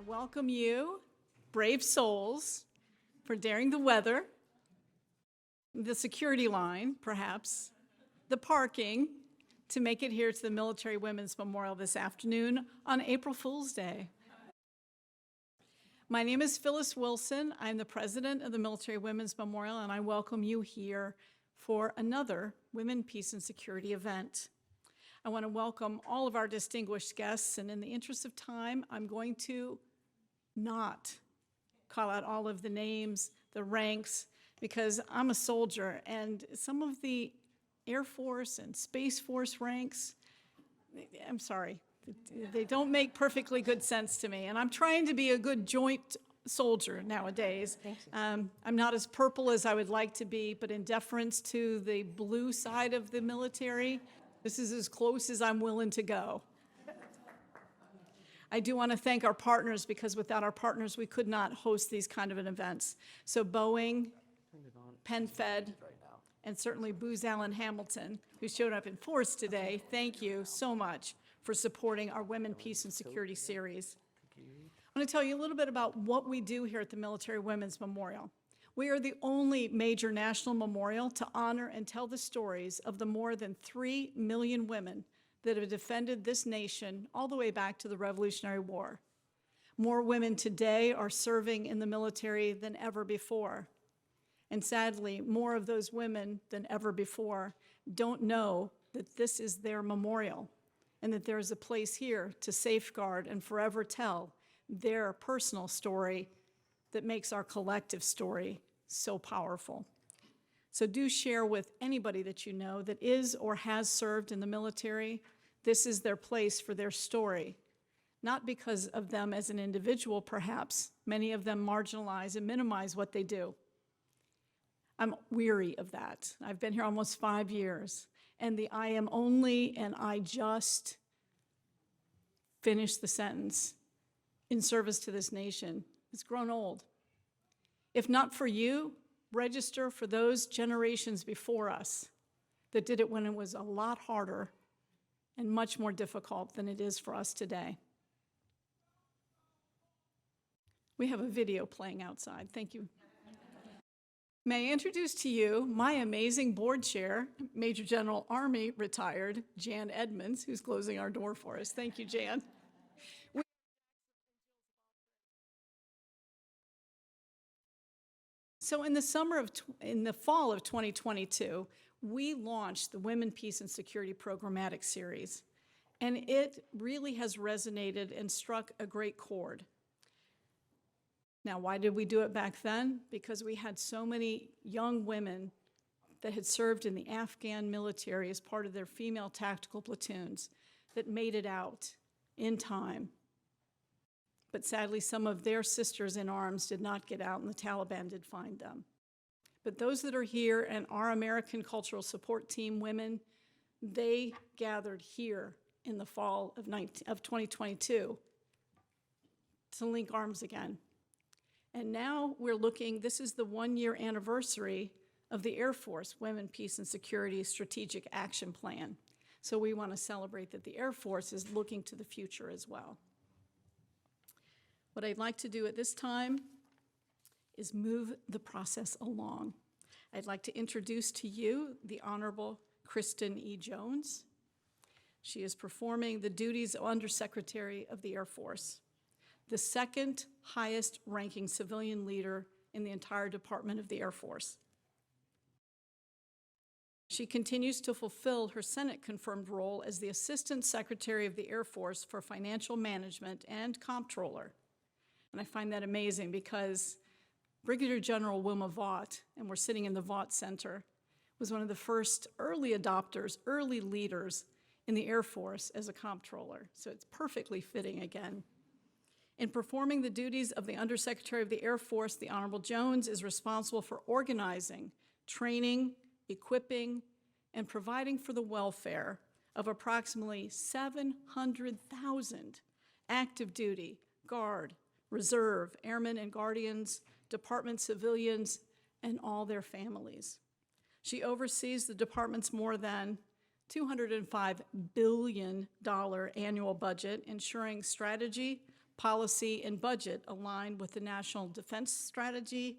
to welcome you, brave souls, for daring the weather, the security line, perhaps, the parking, to make it here to the Military Women's Memorial this afternoon on April Fool's Day. My name is Phyllis Wilson. I'm the president of the Military Women's Memorial, and I welcome you here for another Women, Peace, and Security event. I want to welcome all of our distinguished guests, and in the interest of time, I'm going to not call out all of the names, the ranks, because I'm a soldier, and some of the Air Force and Space Force ranks, I'm sorry, they don't make perfectly good sense to me, and I'm trying to be a good joint soldier nowadays. I'm not as purple as I would like to be, but in deference to the blue side of the military, this is as close as I'm willing to go. I do want to thank our partners, because without our partners, we could not host these kind of events. So Boeing, PenFed, and certainly Booz Allen Hamilton, who showed up in force today, thank you so much for supporting our Women, Peace, and Security series. I want to tell you a little bit about what we do here at the Military Women's Memorial. We are the only major national memorial to honor and tell the stories of the more than 3 million women that have defended this nation all the way back to the Revolutionary War. More women today are serving in the military than ever before. And sadly, more of those women than ever before don't know that this is their memorial and that there is a place here to safeguard and forever tell their personal story that makes our collective story so powerful. So do share with anybody that you know that is or has served in the military. This is their place for their story, not because of them as an individual, perhaps. Many of them marginalize and minimize what they do. I'm weary of that. I've been here almost 5 years, and the I am only and I just finished the sentence in service to this nation has grown old. If not for you, register for those generations before us that did it when it was a lot harder and much more difficult than it is for us today. We have a video playing outside. Thank you. May I introduce to you my amazing board chair, Major General Army retired, Jan Edmonds, who's closing our door for us. Thank you, Jan. So in the fall of 2022, we launched the Women, Peace, and Security Programmatic Series, and it really has resonated and struck a great chord. Now, why did we do it back then? Because we had so many young women that had served in the Afghan military as part of their female tactical platoons that made it out in time. But sadly, some of their sisters in arms did not get out, and the Taliban did find them. But those that are here and our American Cultural Support Team women, they gathered here in the fall of 2022 to link arms again. And now we're looking, this is the 1-year anniversary of the Air Force Women, Peace, and Security Strategic Action Plan. So we want to celebrate that the Air Force is looking to the future as well. What I'd like to do at this time is move the process along. I'd like to introduce to you the Honorable Kristyn E. Jones. She is performing the duties of Undersecretary of the Air Force, the second highest ranking civilian leader in the entire Department of the Air Force. She continues to fulfill her Senate-confirmed role as the Assistant Secretary of the Air Force for Financial Management and Comptroller. And I find that amazing because Brigadier General Wilma Vaught, and we're sitting in the Vaught Center, was one of the first early adopters, early leaders in the Air Force as a comptroller. So it's perfectly fitting again. In performing the duties of the Undersecretary of the Air Force, the Honorable Jones is responsible for organizing, training, equipping, and providing for the welfare of approximately 700,000 active duty, Guard, Reserve, Airmen and Guardians, Department civilians, and all their families. She oversees the department's more than $205 billion annual budget, ensuring strategy, policy, and budget aligned with the National Defense Strategy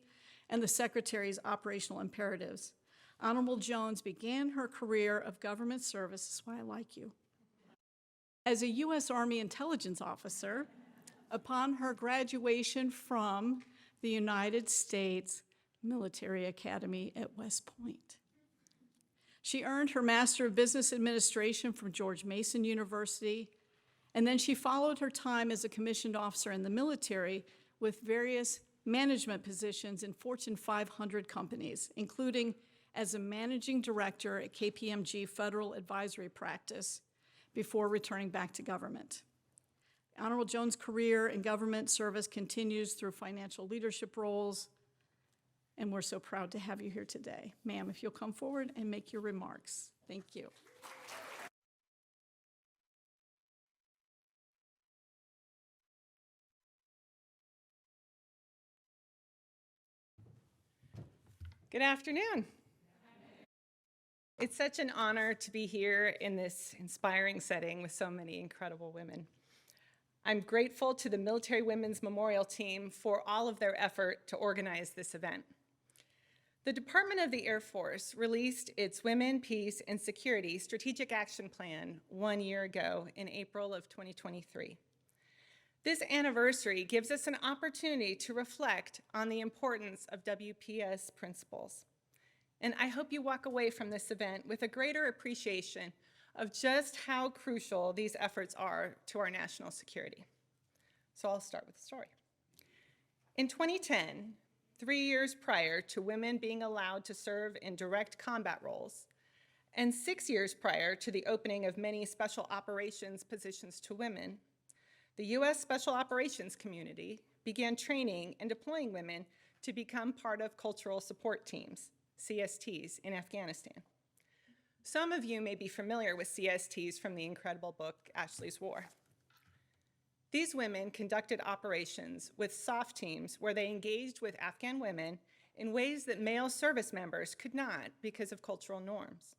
and the Secretary's operational imperatives. Honorable Jones began her career of government service, this is why I like you, as a U.S. Army intelligence officer upon her graduation from the United States Military Academy at West Point. She earned her Master of Business Administration from George Mason University, and then she followed her time as a commissioned officer in the military with various management positions in Fortune 500 companies, including as a managing director at KPMG Federal Advisory Practice before returning back to government. Honorable Jones' career in government service continues through financial leadership roles, and we're so proud to have you here today. Ma'am, if you'll come forward and make your remarks. Thank you. Good afternoon. It's such an honor to be here in this inspiring setting with so many incredible women. I'm grateful to the Military Women's Memorial Team for all of their effort to organize this event. The Department of the Air Force released its Women, Peace, and Security Strategic Action Plan 1 year ago in April of 2023. This anniversary gives us an opportunity to reflect on the importance of WPS principles. And I hope you walk away from this event with a greater appreciation of just how crucial these efforts are to our national security. So I'll start with the story. In 2010, 3 years prior to women being allowed to serve in direct combat roles, and 6 years prior to the opening of many special operations positions to women, the U.S. Special Operations community began training and deploying women to become part of cultural support teams, CSTs, in Afghanistan. Some of you may be familiar with CSTs from the incredible book, Ashley's War. These women conducted operations with SOF teams where they engaged with Afghan women in ways that male service members could not because of cultural norms.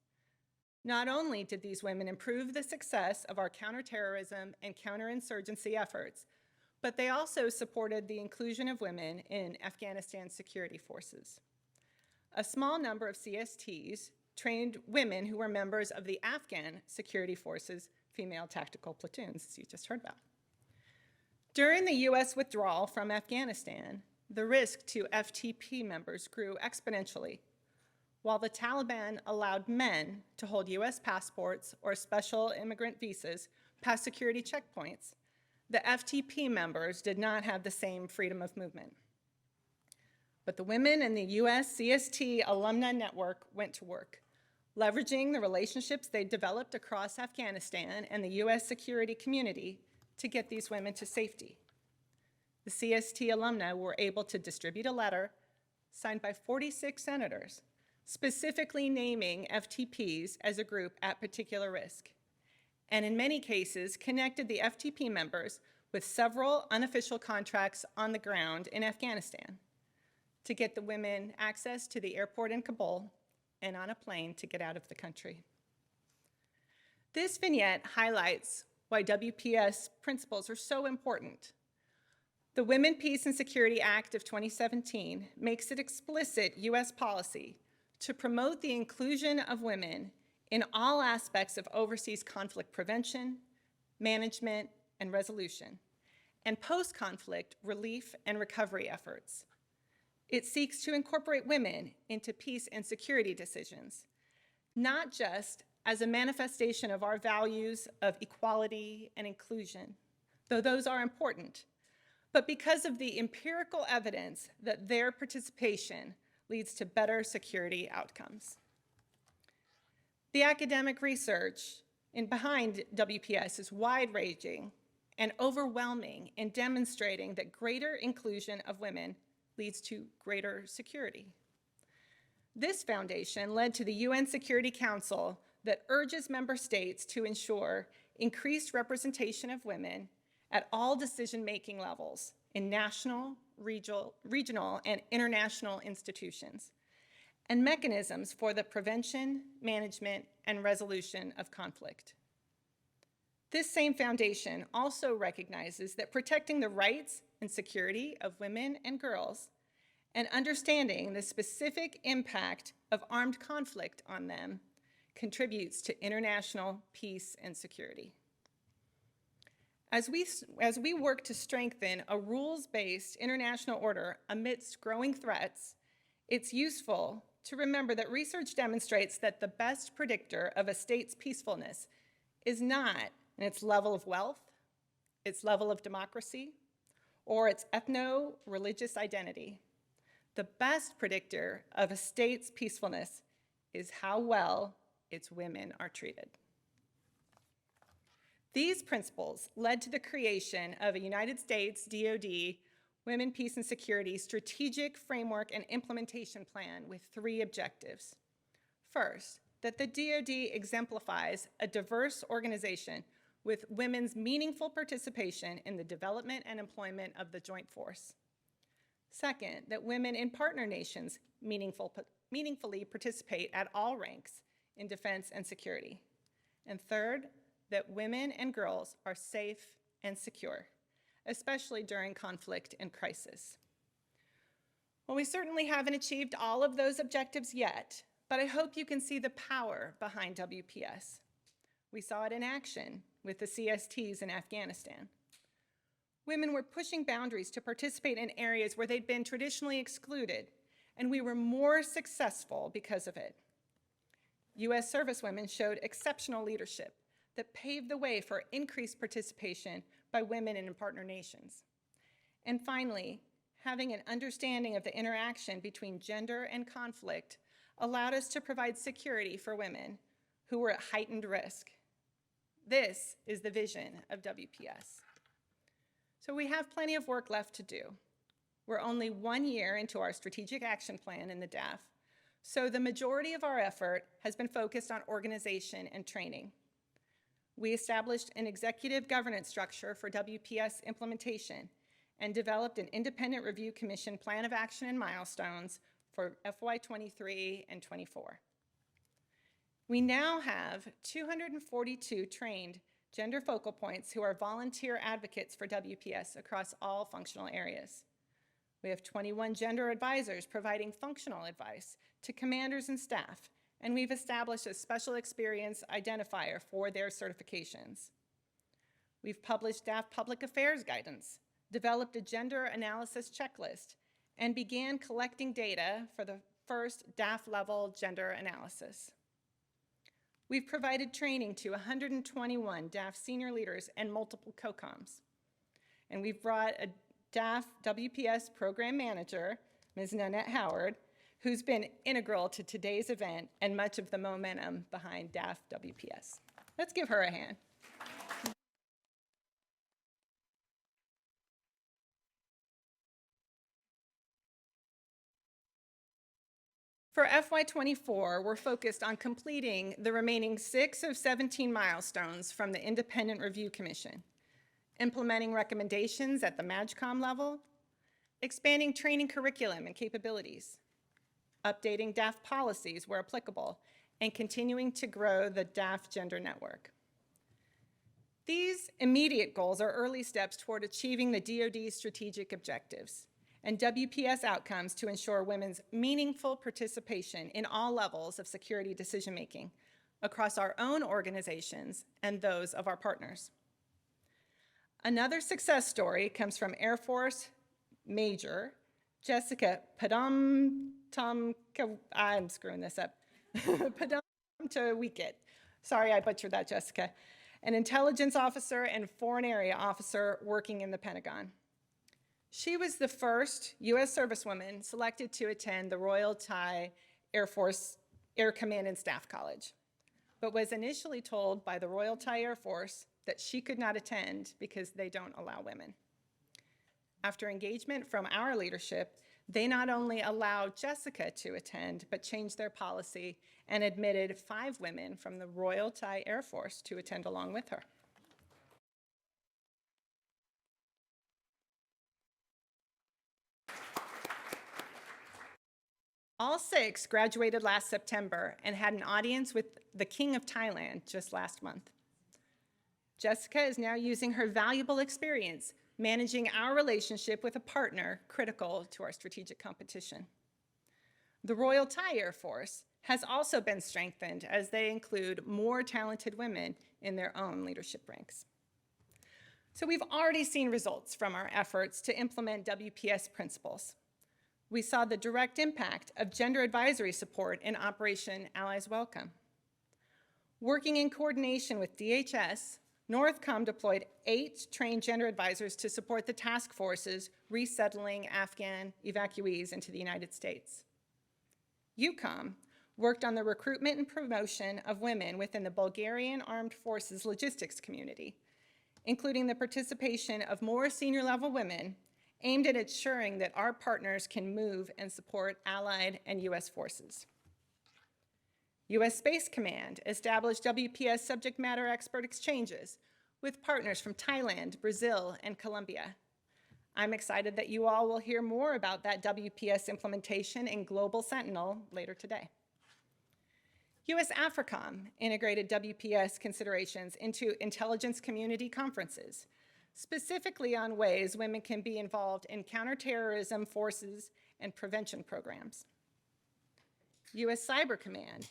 Not only did these women improve the success of our counterterrorism and counterinsurgency efforts, but they also supported the inclusion of women in Afghanistan security forces. A small number of CSTs trained women who were members of the Afghan security forces female tactical platoons, as you just heard about. During the U.S. withdrawal from Afghanistan, the risk to FTP members grew exponentially. While the Taliban allowed men to hold U.S. passports or special immigrant visas past security checkpoints, the FTP members did not have the same freedom of movement. But the women in the U.S. CST Alumni Network went to work, leveraging the relationships they developed across Afghanistan and the U.S. security community to get these women to safety. The CST alumni were able to distribute a letter signed by 46 senators, specifically naming FTPs as a group at particular risk, and in many cases connected the FTP members with several unofficial contracts on the ground in Afghanistan to get the women access to the airport in Kabul and on a plane to get out of the country. This vignette highlights why WPS principles are so important. The Women, Peace, and Security Act of 2017 makes it explicit U.S. policy to promote the inclusion of women in all aspects of overseas conflict prevention, management, and resolution, and post-conflict relief and recovery efforts. It seeks to incorporate women into peace and security decisions, not just as a manifestation of our values of equality and inclusion, though those are important, but because of the empirical evidence that their participation leads to better security outcomes. The academic research behind WPS is wide-ranging and overwhelming in demonstrating that greater inclusion of women leads to greater security. This foundation led to the UN Security Council that urges member states to ensure increased representation of women at all decision-making levels in national, regional, and international institutions, and mechanisms for the prevention, management, and resolution of conflict. This same foundation also recognizes that protecting the rights and security of women and girls and understanding the specific impact of armed conflict on them contributes to international peace and security. As we work to strengthen a rules-based international order amidst growing threats, it's useful to remember that research demonstrates that the best predictor of a state's peacefulness is not in its level of wealth, its level of democracy, or its ethno-religious identity. The best predictor of a state's peacefulness is how well its women are treated. These principles led to the creation of a United States DoD Women, Peace, and Security Strategic Framework and Implementation Plan with 3 objectives. First, that the DoD exemplifies a diverse organization with women's meaningful participation in the development and employment of the joint force. Second, that women in partner nations meaningfully participate at all ranks in defense and security. And third, that women and girls are safe and secure, especially during conflict and crisis. Well, we certainly haven't achieved all of those objectives yet, but I hope you can see the power behind WPS. We saw it in action with the CSTs in Afghanistan. Women were pushing boundaries to participate in areas where they'd been traditionally excluded, and we were more successful because of it. U.S. servicewomen showed exceptional leadership that paved the way for increased participation by women in partner nations. And finally, having an understanding of the interaction between gender and conflict allowed us to provide security for women who were at heightened risk. This is the vision of WPS. So we have plenty of work left to do. We're only 1 year into our strategic action plan in the DAF, so the majority of our effort has been focused on organization and training. We established an executive governance structure for WPS implementation and developed an independent review commission plan of action and milestones for FY23 and 24. We now have 242 trained gender focal points who are volunteer advocates for WPS across all functional areas. We have 21 gender advisors providing functional advice to commanders and staff, and we've established a special experience identifier for their certifications. We've published DAF public affairs guidance, developed a gender analysis checklist, and began collecting data for the first DAF level gender analysis. We've provided training to 121 DAF senior leaders and multiple COCOMs. And we've brought a DAF WPS program manager, Ms. Nanette Howard, who's been integral to today's event and much of the momentum behind DAF WPS. Let's give her a hand. For FY24, we're focused on completing the remaining 6 of 17 milestones from the Independent Review Commission, implementing recommendations at the MAGCOM level, expanding training curriculum and capabilities, updating DAF policies where applicable, and continuing to grow the DAF Gender Network. These immediate goals are early steps toward achieving the DoD's strategic objectives and WPS outcomes to ensure women's meaningful participation in all levels of security decision-making across our own organizations and those of our partners. Another success story comes from Air Force Major Jessica I'm screwing this up, Padamta-Wicket. Sorry, I butchered that, Jessica. An intelligence officer and foreign area officer working in the Pentagon. She was the first U.S. servicewoman selected to attend the Royal Thai Air Force Air Command and Staff College, but was initially told by the Royal Thai Air Force that she could not attend because they don't allow women. After engagement from our leadership, they not only allowed Jessica to attend, but changed their policy and admitted 5 women from the Royal Thai Air Force to attend along with her. All 6 graduated last September and had an audience with the King of Thailand just last month. Jessica is now using her valuable experience managing our relationship with a partner critical to our strategic competition. The Royal Thai Air Force has also been strengthened as they include more talented women in their own leadership ranks. So we've already seen results from our efforts to implement WPS principles. We saw the direct impact of gender advisory support in Operation Allies Welcome. Working in coordination with DHS, NORTHCOM deployed 8 trained gender advisors to support the task forces resettling Afghan evacuees into the United States. EUCOM worked on the recruitment and promotion of women within the Bulgarian Armed Forces logistics community, including the participation of more senior-level women aimed at ensuring that our partners can move and support allied and U.S. forces. U.S. Space Command established WPS subject matter expert exchanges with partners from Thailand, Brazil, and Colombia. I'm excited that you all will hear more about that WPS implementation in Global Sentinel later today. U.S. AFRICOM integrated WPS considerations into intelligence community conferences, specifically on ways women can be involved in counterterrorism forces and prevention programs. U.S. Cyber Command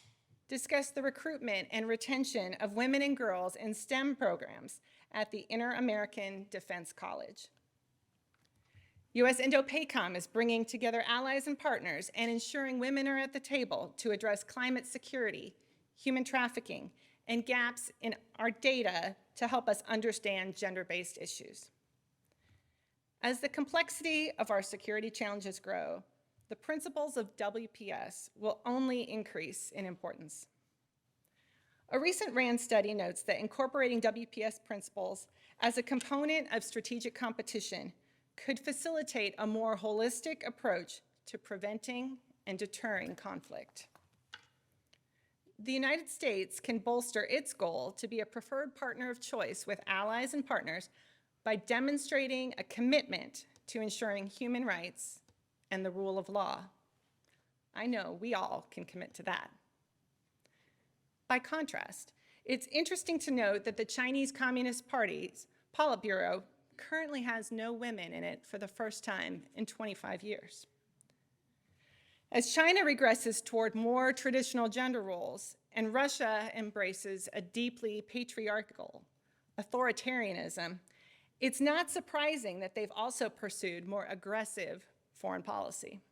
discussed the recruitment and retention of women and girls in STEM programs at the Inter-American Defense College. U.S. INDOPACOM is bringing together allies and partners and ensuring women are at the table to address climate security, human trafficking, and gaps in our data to help us understand gender-based issues. As the complexity of our security challenges grow, the principles of WPS will only increase in importance. A recent RAND study notes that incorporating WPS principles as a component of strategic competition could facilitate a more holistic approach to preventing and deterring conflict. The United States can bolster its goal to be a preferred partner of choice with allies and partners by demonstrating a commitment to ensuring human rights and the rule of law. I know we all can commit to that. By contrast, it's interesting to note that the Chinese Communist Party's Politburo currently has no women in it for the first time in 25 years. As China regresses toward more traditional gender roles and Russia embraces a deeply patriarchal authoritarianism, it's not surprising that they've also pursued more aggressive foreign policy.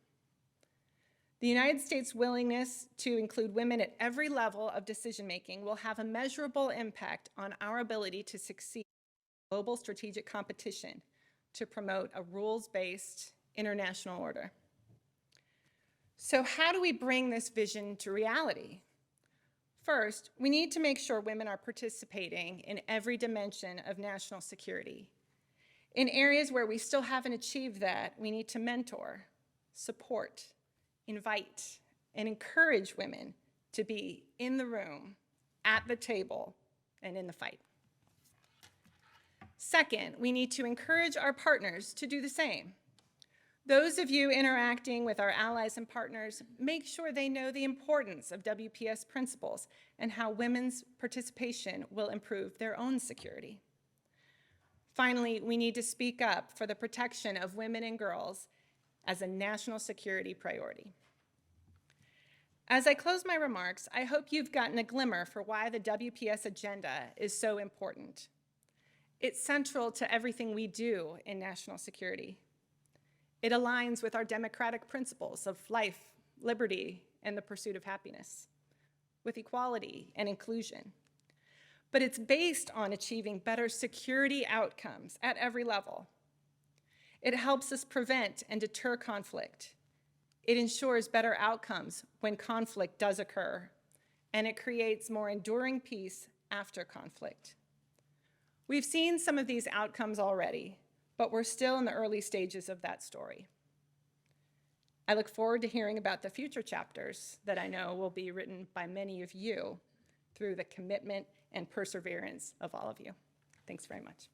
The United States' willingness to include women at every level of decision-making will have a measurable impact on our ability to succeed in global strategic competition to promote a rules-based international order. So how do we bring this vision to reality? First, we need to make sure women are participating in every dimension of national security. In areas where we still haven't achieved that, we need to mentor, support, invite, and encourage women to be in the room, at the table, and in the fight. Second, we need to encourage our partners to do the same. Those of you interacting with our allies and partners, make sure they know the importance of WPS principles and how women's participation will improve their own security. Finally, we need to speak up for the protection of women and girls as a national security priority. As I close my remarks, I hope you've gotten a glimmer for why the WPS agenda is so important. It's central to everything we do in national security. It aligns with our democratic principles of life, liberty, and the pursuit of happiness, with equality and inclusion. But it's based on achieving better security outcomes at every level. It helps us prevent and deter conflict. It ensures better outcomes when conflict does occur, and it creates more enduring peace after conflict. We've seen some of these outcomes already, but we're still in the early stages of that story. I look forward to hearing about the future chapters that I know will be written by many of you through the commitment and perseverance of all of you. Thanks very much.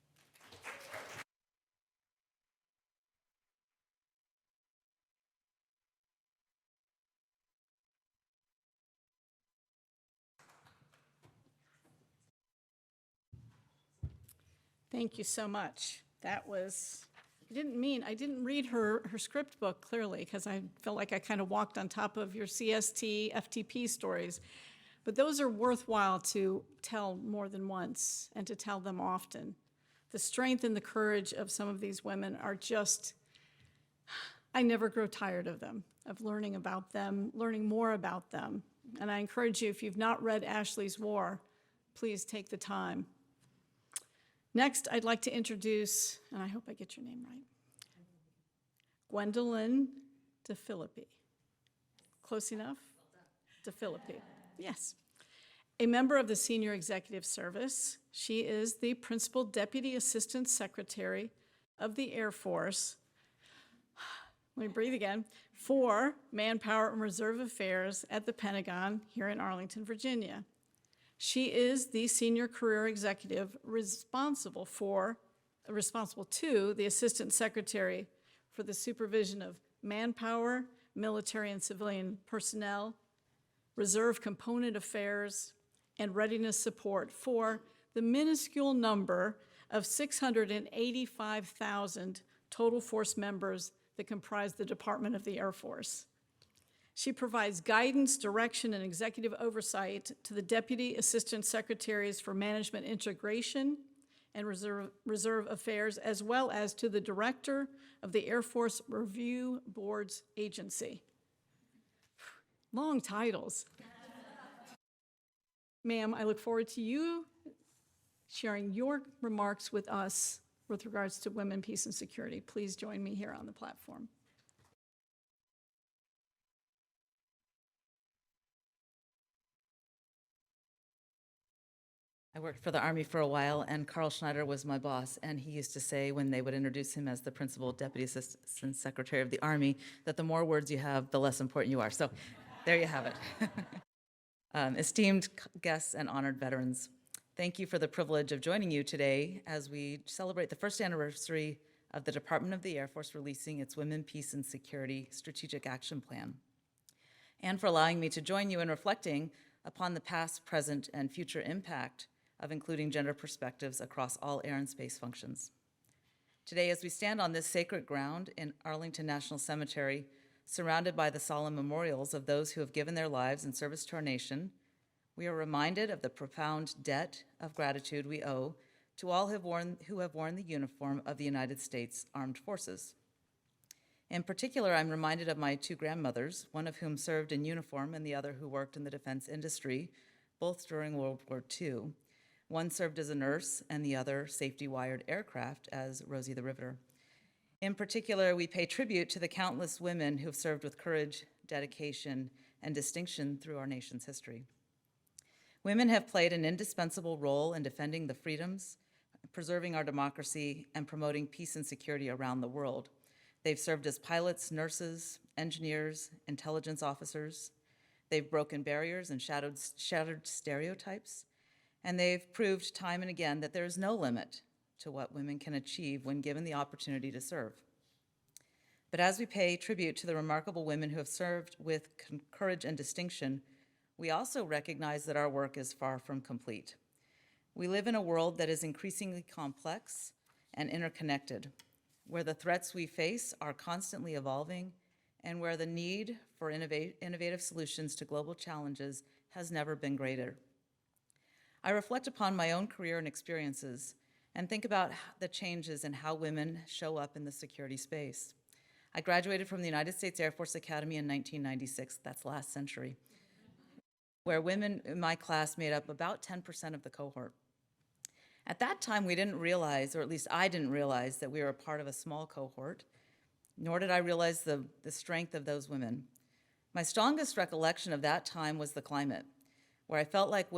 Thank you so much. That was, I didn't read her script book clearly because I felt like I kind of walked on top of your CST, FTP stories. But those are worthwhile to tell more than once and to tell them often. The strength and the courage of some of these women are just, I never grow tired of them, of learning about them, learning more about them. And I encourage you, if you've not read Ashley's War, please take the time. Next, I'd like to introduce, and I hope I get your name right, Gwendolyn Defilippi. Close enough? Defilippi, yes. A member of the Senior Executive Service, she is the Principal Deputy Assistant Secretary of the Air Force, let me breathe again, for Manpower and Reserve Affairs at the Pentagon here in Arlington, Virginia. She is the Senior Career Executive responsible to the Assistant Secretary for the supervision of manpower, military and civilian personnel, reserve component affairs, and readiness support for the minuscule number of 685,000 total force members that comprise the Department of the Air Force. She provides guidance, direction, and executive oversight to the Deputy Assistant Secretaries for Management Integration and Reserve Affairs, as well as to the Director of the Air Force Review Boards Agency. Long titles. Ma'am, I look forward to you sharing your remarks with us with regards to women, peace, and security. Please join me here on the platform. I worked for the Army for a while, and Carl Schneider was my boss, and he used to say when they would introduce him as the Principal Deputy Assistant Secretary of the Army, that the more words you have, the less important you are. So there you have it. Esteemed guests and honored veterans, thank you for the privilege of joining you today as we celebrate the first anniversary of the Department of the Air Force releasing its Women, Peace, and Security Strategic Action Plan, and for allowing me to join you in reflecting upon the past, present, and future impact of including gender perspectives across all air and space functions. Today, as we stand on this sacred ground in Arlington National Cemetery, surrounded by the solemn memorials of those who have given their lives in service to our nation, we are reminded of the profound debt of gratitude we owe to all who have worn the uniform of the United States Armed Forces. In particular, I'm reminded of my two grandmothers, one of whom served in uniform and the other who worked in the defense industry, both during World War II. One served as a nurse and the other safety-wired aircraft as Rosie the Riveter. In particular, we pay tribute to the countless women who have served with courage, dedication, and distinction through our nation's history. Women have played an indispensable role in defending the freedoms, preserving our democracy, and promoting peace and security around the world. They've served as pilots, nurses, engineers, intelligence officers. They've broken barriers and shattered stereotypes. And they've proved time and again that there is no limit to what women can achieve when given the opportunity to serve. But as we pay tribute to the remarkable women who have served with courage and distinction, we also recognize that our work is far from complete. We live in a world that is increasingly complex and interconnected, where the threats we face are constantly evolving and where the need for innovative solutions to global challenges has never been greater. I reflect upon my own career and experiences and think about the changes in how women show up in the security space. I graduated from the United States Air Force Academy in 1996, that's last century, where women in my class made up about 10% of the cohort. At that time, we didn't realize, or at least I didn't realize, that we were a part of a small cohort, nor did I realize the strength of those women. My strongest recollection of that time was the climate, where I felt like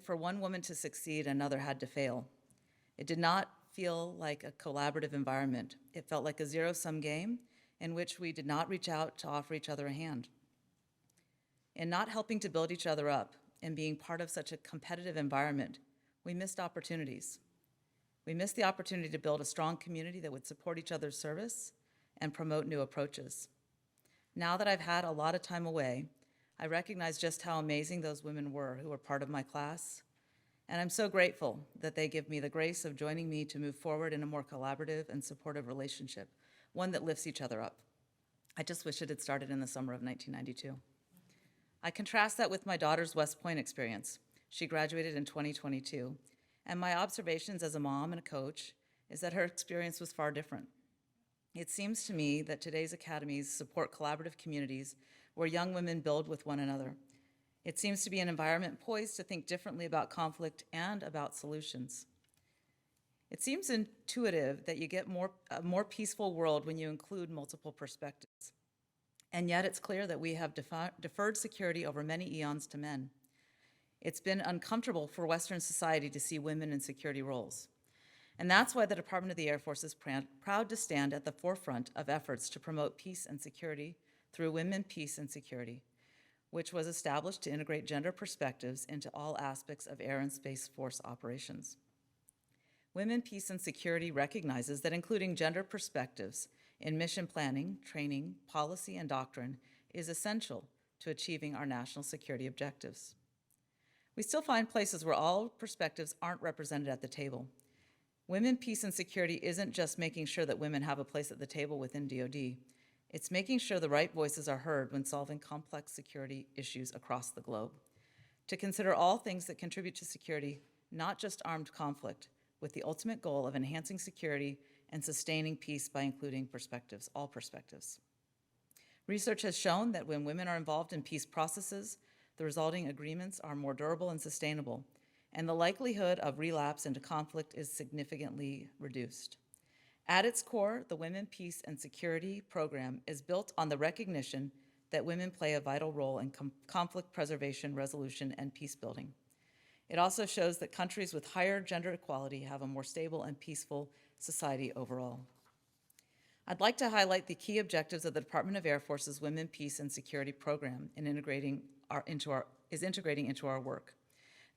for one woman to succeed, another had to fail. It did not feel like a collaborative environment. It felt like a zero-sum game in which we did not reach out to offer each other a hand. In not helping to build each other up and being part of such a competitive environment, we missed opportunities. We missed the opportunity to build a strong community that would support each other's service and promote new approaches. Now that I've had a lot of time away, I recognize just how amazing those women were who were part of my class and I'm so grateful that they give me the grace of joining me to move forward in a more collaborative and supportive relationship, one that lifts each other up. I just wish it had started in the summer of 1992. I contrast that with my daughter's West Point experience. She graduated in 2022, and my observations as a mom and a coach is that her experience was far different. It seems to me that today's academies support collaborative communities where young women build with one another. It seems to be an environment poised to think differently about conflict and about solutions. It seems intuitive that you get a more peaceful world when you include multiple perspectives. And yet it's clear that we have deferred security over many eons to men. It's been uncomfortable for Western society to see women in security roles. And that's why the Department of the Air Force is proud to stand at the forefront of efforts to promote peace and security through Women, Peace, and Security, which was established to integrate gender perspectives into all aspects of Air and Space Force operations. Women, Peace, and Security recognizes that including gender perspectives in mission planning, training, policy, and doctrine is essential to achieving our national security objectives. We still find places where all perspectives aren't represented at the table. Women, Peace, and Security isn't just making sure that women have a place at the table within DoD. It's making sure the right voices are heard when solving complex security issues across the globe. To consider all things that contribute to security, not just armed conflict, with the ultimate goal of enhancing security and sustaining peace by including perspectives, all perspectives. Research has shown that when women are involved in peace processes, the resulting agreements are more durable and sustainable, and the likelihood of relapse into conflict is significantly reduced. At its core, the Women, Peace, and Security program is built on the recognition that women play a vital role in conflict preservation, resolution, and peace building. It also shows that countries with higher gender equality have a more stable and peaceful society overall. I'd like to highlight the key objectives of the Department of Air Force's Women, Peace, and Security program in integrating into our work.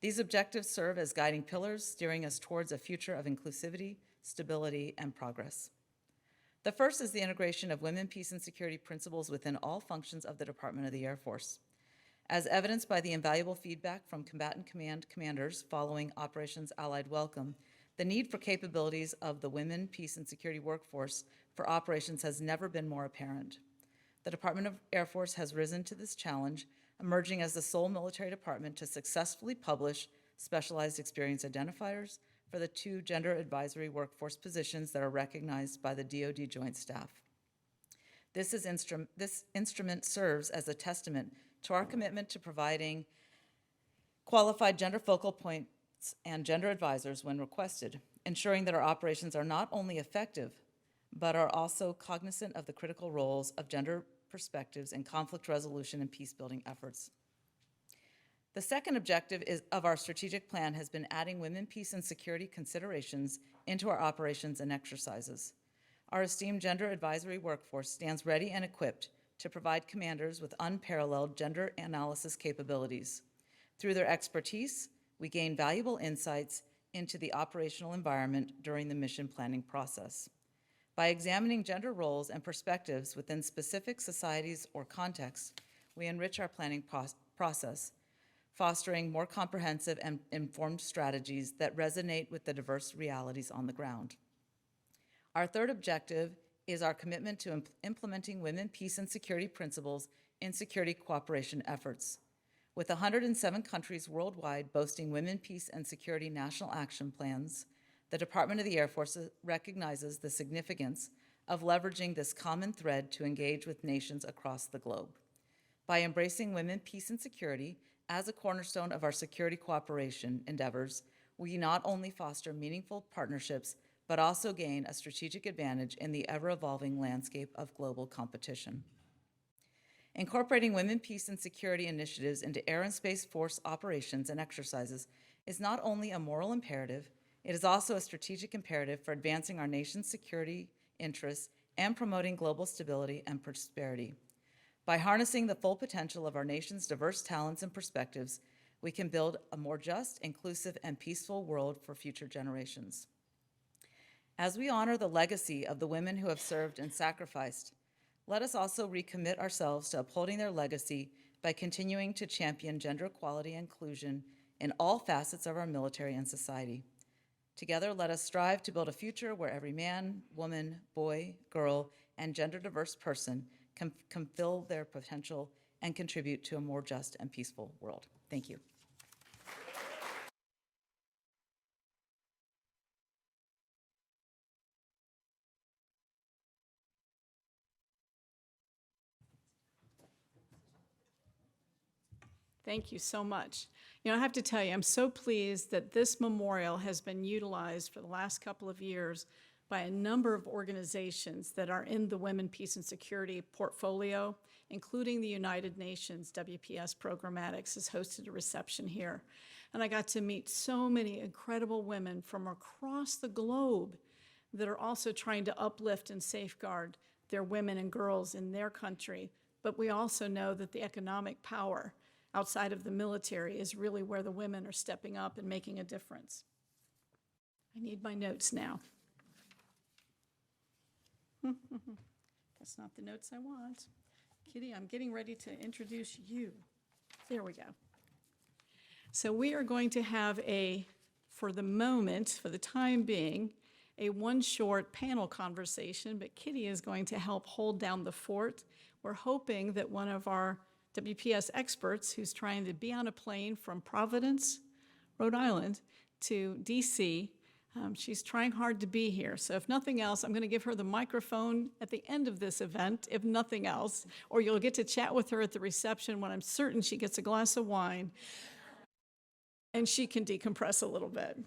These objectives serve as guiding pillars, steering us towards a future of inclusivity, stability, and progress. The first is the integration of women, peace, and security principles within all functions of the Department of the Air Force. As evidenced by the invaluable feedback from combatant commanders following Operations Allied Welcome, the need for capabilities of the Women, Peace, and Security workforce for operations has never been more apparent. The Department of Air Force has risen to this challenge, emerging as the sole military department to successfully publish specialized experience identifiers for the 2 gender advisory workforce positions that are recognized by the DoD Joint Staff. This instrument serves as a testament to our commitment to providing qualified gender focal points and gender advisors when requested, ensuring that our operations are not only effective, but are also cognizant of the critical roles of gender perspectives in conflict resolution and peace-building efforts. The second objective of our strategic plan has been adding women, peace, and security considerations into our operations and exercises. Our esteemed gender advisory workforce stands ready and equipped to provide commanders with unparalleled gender analysis capabilities. Through their expertise, we gain valuable insights into the operational environment during the mission planning process. By examining gender roles and perspectives within specific societies or contexts, we enrich our planning process, fostering more comprehensive and informed strategies that resonate with the diverse realities on the ground. Our third objective is our commitment to implementing women, peace, and security principles in security cooperation efforts. With 107 countries worldwide boasting women, peace, and security national action plans, the Department of the Air Force recognizes the significance of leveraging this common thread to engage with nations across the globe. By embracing women, peace, and security as a cornerstone of our security cooperation endeavors, we not only foster meaningful partnerships, but also gain a strategic advantage in the ever-evolving landscape of global competition. Incorporating women, peace, and security initiatives into Air and Space Force operations and exercises is not only a moral imperative, it is also a strategic imperative for advancing our nation's security interests and promoting global stability and prosperity. By harnessing the full potential of our nation's diverse talents and perspectives, we can build a more just, inclusive, and peaceful world for future generations. As we honor the legacy of the women who have served and sacrificed, let us also recommit ourselves to upholding their legacy by continuing to champion gender equality and inclusion in all facets of our military and society. Together, let us strive to build a future where every man, woman, boy, girl, and gender-diverse person can fulfill their potential and contribute to a more just and peaceful world. Thank you. Thank you so much. You know, I have to tell you, I'm so pleased that this memorial has been utilized for the last couple of years by a number of organizations that are in the Women, Peace, and Security portfolio, including the United Nations WPS Programmatics has hosted a reception here. And I got to meet so many incredible women from across the globe that are also trying to uplift and safeguard their women and girls in their country. But we also know that the economic power outside of the military is really where the women are stepping up and making a difference. I need my notes now. That's not the notes I want. Kitty, I'm getting ready to introduce you. There we go. So we are going to have for the moment, for the time being, a one short panel conversation, but Kitty is going to help hold down the fort. We're hoping that one of our WPS experts who's trying to be on a plane from Providence, Rhode Island, to DC. She's trying hard to be here. So if nothing else, I'm going to give her the microphone at the end of this event, if nothing else, or you'll get to chat with her at the reception when I'm certain she gets a glass of wine and she can decompress a little bit.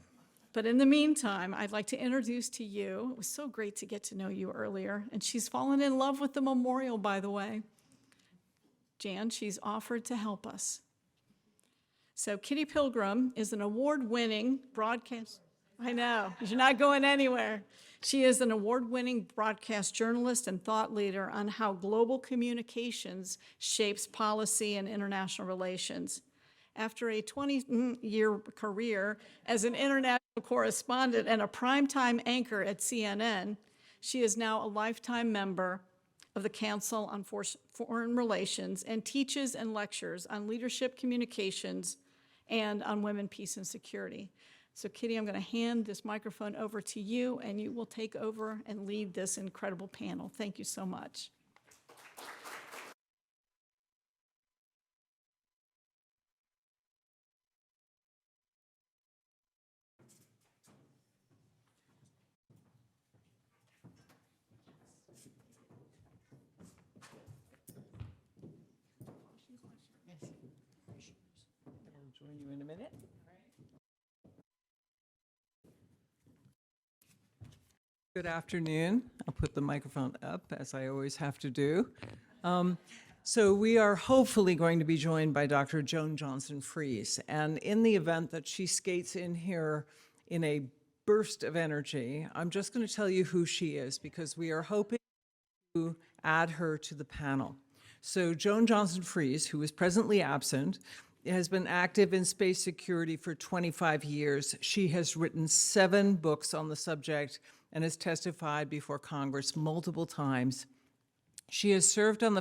But in the meantime, I'd like to introduce to you, it was so great to get to know you earlier, and she's fallen in love with the memorial, by the way. Jan, she's offered to help us. So Kitty Pilgrim is an award-winning broadcast. I know, you're not going anywhere. She is an award-winning broadcast journalist and thought leader on how global communications shapes policy and international relations. After a 20-year career as an international correspondent and a primetime anchor at CNN, she is now a lifetime member of the Council on Foreign Relations and teaches and lectures on leadership communications and on women, peace, and security. So Kitty, I'm going to hand this microphone over to you, and you will take over and lead this incredible panel. Thank you so much. I'll join you in a minute. Good afternoon. I'll put the microphone up, as I always have to do. So we are hopefully going to be joined by Dr. Joan Johnson-Freese. And in the event that she skates in here in a burst of energy, I'm just going to tell you who she is, because we are hoping to add her to the panel. So Joan Johnson-Freese, who is presently absent, has been active in space security for 25 years. She has written 7 books on the subject and has testified before Congress multiple times. She has served on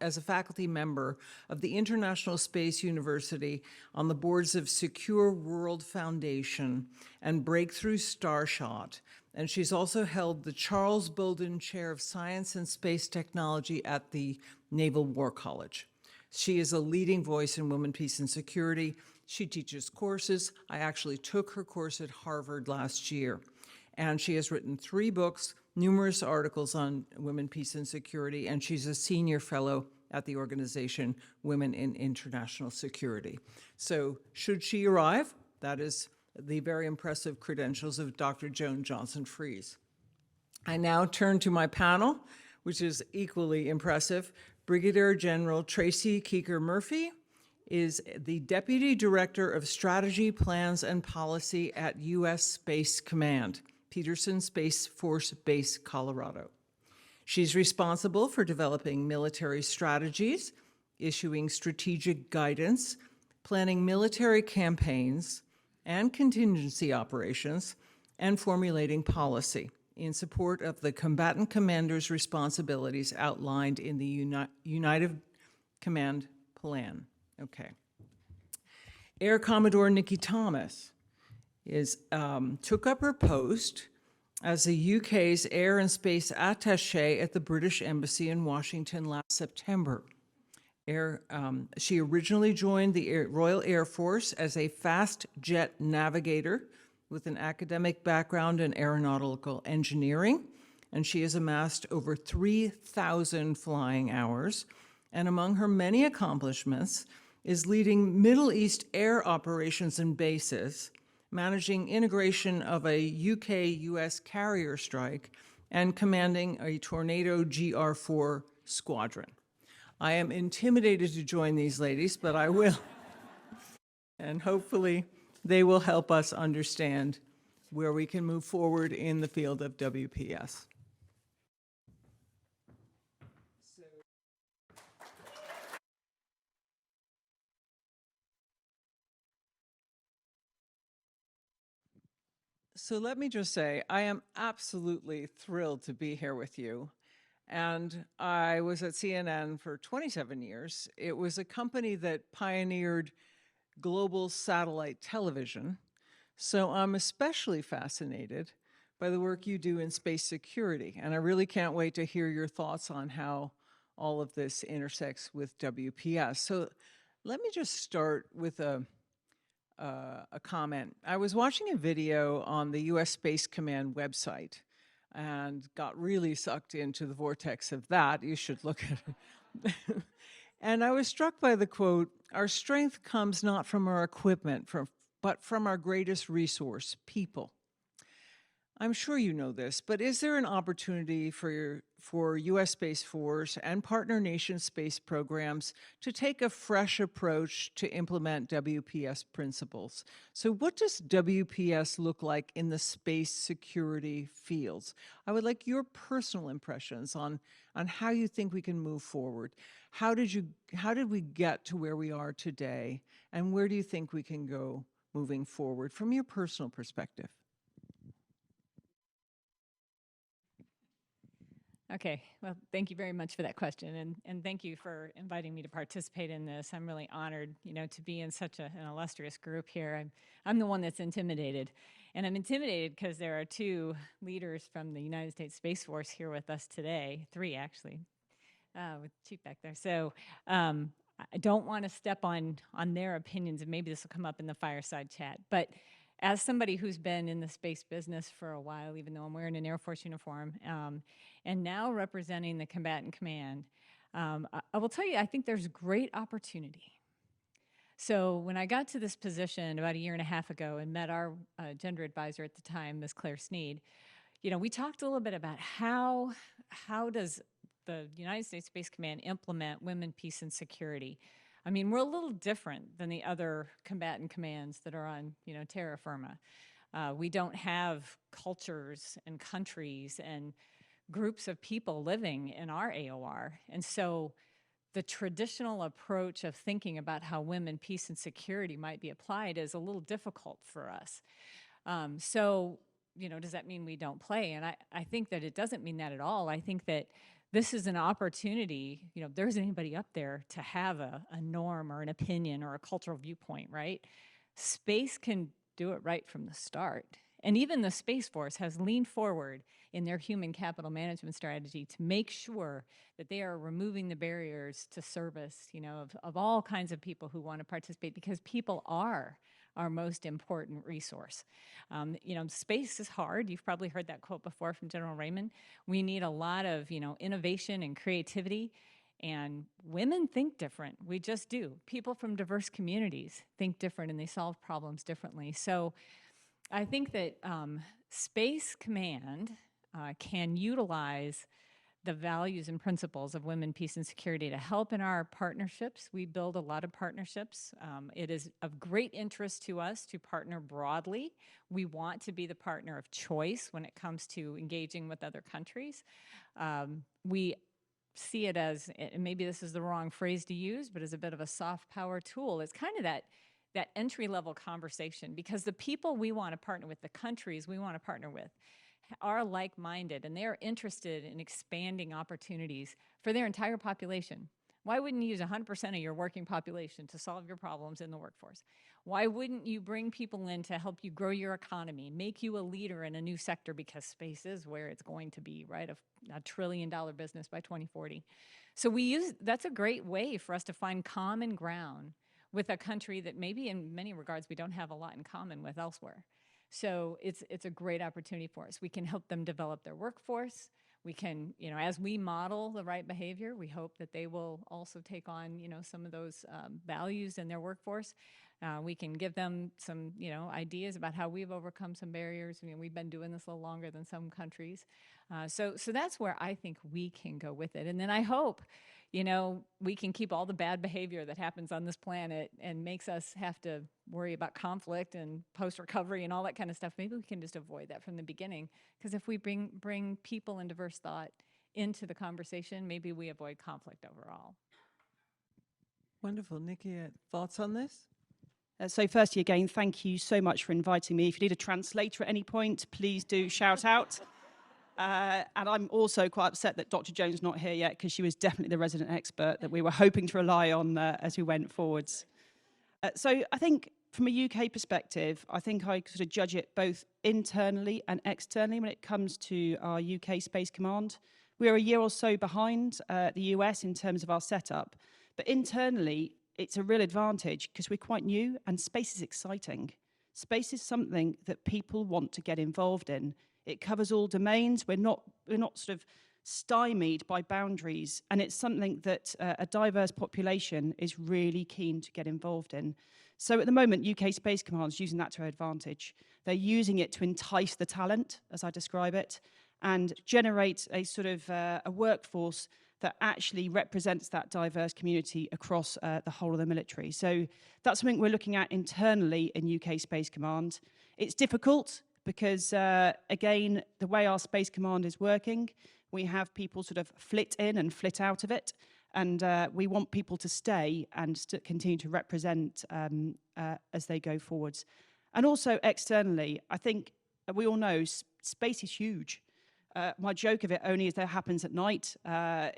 as a faculty member of the International Space University on the boards of Secure World Foundation and Breakthrough Starshot. And she's also held the Charles Bolden Chair of Science and Space Technology at the Naval War College. She is a leading voice in women, peace, and security. She teaches courses. I actually took her course at Harvard last year. And she has written 3 books, numerous articles on women, peace, and security, and she's a senior fellow at the organization Women in International Security. So should she arrive, that is the very impressive credentials of Dr. Joan Johnson-Freese. I now turn to my panel, which is equally impressive. Brigadier General Tracy Keeker Murphy is the Deputy Director of Strategy, Plans, and Policy at U.S. Space Command, Peterson Space Force Base, Colorado. She's responsible for developing military strategies, issuing strategic guidance, planning military campaigns and contingency operations, and formulating policy in support of the combatant commander's responsibilities outlined in the United Command Plan. Okay. Air Commodore Nikki Thomas took up her post as the UK's Air and Space Attaché at the British Embassy in Washington last September. She originally joined the Royal Air Force as a fast jet navigator with an academic background in aeronautical engineering, and she has amassed over 3,000 flying hours. And among her many accomplishments is leading Middle East air operations and bases, managing integration of a UK-US carrier strike, and commanding a Tornado GR4 squadron. I am intimidated to join these ladies, but I will. And hopefully they will help us understand where we can move forward in the field of WPS. So let me just say, I am absolutely thrilled to be here with you. And I was at CNN for 27 years. It was a company that pioneered global satellite television. So I'm especially fascinated by the work you do in space security. And I really can't wait to hear your thoughts on how all of this intersects with WPS. So let me just start with a comment. I was watching a video on the US Space Command website and got really sucked into the vortex of that. You should look at it. And I was struck by the quote, "Our strength comes not from our equipment, but from our greatest resource, people." I'm sure you know this, but is there an opportunity for U.S. Space Force and partner nation space programs to take a fresh approach to implement WPS principles? So what does WPS look like in the space security fields? I would like your personal impressions on how you think we can move forward. How did we get to where we are today, and where do you think we can go moving forward from your personal perspective? Okay, well, thank you very much for that question, and thank you for inviting me to participate in this. I'm really honored, to be in such an illustrious group here. I'm the one that's intimidated, and I'm intimidated because there are two leaders from the United States Space Force here with us today, three actually, with Chief back there. So I don't want to step on their opinions, and maybe this will come up in the fireside chat, but as somebody who's been in the space business for a while, even though I'm wearing an Air Force uniform, and now representing the Combatant Command, I will tell you, I think there's great opportunity. So when I got to this position about 1.5 years ago and met our gender advisor at the time, Ms. Claire Sneed, we talked a little bit about how does the United States Space Command implement women, peace, and security. I mean, we're a little different than the other combatant commands that are on, terra firma. We don't have cultures and countries and groups of people living in our AOR. And so the traditional approach of thinking about how women, peace, and security might be applied is a little difficult for us. So, does that mean we don't play? And I think that it doesn't mean that at all. I think that this is an opportunity, if there's anybody up there to have a norm or an opinion or a cultural viewpoint, right? Space can do it right from the start. And even the Space Force has leaned forward in their human capital management strategy to make sure that they are removing the barriers to service, of all kinds of people who want to participate, because people are our most important resource. Space is hard. You've probably heard that quote before from General Raymond. We need a lot of, innovation and creativity, and women think different. We just do. People from diverse communities think different, and they solve problems differently. So I think that Space Command can utilize the values and principles of women, peace, and security to help in our partnerships. We build a lot of partnerships. It is of great interest to us to partner broadly. We want to be the partner of choice when it comes to engaging with other countries. We see it as, and maybe this is the wrong phrase to use, but as a bit of a soft power tool. It's kind of that entry-level conversation, because the people we want to partner with, the countries we want to partner with, are like-minded, and they are interested in expanding opportunities for their entire population. Why wouldn't you use 100% of your working population to solve your problems in the workforce? Why wouldn't you bring people in to help you grow your economy, make you a leader in a new sector, because space is where it's going to be, right? A $1 trillion business by 2040. So that's a great way for us to find common ground with a country that maybe in many regards we don't have a lot in common with elsewhere. So it's a great opportunity for us. We can help them develop their workforce. We can, as we model the right behavior, we hope that they will also take on, some of those values in their workforce. We can give them some, ideas about how we've overcome some barriers. We've been doing this a little longer than some countries. So that's where I think we can go with it. And then I hope, we can keep all the bad behavior that happens on this planet and makes us have to worry about conflict and post-recovery and all that kind of stuff. Maybe we can just avoid that from the beginning. Because if we bring people and diverse thought into the conversation, maybe we avoid conflict overall. Wonderful. Nikki, thoughts on this? So firstly, again, thank you so much for inviting me. If you need a translator at any point, please do shout out. And I'm also quite upset that Dr. Joan's not here yet, because she was definitely the resident expert that we were hoping to rely on as we went forwards. So I think from a UK perspective, I think I sort of judge it both internally and externally when it comes to our UK Space Command. We're a year or so behind the US in terms of our setup, but internally, it's a real advantage because we're quite new and space is exciting. Space is something that people want to get involved in. It covers all domains. We're not sort of stymied by boundaries, and it's something that a diverse population is really keen to get involved in. So at the moment, UK Space Command is using that to their advantage. They're using it to entice the talent, as I describe it, and generate a sort of a workforce that actually represents that diverse community across the whole of the military. So that's something we're looking at internally in UK Space Command. It's difficult because, again, the way our Space Command is working, we have people sort of flit in and flit out of it, and we want people to stay and continue to represent as they go forwards. And also externally, I think we all know space is huge. My joke of it only is that happens at night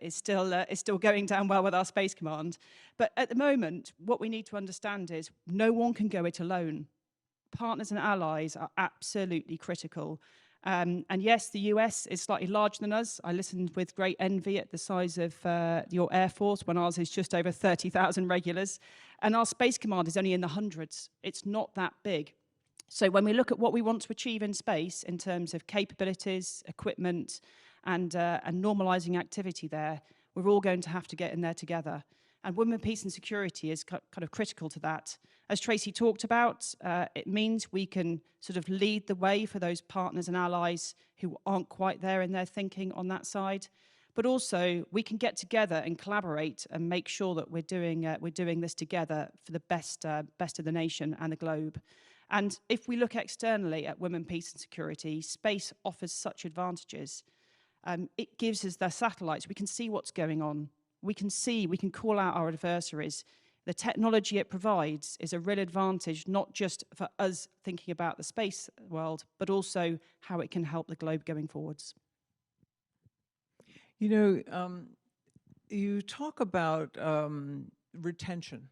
is still going down well with our Space Command. But at the moment, what we need to understand is no one can go it alone. Partners and allies are absolutely critical. And yes, the US is slightly larger than us. I listened with great envy at the size of your Air Force when ours is just over 30,000 regulars. And our Space Command is only in the hundreds. It's not that big. So when we look at what we want to achieve in space in terms of capabilities, equipment, and normalizing activity there, we're all going to have to get in there together. And women, peace and security is kind of critical to that. As Tracy talked about, it means we can sort of lead the way for those partners and allies who aren't quite there in their thinking on that side. But also, we can get together and collaborate and make sure that we're doing this together for the best of the nation and the globe. And if we look externally at women, peace and security, space offers such advantages. It gives us the satellites. We can see what's going on. We can call out our adversaries. The technology it provides is a real advantage, not just for us thinking about the space world, but also how it can help the globe going forwards. You talk about retention,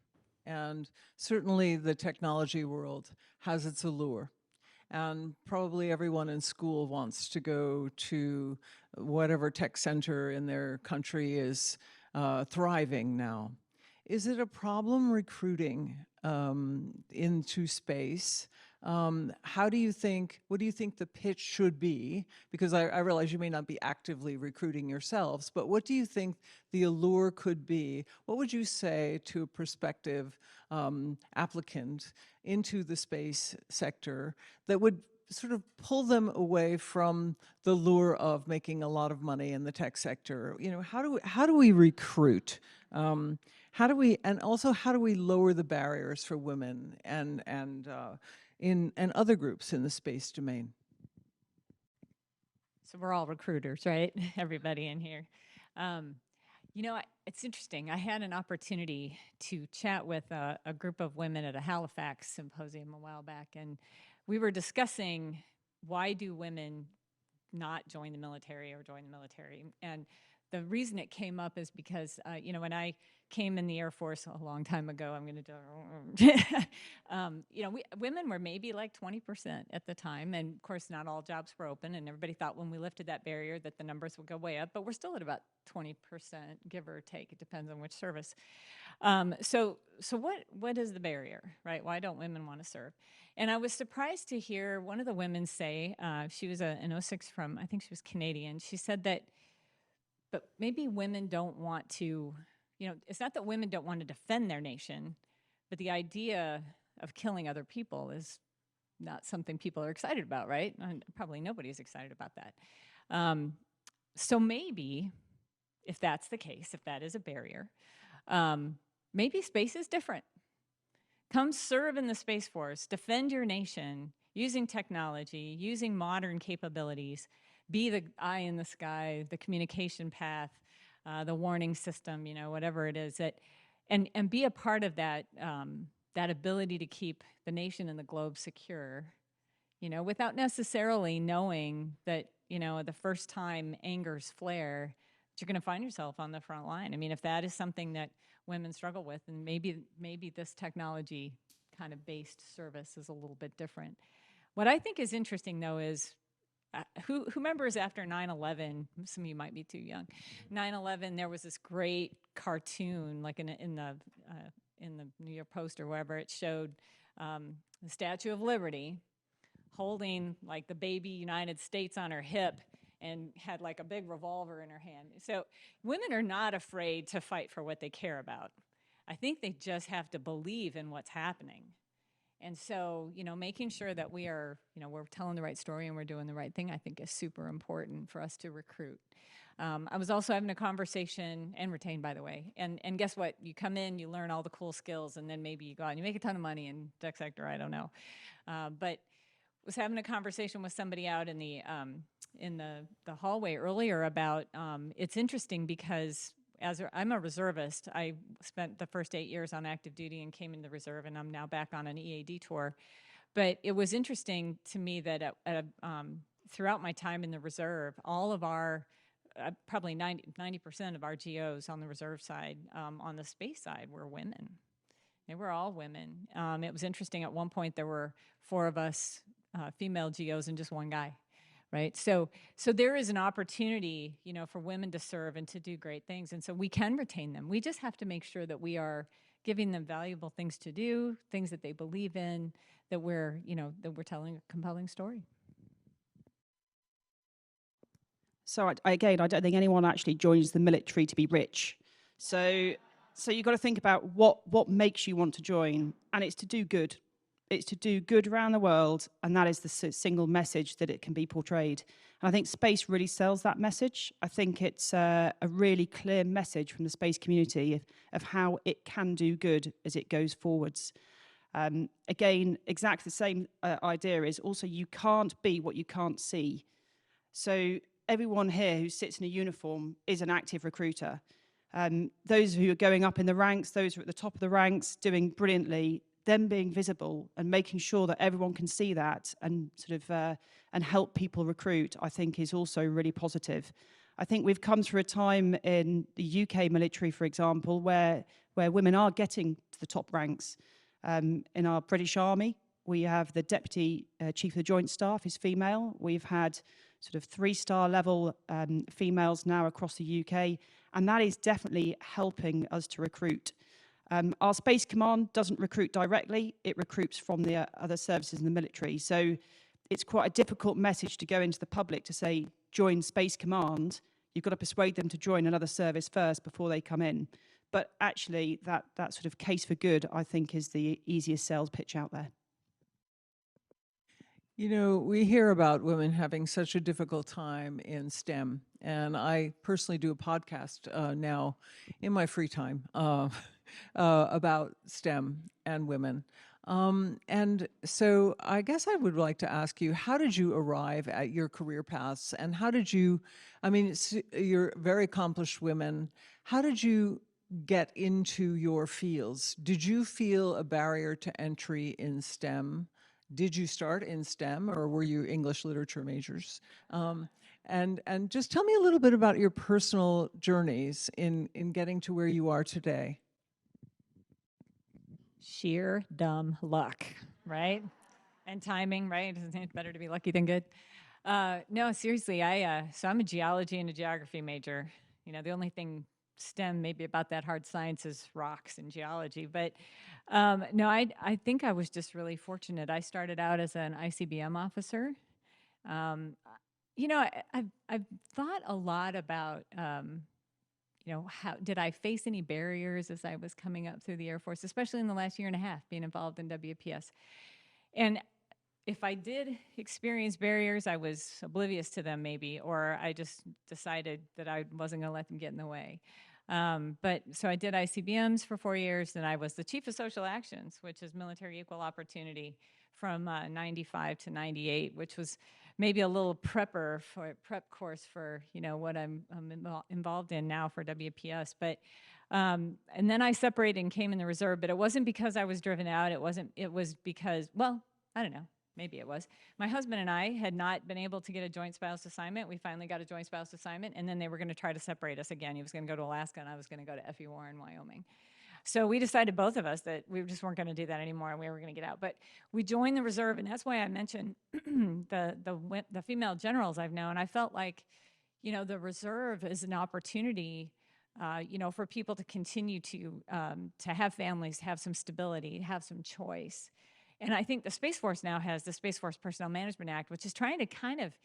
and certainly the technology world has its allure. And probably everyone in school wants to go to whatever tech center in their country is thriving now. Is it a problem recruiting into space? What do you think the pitch should be? Because I realize you may not be actively recruiting yourselves, but what do you think the allure could be? What would you say to a prospective applicant into the space sector that would sort of pull them away from the lure of making a lot of money in the tech sector? How do we recruit? How do we lower the barriers for women and other groups in the space domain? So we're all recruiters, right? Everybody in here. It's interesting. I had an opportunity to chat with a group of women at a Halifax symposium a while back, and we were discussing why do women not join the military or join the military. And the reason it came up is because, you know, when I came in the Air Force a long time ago, I'm going to, you know, women were maybe like 20% at the time. And of course, not all jobs were open. And everybody thought when we lifted that barrier that the numbers would go way up. But we're still at about 20%, give or take. It depends on which service. So what is the barrier, right? Why don't women want to serve? And I was surprised to hear one of the women say, she was an 06 from, I think she was Canadian. She said that, but maybe women don't want to, you know, it's not that women don't want to defend their nation, but the idea of killing other people is not something people are excited about, right? And probably nobody's excited about that. So maybe, if that's the case, if that is a barrier, maybe space is different. Come serve in the Space Force, defend your nation using technology, using modern capabilities, be the eye in the sky, the communication path, the warning system, you know, whatever it is, that, and be a part of that, that ability to keep the nation and the globe secure, you know, without necessarily knowing that, you know, the first time angers flare, you're going to find yourself on the front line. I mean, if that is something that women struggle with, and maybe this technology kind of based service is a little bit different. What I think is interesting, though, is who remembers after 9/11, some of you might be too young, 9/11, there was this great cartoon, like in the New York Post or wherever, it showed the Statue of Liberty holding like the baby United States on her hip and had like a big revolver in her hand. So women are not afraid to fight for what they care about. I think they just have to believe in what's happening. And so, you know, making sure that we are, you know, we're telling the right story and we're doing the right thing, I think is super important for us to recruit. I was also having a conversation, and retained, by the way, and guess what? You come in, you learn all the cool skills, and then maybe you go out and you make a ton of money in tech sector, I don't know. But was having a conversation with somebody out in the hallway earlier about, it's interesting because I'm a reservist. I spent the first 8 years on active duty and came into the reserve, and I'm now back on an EAD tour. But it was interesting to me that throughout my time in the reserve, all of our, probably 90% of our GOs on the reserve side, on the space side, were women. They were all women. It was interesting, at one point there were 4 of us female GOs and just 1 guy. Right, so there is an opportunity, you know, for women to serve and to do great things, and so we can retain them. We just have to make sure that we are giving them valuable things to do, things that they believe in, that we're, you know, that we're telling a compelling story. So again, I don't think anyone actually joins the military to be rich. So you've got to think about what makes you want to join, and it's to do good. It's to do good around the world, and that is the single message that it can be portrayed. And I think space really sells that message. I think it's a really clear message from the space community of how it can do good as it goes forwards. Again, exactly the same idea is also you can't be what you can't see. So everyone here who sits in a uniform is an active recruiter. Those who are going up in the ranks, those who are at the top of the ranks, doing brilliantly, them being visible and making sure that everyone can see that and sort of and help people recruit, I think is also really positive. I think we've come through a time in the UK military, for example, where women are getting to the top ranks. In our British Army, we have the Deputy Chief of the Joint Staff is female. We've had sort of 3-star level females now across the UK, and that is definitely helping us to recruit. Our Space Command doesn't recruit directly, it recruits from the other services in the military. So it's quite a difficult message to go into the public to say, join Space Command. You've got to persuade them to join another service first before they come in. But actually, that sort of case for good, I think, is the easiest sales pitch out there. You know, we hear about women having such a difficult time in STEM, and I personally do a podcast now in my free time about STEM and women. And so I guess I would like to ask you, how did you arrive at your career paths, and how did you, I mean, you're very accomplished women, how did you get into your fields? Did you feel a barrier to entry in STEM? Did you start in STEM, or were you English literature majors? And just tell me a little bit about your personal journeys in getting to where you are today. Sheer dumb luck, right? And timing, right? Isn't it better to be lucky than good? No, seriously, so I'm a geology and a geography major. The only thing STEM maybe about that hard science is rocks and geology. But no, I think I was just really fortunate. I started out as an ICBM officer. I've thought a lot about, how did I face any barriers as I was coming up through the Air Force, especially in the last year and a half being involved in WPS. And if I did experience barriers, I was oblivious to them maybe, or I just decided that I wasn't going to let them get in the way. So I did ICBMs for 4 years, then I was the chief of social actions, which is military equal opportunity from 95 to 98, which was maybe a little prep course for, what I'm involved in now for WPS. But, and then I separated and came in the reserve, but it wasn't because I was driven out. It was because, well, I don't know. Maybe it was. My husband and I had not been able to get a joint spouse assignment. We finally got a joint spouse assignment, and then they were going to try to separate us again. He was going to go to Alaska, and I was going to go to F.E. Warren, Wyoming. So we decided, both of us, that we just weren't going to do that anymore, and we were going to get out. But we joined the reserve, and that's why I mentioned the female generals I've known. I felt like, the reserve is an opportunity, for people to continue to have families, have some stability, have some choice. And I think the Space Force now has the Space Force Personnel Management Act, which is trying to kind of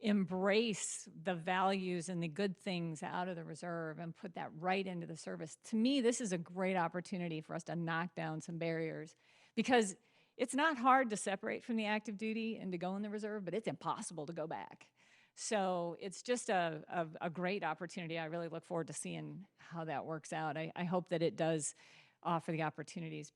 embrace the values and the good things out of the reserve and put that right into the service. To me, this is a great opportunity for us to knock down some barriers, because it's not hard to separate from the active duty and to go in the reserve, but it's impossible to go back. So it's just a great opportunity. I really look forward to seeing how that works out. I hope that it does offer the opportunities.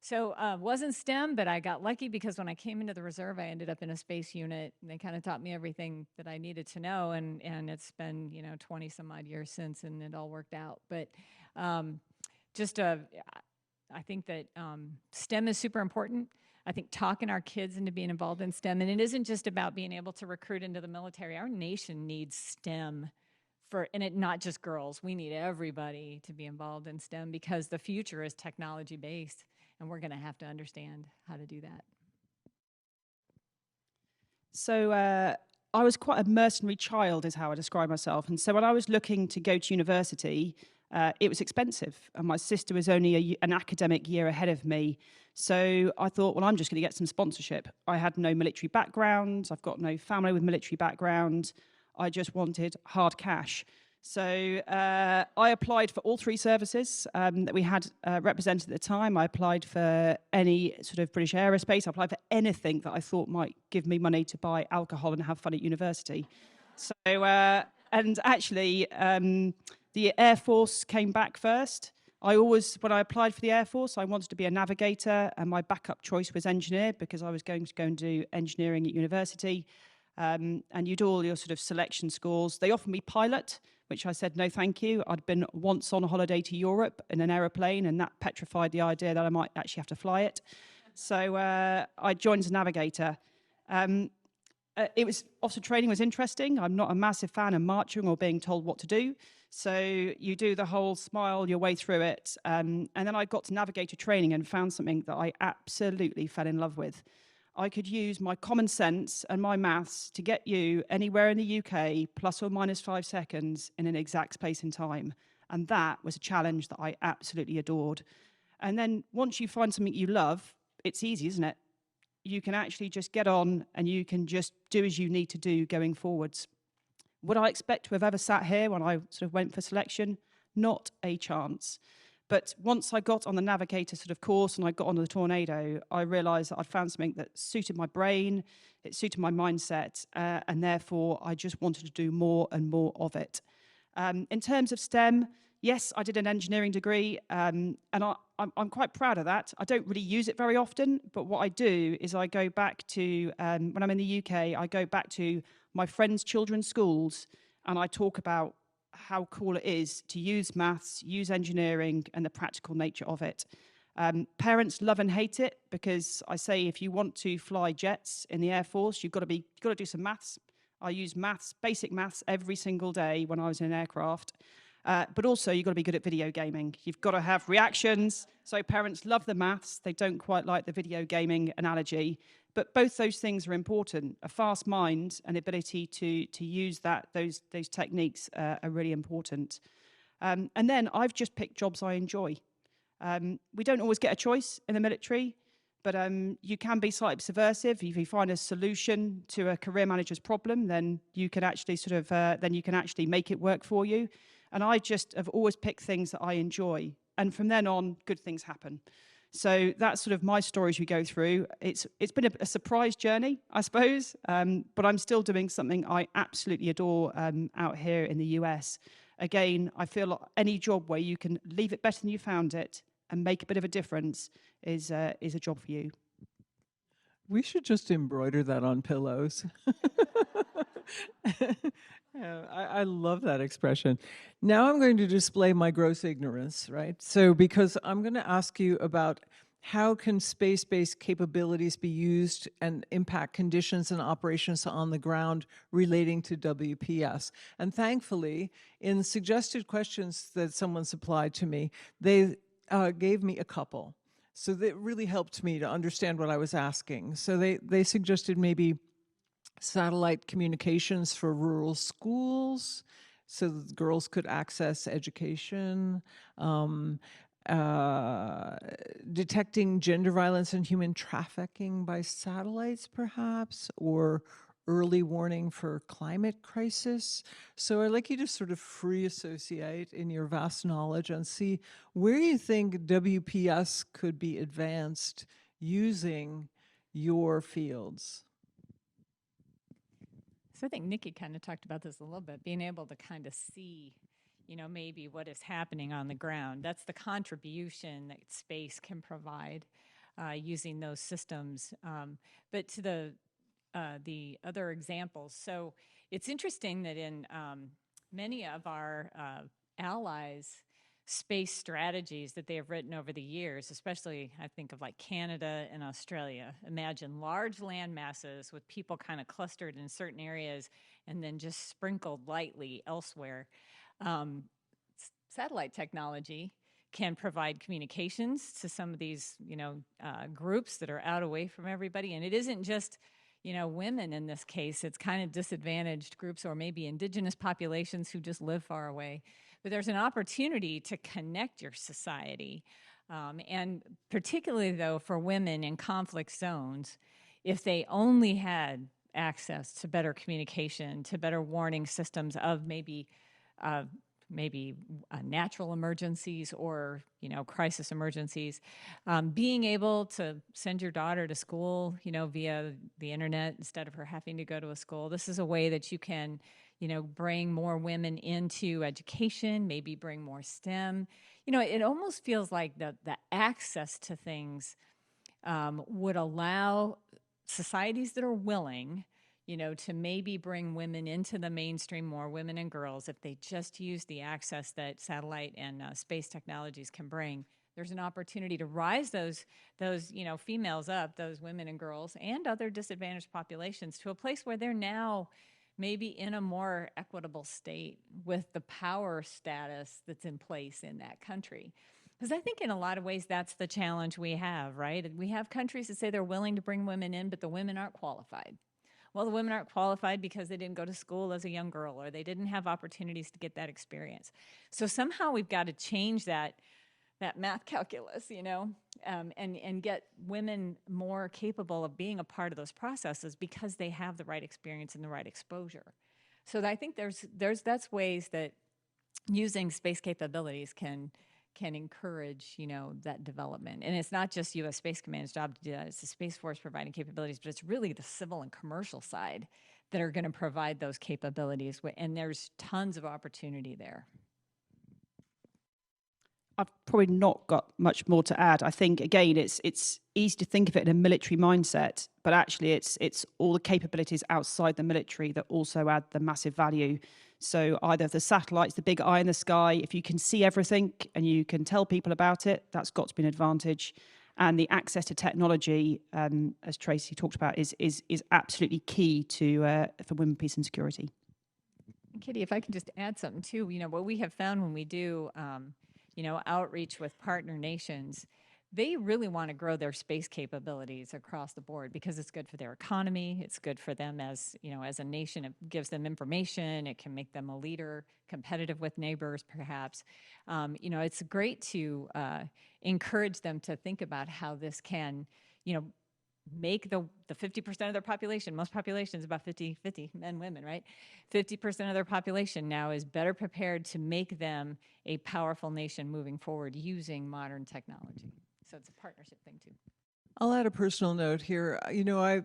So wasn't STEM, but I got lucky because when I came into the reserve, I ended up in a space unit, and they kind of taught me everything that I needed to know, and it's been 20 some odd years since, and it all worked out. But I think that STEM is super important. I think talking our kids into being involved in STEM, and it isn't just about being able to recruit into the military. Our nation needs STEM. Not just girls. We need everybody to be involved in STEM, because the future is technology based. And we're going to have to understand how to do that. So I was quite a mercenary child, is how I describe myself. And so when I was looking to go to university, it was expensive. And my sister was only an academic year ahead of me. So I thought, well, I'm just going to get some sponsorship. I had no military background. I've got no family with military background. I just wanted hard cash. So I applied for all three services that we had represented at the time. I applied for any sort of British aerospace. I applied for anything that I thought might give me money to buy alcohol and have fun at university. So, and actually, the Air Force came back first. When I applied for the Air Force, I wanted to be a navigator, and my backup choice was engineer, because I was going to go and do engineering at university. And you do all your sort of selection scores. They offered me pilot, which I said, no, thank you. I'd been once on a holiday to Europe in an aeroplane, and that petrified the idea that I might actually have to fly it. So I joined as a navigator. Officer training was interesting. I'm not a massive fan of marching or being told what to do. So you do the whole smile your way through it. And then I got to navigator training and found something that I absolutely fell in love with. I could use my common sense and my maths to get you anywhere in the UK plus or minus 5 seconds in an exact space and time. And that was a challenge that I absolutely adored. And then once you find something you love, it's easy, isn't it? You can actually just get on and you can just do as you need to do going forwards. Would I expect to have ever sat here when I sort of went for selection? Not a chance. But once I got on the navigator sort of course and I got onto the Tornado, I realized that I'd found something that suited my brain, it suited my mindset, and therefore I just wanted to do more and more of it. In terms of STEM, yes, I did an engineering degree, and I'm quite proud of that. I don't really use it very often, but what I do is I go back to, when I'm in the UK, I go back to my friends' children's schools, and I talk about how cool it is to use maths, use engineering, and the practical nature of it. Parents love and hate it, because I say if you want to fly jets in the Air Force, you've got to do some maths. I used maths, basic maths every single day when I was in an aircraft. But also, you've got to be good at video gaming. You've got to have reactions. So parents love the maths. They don't quite like the video gaming analogy. But both those things are important. A fast mind and ability to use those techniques are really important. And then I've just picked jobs I enjoy. We don't always get a choice in the military, but you can be slightly subversive. If you find a solution to a career manager's problem, then you can actually make it work for you. And I just have always picked things that I enjoy. And from then on, good things happen. So that's sort of my story as we go through. It's been a surprise journey, I suppose, but I'm still doing something I absolutely adore out here in the US. Again, I feel like any job where you can leave it better than you found it and make a bit of a difference is a job for you. We should just embroider that on pillows. I love that expression. Now I'm going to display my gross ignorance, right? So because I'm going to ask you about how can space-based capabilities be used and impact conditions and operations on the ground relating to WPS. And thankfully, in suggested questions that someone supplied to me, they gave me a couple. So that really helped me to understand what I was asking. So they suggested maybe satellite communications for rural schools so that girls could access education, detecting gender violence and human trafficking by satellites, perhaps, or early warning for climate crisis. So I'd like you to sort of free associate in your vast knowledge and see where you think WPS could be advanced using your fields. So I think Nikki kind of talked about this a little bit, being able to kind of see, maybe what is happening on the ground. That's the contribution that space can provide using those systems. But to the other examples, so it's interesting that in many of our allies' space strategies that they have written over the years, especially I think of like Canada and Australia. Imagine large land masses with people kind of clustered in certain areas and then just sprinkled lightly elsewhere. Satellite technology can provide communications to some of these, groups that are out away from everybody. And it isn't just, women in this case. It's kind of disadvantaged groups or maybe indigenous populations who just live far away. But there's an opportunity to connect your society. And particularly, though, for women in conflict zones, if they only had access to better communication, to better warning systems of maybe natural emergencies or, crisis emergencies, being able to send your daughter to school, via the internet instead of her having to go to a school. This is a way that you can bring more women into education, maybe bring more STEM. It almost feels like the access to things would allow societies that are willing, to maybe bring women into the mainstream, more women and girls, if they just use the access that satellite and space technologies can bring. There's an opportunity to rise those females up, those women and girls, and other disadvantaged populations to a place where they're now maybe in a more equitable state with the power status that's in place in that country. Because I think in a lot of ways that's the challenge we have, right? We have countries that say they're willing to bring women in, but the women aren't qualified. Well, the women aren't qualified because they didn't go to school as a young girl or they didn't have opportunities to get that experience. So somehow we've got to change that math calculus, and get women more capable of being a part of those processes because they have the right experience and the right exposure. So I think that's ways that using space capabilities can encourage, that development. And it's not just U.S. Space Command's job to do that. It's the Space Force providing capabilities, but it's really the civil and commercial side that are going to provide those capabilities. And there's tons of opportunity there. I've probably not got much more to add. I think, again, it's easy to think of it in a military mindset, but actually it's all the capabilities outside the military that also add the massive value. So either the satellites, the big eye in the sky, if you can see everything and you can tell people about it, that's got to be an advantage. And the access to technology, as Tracy talked about, is absolutely key to for women, peace and security. Kitty, if I can just add something too, what we have found when we do, outreach with partner nations, they really want to grow their space capabilities across the board because it's good for their economy. It's good for them as a nation. It gives them information. It can make them a leader, competitive with neighbors, perhaps. It's great to encourage them to think about how this can, make the 50% of their population, most populations about 50 men, women, right? 50% of their population now is better prepared to make them a powerful nation moving forward using modern technology. So it's a partnership thing too. I'll add a personal note here. I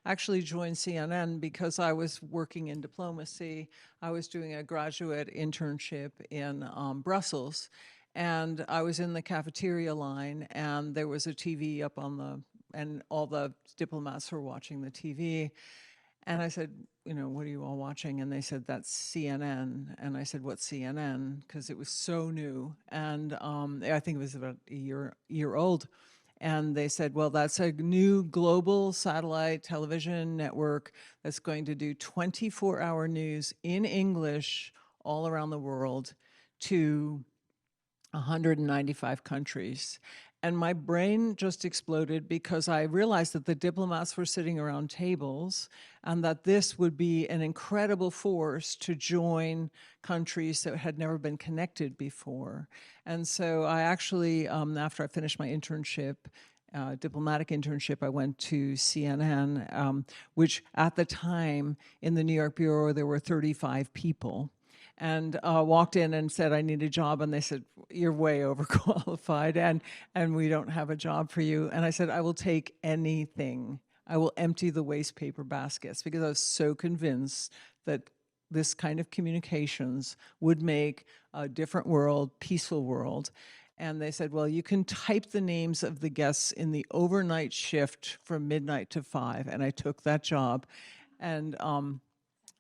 actually joined CNN because I was working in diplomacy. I was doing a graduate internship in Brussels, and I was in the cafeteria line, and there was a TV up on and all the diplomats were watching the TV. And I said, what are you all watching? And they said, that's CNN. And I said, what's CNN? Because it was so new. And I think it was about a year old. And they said, well, that's a new global satellite television network that's going to do 24-hour news in English all around the world to 195 countries. And my brain just exploded because I realized that the diplomats were sitting around tables and that this would be an incredible force to join countries that had never been connected before. And so I actually, after I finished my internship, diplomatic internship, I went to CNN, which at the time in the New York Bureau, there were 35 people. And walked in and said, I need a job. And they said, you're way overqualified and we don't have a job for you. And I said, I will take anything. I will empty the waste paper baskets, because I was so convinced that this kind of communications would make a different world, peaceful world. And they said, well, you can type the names of the guests in the overnight shift from midnight to 5. And I took that job. And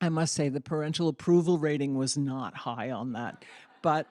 I must say the parental approval rating was not high on that. But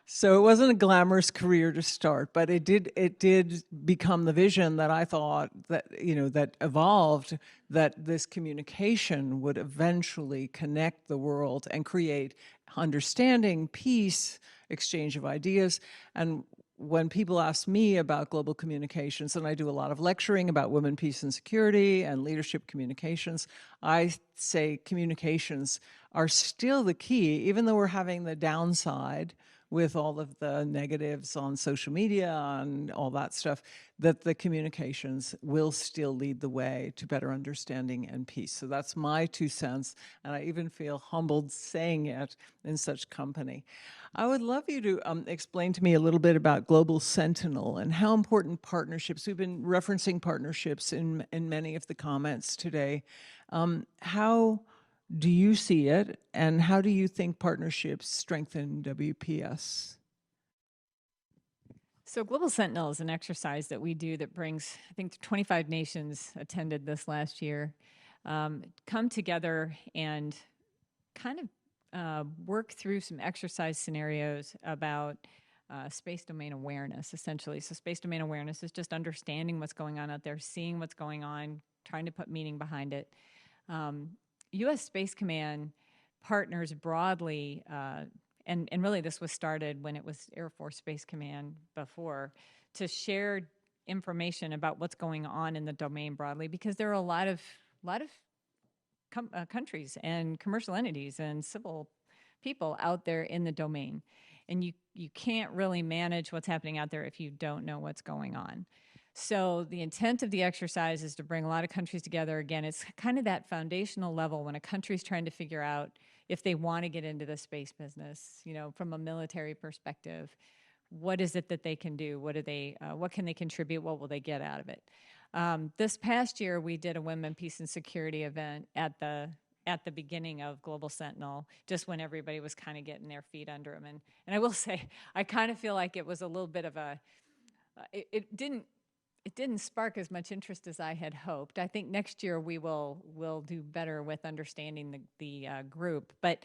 so it wasn't a glamorous career to start, but it did become the vision that I thought that, that evolved, that this communication would eventually connect the world and create understanding, peace, exchange of ideas. And when people ask me about global communications, and I do a lot of lecturing about women, peace, and security and leadership communications, I say communications are still the key, even though we're having the downside with all of the negatives on social media and all that stuff, that the communications will still lead the way to better understanding and peace. So that's my 2 cents, and I even feel humbled saying it in such company. I would love you to explain to me a little bit about Global Sentinel and how important partnerships, we've been referencing partnerships in many of the comments today. How do you see it, and how do you think partnerships strengthen WPS? So Global Sentinel is an exercise that we do that brings, I think 25 nations attended this last year, come together and kind of work through some exercise scenarios about space domain awareness, essentially. So space domain awareness is just understanding what's going on out there, seeing what's going on, trying to put meaning behind it. U.S. Space Command partners broadly, and really this was started when it was Air Force Space Command before, to share information about what's going on in the domain broadly, because there are a lot of countries and commercial entities and civil people out there in the domain. And you can't really manage what's happening out there if you don't know what's going on. So the intent of the exercise is to bring a lot of countries together. Again, it's kind of that foundational level when a country's trying to figure out if they want to get into the space business, from a military perspective. What is it that they can do? What can they contribute? What will they get out of it? This past year, we did a Women, Peace, and Security event at the beginning of Global Sentinel, just when everybody was kind of getting their feet under them. And I will say, I kind of feel like it was a little bit of it didn't spark as much interest as I had hoped. I think next year we'll do better with understanding the group. But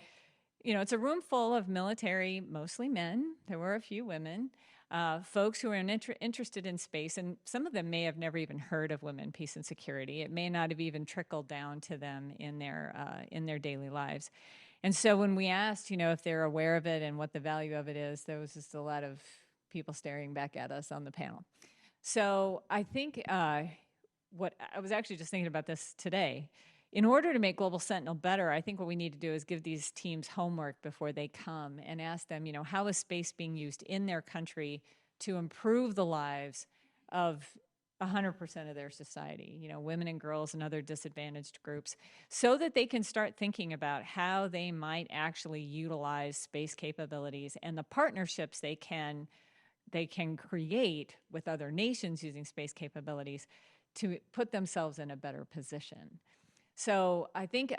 it's a room full of military, mostly men. There were a few women. folks who are interested in space, and some of them may have never even heard of women, peace, and security. It may not have even trickled down to them in their daily lives. And so when we asked, if they're aware of it and what the value of it is, there was just a lot of people staring back at us on the panel. So I think what I was actually just thinking about this today. In order to make Global Sentinel better, I think what we need to do is give these teams homework before they come and ask them, how is space being used in their country to improve the lives of 100% of their society, women and girls and other disadvantaged groups, so that they can start thinking about how they might actually utilize space capabilities and the partnerships they can create with other nations using space capabilities to put themselves in a better position. So I think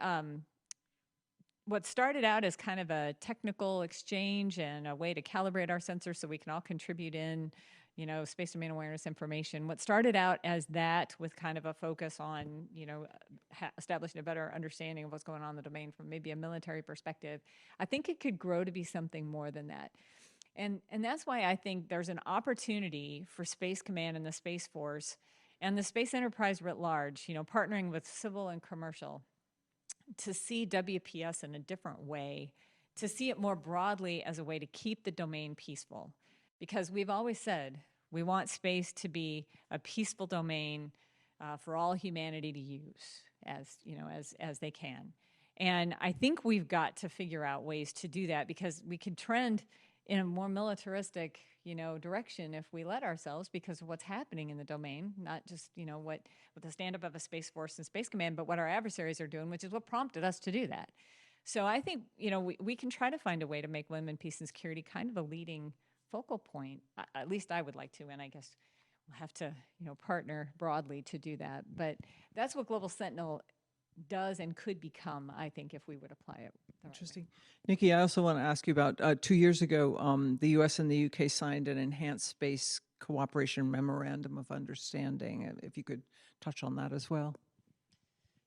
what started out as kind of a technical exchange and a way to calibrate our sensors so we can all contribute in, space domain awareness information. What started out as that with kind of a focus on, establishing a better understanding of what's going on in the domain from maybe a military perspective, I think it could grow to be something more than that. And that's why I think there's an opportunity for Space Command and the Space Force and the space enterprise writ large, partnering with civil and commercial, to see WPS in a different way, to see it more broadly as a way to keep the domain peaceful. Because we've always said we want space to be a peaceful domain for all humanity to use as they can. And I think we've got to figure out ways to do that, because we could trend in a more militaristic direction if we let ourselves, because of what's happening in the domain, not just, what the stand-up of a Space Force and Space Command, but what our adversaries are doing, which is what prompted us to do that. So I think, we can try to find a way to make women, peace, and security kind of a leading focal point. At least I would like to, and I guess we'll have to, partner broadly to do that. But that's what Global Sentinel does and could become, I think, if we would apply it. Interesting. Nikki, I also want to ask you about 2 years ago, the US and the UK signed an enhanced space cooperation memorandum of understanding. If you could touch on that as well.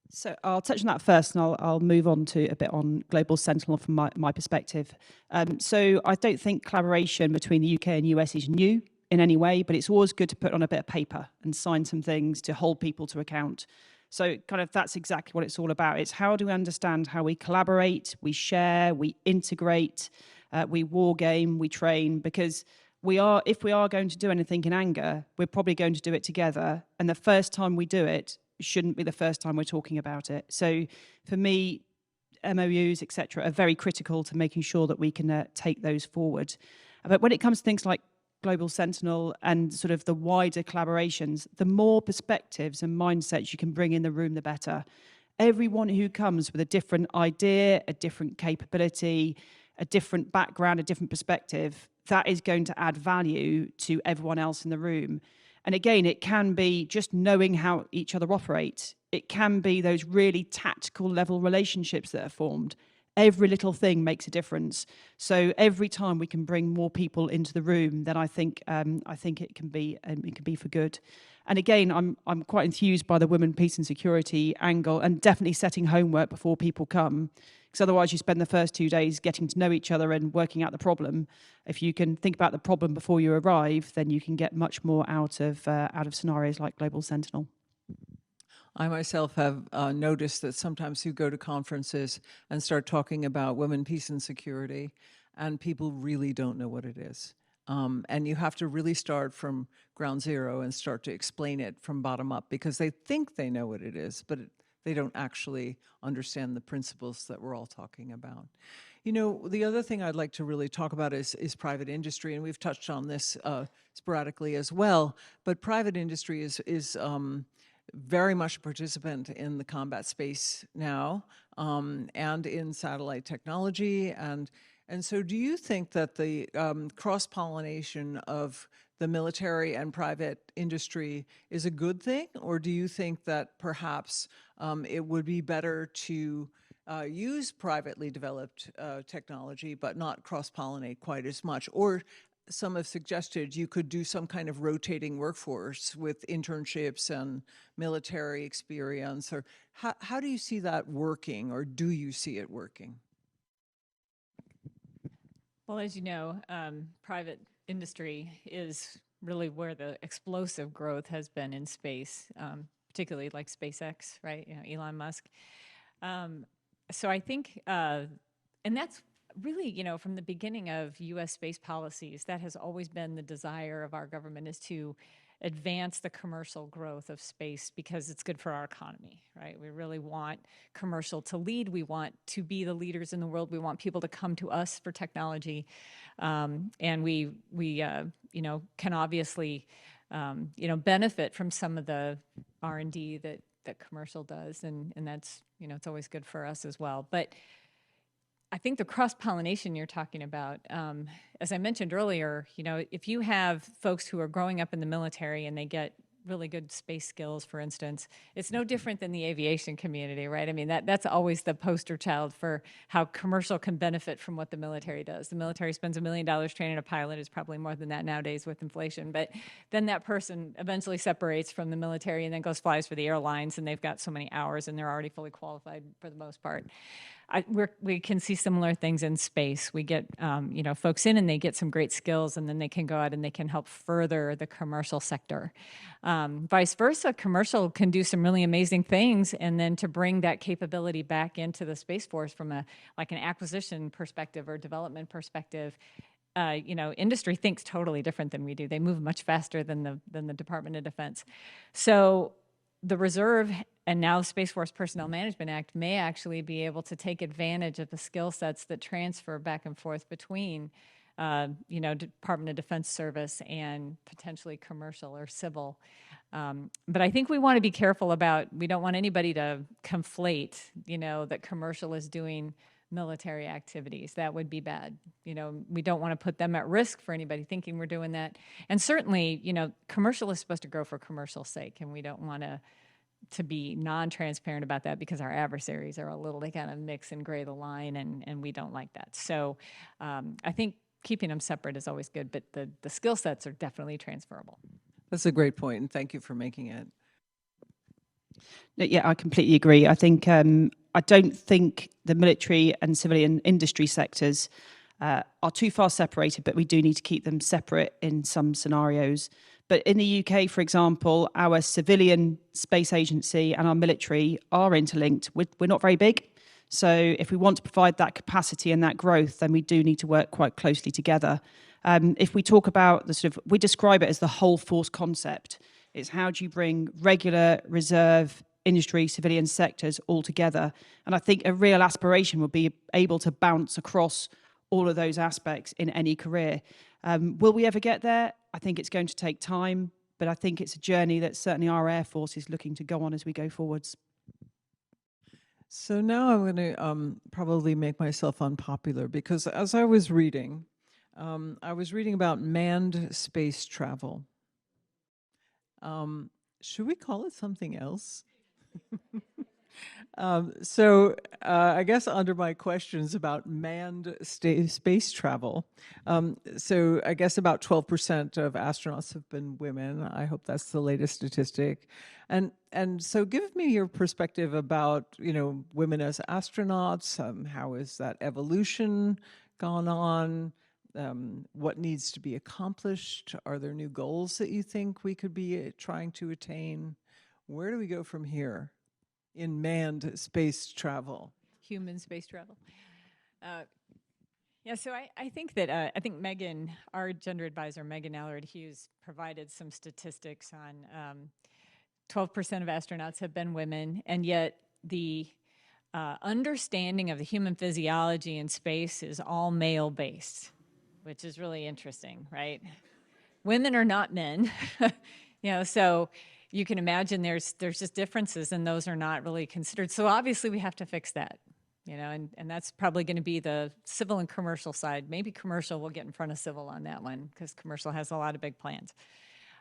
So I'll touch on that first, and I'll move on to a bit on Global Sentinel from my perspective. So I don't think collaboration between the UK and US is new in any way, but it's always good to put on a bit of paper and sign some things to hold people to account. So kind of that's exactly what it's all about. It's how do we understand how we collaborate, we share, we integrate, we war game, we train, because if we are going to do anything in anger, we're probably going to do it together. And the first time we do it shouldn't be the first time we're talking about it. So for me, MOUs, etc., are very critical to making sure that we can take those forward. But when it comes to things like Global Sentinel and sort of the wider collaborations, the more perspectives and mindsets you can bring in the room, the better. Everyone who comes with a different idea, a different capability, a different background, a different perspective, that is going to add value to everyone else in the room. And again, it can be just knowing how each other operate. It can be those really tactical level relationships that are formed. Every little thing makes a difference. So every time we can bring more people into the room, then I think it can be for good. And again, I'm quite enthused by the women, peace, and security angle, and definitely setting homework before people come, because otherwise you spend the first 2 days getting to know each other and working out the problem. If you can think about the problem before you arrive, then you can get much more out of scenarios like Global Sentinel. I myself have noticed that sometimes you go to conferences and start talking about women, peace, and security, and people really don't know what it is. And you have to really start from ground zero and start to explain it from bottom up, because they think they know what it is, but they don't actually understand the principles that we're all talking about. The other thing I'd like to really talk about is private industry, and we've touched on this sporadically as well, but private industry is very much a participant in the combat space now, and in satellite technology. And so do you think that the cross-pollination of the military and private industry is a good thing? Or do you think that perhaps it would be better to use privately developed technology, but not cross-pollinate quite as much? Or some have suggested you could do some kind of rotating workforce with internships and military experience. Or how do you see that working, or do you see it working? Well, as you know, private industry is really where the explosive growth has been in space, particularly like SpaceX, right? You know, Elon Musk. So I think, and that's really, you know, from the beginning of U.S. space policies, that has always been the desire of our government, is to advance the commercial growth of space because it's good for our economy, right? We really want commercial to lead. We want to be the leaders in the world. We want people to come to us for technology. And we you know, can obviously, you know, benefit from some of the R&D that commercial does. And that's, you know, it's always good for us as well. But I think the cross-pollination you're talking about, as I mentioned earlier, you know, if you have folks who are growing up in the military and they get really good space skills, for instance, it's no different than the aviation community, right? I mean, that's always the poster child for how commercial can benefit from what the military does. The military spends $1 million training a pilot. It's probably more than that nowadays with inflation. But then that person eventually separates from the military and then flies for the airlines, and they've got so many hours and they're already fully qualified for the most part. We can see similar things in space. We get, you know, folks in and they get some great skills, and then they can go out and they can help further the commercial sector. Vice versa, commercial can do some really amazing things, and then to bring that capability back into the Space Force from an acquisition perspective or development perspective, you know, industry thinks totally different than we do. They move much faster than the Department of Defense. So the Reserve and now Space Force Personnel Management Act may actually be able to take advantage of the skill sets that transfer back and forth between, you know, Department of Defense service and potentially commercial or civil. But I think we want to be careful about, we don't want anybody to conflate, you know, that commercial is doing military activities. That would be bad. You know, we don't want to put them at risk for anybody thinking we're doing that. And certainly, you know, commercial is supposed to grow for commercial's sake, and we don't want to be non-transparent about that because our adversaries are a little, they kind of mix and gray the line, and we don't like that. So I think keeping them separate is always good, but the skill sets are definitely transferable. That's a great point, and thank you for making it. Yeah, I completely agree. I think I don't think the military and civilian industry sectors are too far separated, but we do need to keep them separate in some scenarios. But in the UK, for example, our civilian space agency and our military are interlinked. We're not very big. So if we want to provide that capacity and that growth, then we do need to work quite closely together. If we talk about we describe it as the whole force concept. It's how do you bring regular, reserve, industry, civilian sectors all together? And I think a real aspiration would be able to bounce across all of those aspects in any career. Will we ever get there? I think it's going to take time, but I think it's a journey that certainly our Air Force is looking to go on as we go forwards. So now I'm going to probably make myself unpopular, because as I was reading about manned space travel. Should we call it something else? I guess under my questions about manned space travel, so I guess about 12% of astronauts have been women. I hope that's the latest statistic. And so give me your perspective about, you know, women as astronauts. How has that evolution gone on? What needs to be accomplished? Are there new goals that you think we could be trying to attain? Where do we go from here in manned space travel? Human space travel. Yeah, so I think that, I think Megan, our gender advisor, Megan Allard-Hughes, provided some statistics on 12% of astronauts have been women, and yet the understanding of the human physiology in space is all male-based, which is really interesting, right? Women are not men, you know, so you can imagine there's just differences, and those are not really considered. So obviously we have to fix that, you know, and that's probably going to be the civil and commercial side. Maybe commercial will get in front of civil on that one, because commercial has a lot of big plans.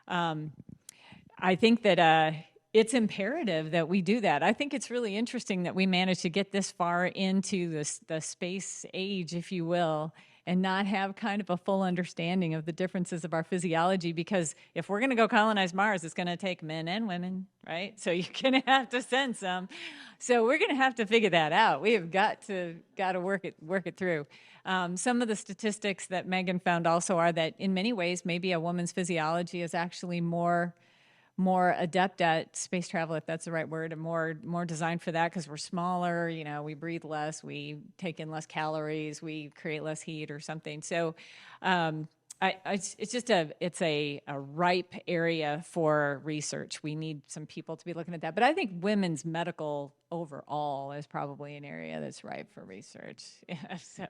I think that it's imperative that we do that. I think it's really interesting that we managed to get this far into the space age, if you will, and not have kind of a full understanding of the differences of our physiology, because if we're going to go colonize Mars, it's going to take men and women, right? So you're going to have to send some. So we're going to have to figure that out. We have got to work it through. Some of the statistics that Megan found also are that in many ways, maybe a woman's physiology is actually more adept at space travel, if that's the right word, and more designed for that because we're smaller, we breathe less, we take in less calories, we create less heat or something. So it's a ripe area for research. We need some people to be looking at that. But I think women's medical overall is probably an area that's ripe for research. Yeah, so.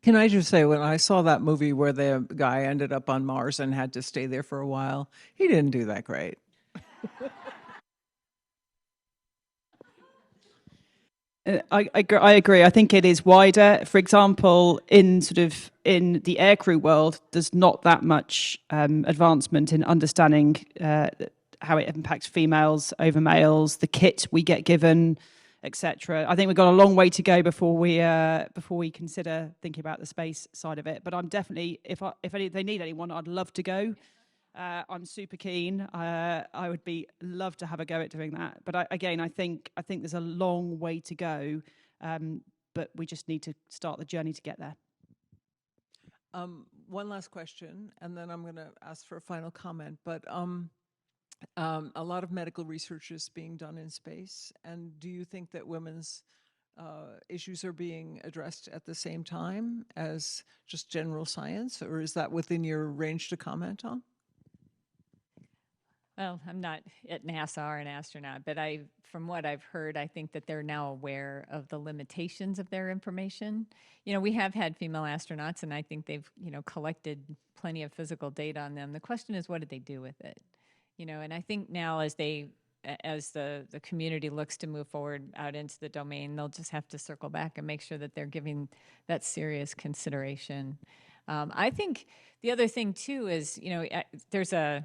Can I just say, when I saw that movie where the guy ended up on Mars and had to stay there for a while, he didn't do that great. I agree. I think it is wider. For example, in the aircrew world, there's not that much advancement in understanding how it impacts females over males, the kit we get given, etc. I think we've got a long way to go before we consider thinking about the space side of it. But I'm definitely, if they need anyone, I'd love to go. I'm super keen. I would love to have a go at doing that. But I think there's a long way to go. But we just need to start the journey to get there. One last question, and then I'm going to ask for a final comment. But a lot of medical research is being done in space. And do you think that women's issues are being addressed at the same time as just general science? Or is that within your range to comment on? Well, I'm not at NASA or an astronaut, but from what I've heard, I think that they're now aware of the limitations of their information. We have had female astronauts, and I think they've, collected plenty of physical data on them. The question is, what did they do with it? And I think now as the community looks to move forward out into the domain, they'll just have to circle back and make sure that they're giving that serious consideration. I think the other thing too is, there's her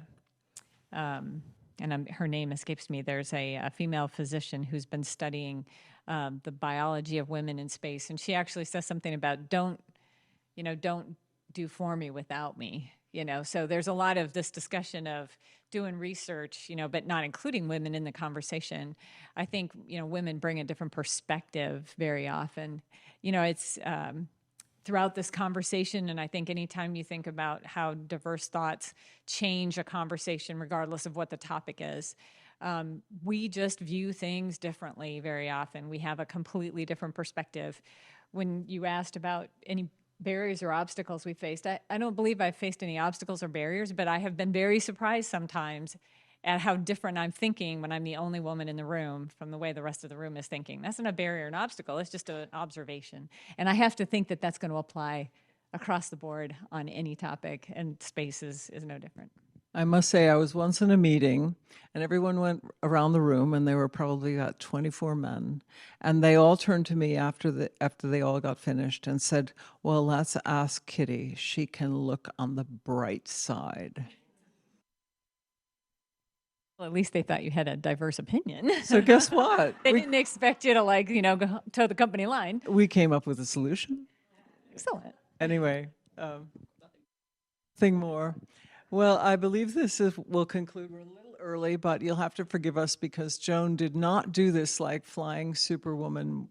name escapes me. There's a female physician who's been studying the biology of women in space, and she actually says something about don't do for me without me. So there's a lot of this discussion of doing research, but not including women in the conversation. I think, women bring a different perspective very often. It's throughout this conversation, and I think anytime you think about how diverse thoughts change a conversation, regardless of what the topic is, we just view things differently very often. We have a completely different perspective. When you asked about any barriers or obstacles we faced, I don't believe I've faced any obstacles or barriers, but I have been very surprised sometimes at how different I'm thinking when I'm the only woman in the room from the way the rest of the room is thinking. That's not a barrier or an obstacle, it's just an observation. And I have to think that that's going to apply across the board on any topic, and space is no different. I must say, I was once in a meeting, and everyone went around the room, and there were probably about 24 men, and they all turned to me after they all got finished and said, "Well, let's ask Kitty. She can look on the bright side." Well, at least they thought you had a diverse opinion. So guess what? They didn't expect you to go toe the company line. We came up with a solution. Excellent. Anyway, thing more. Well, I believe will conclude. We're a little early, but you'll have to forgive us because Joan did not do this like flying superwoman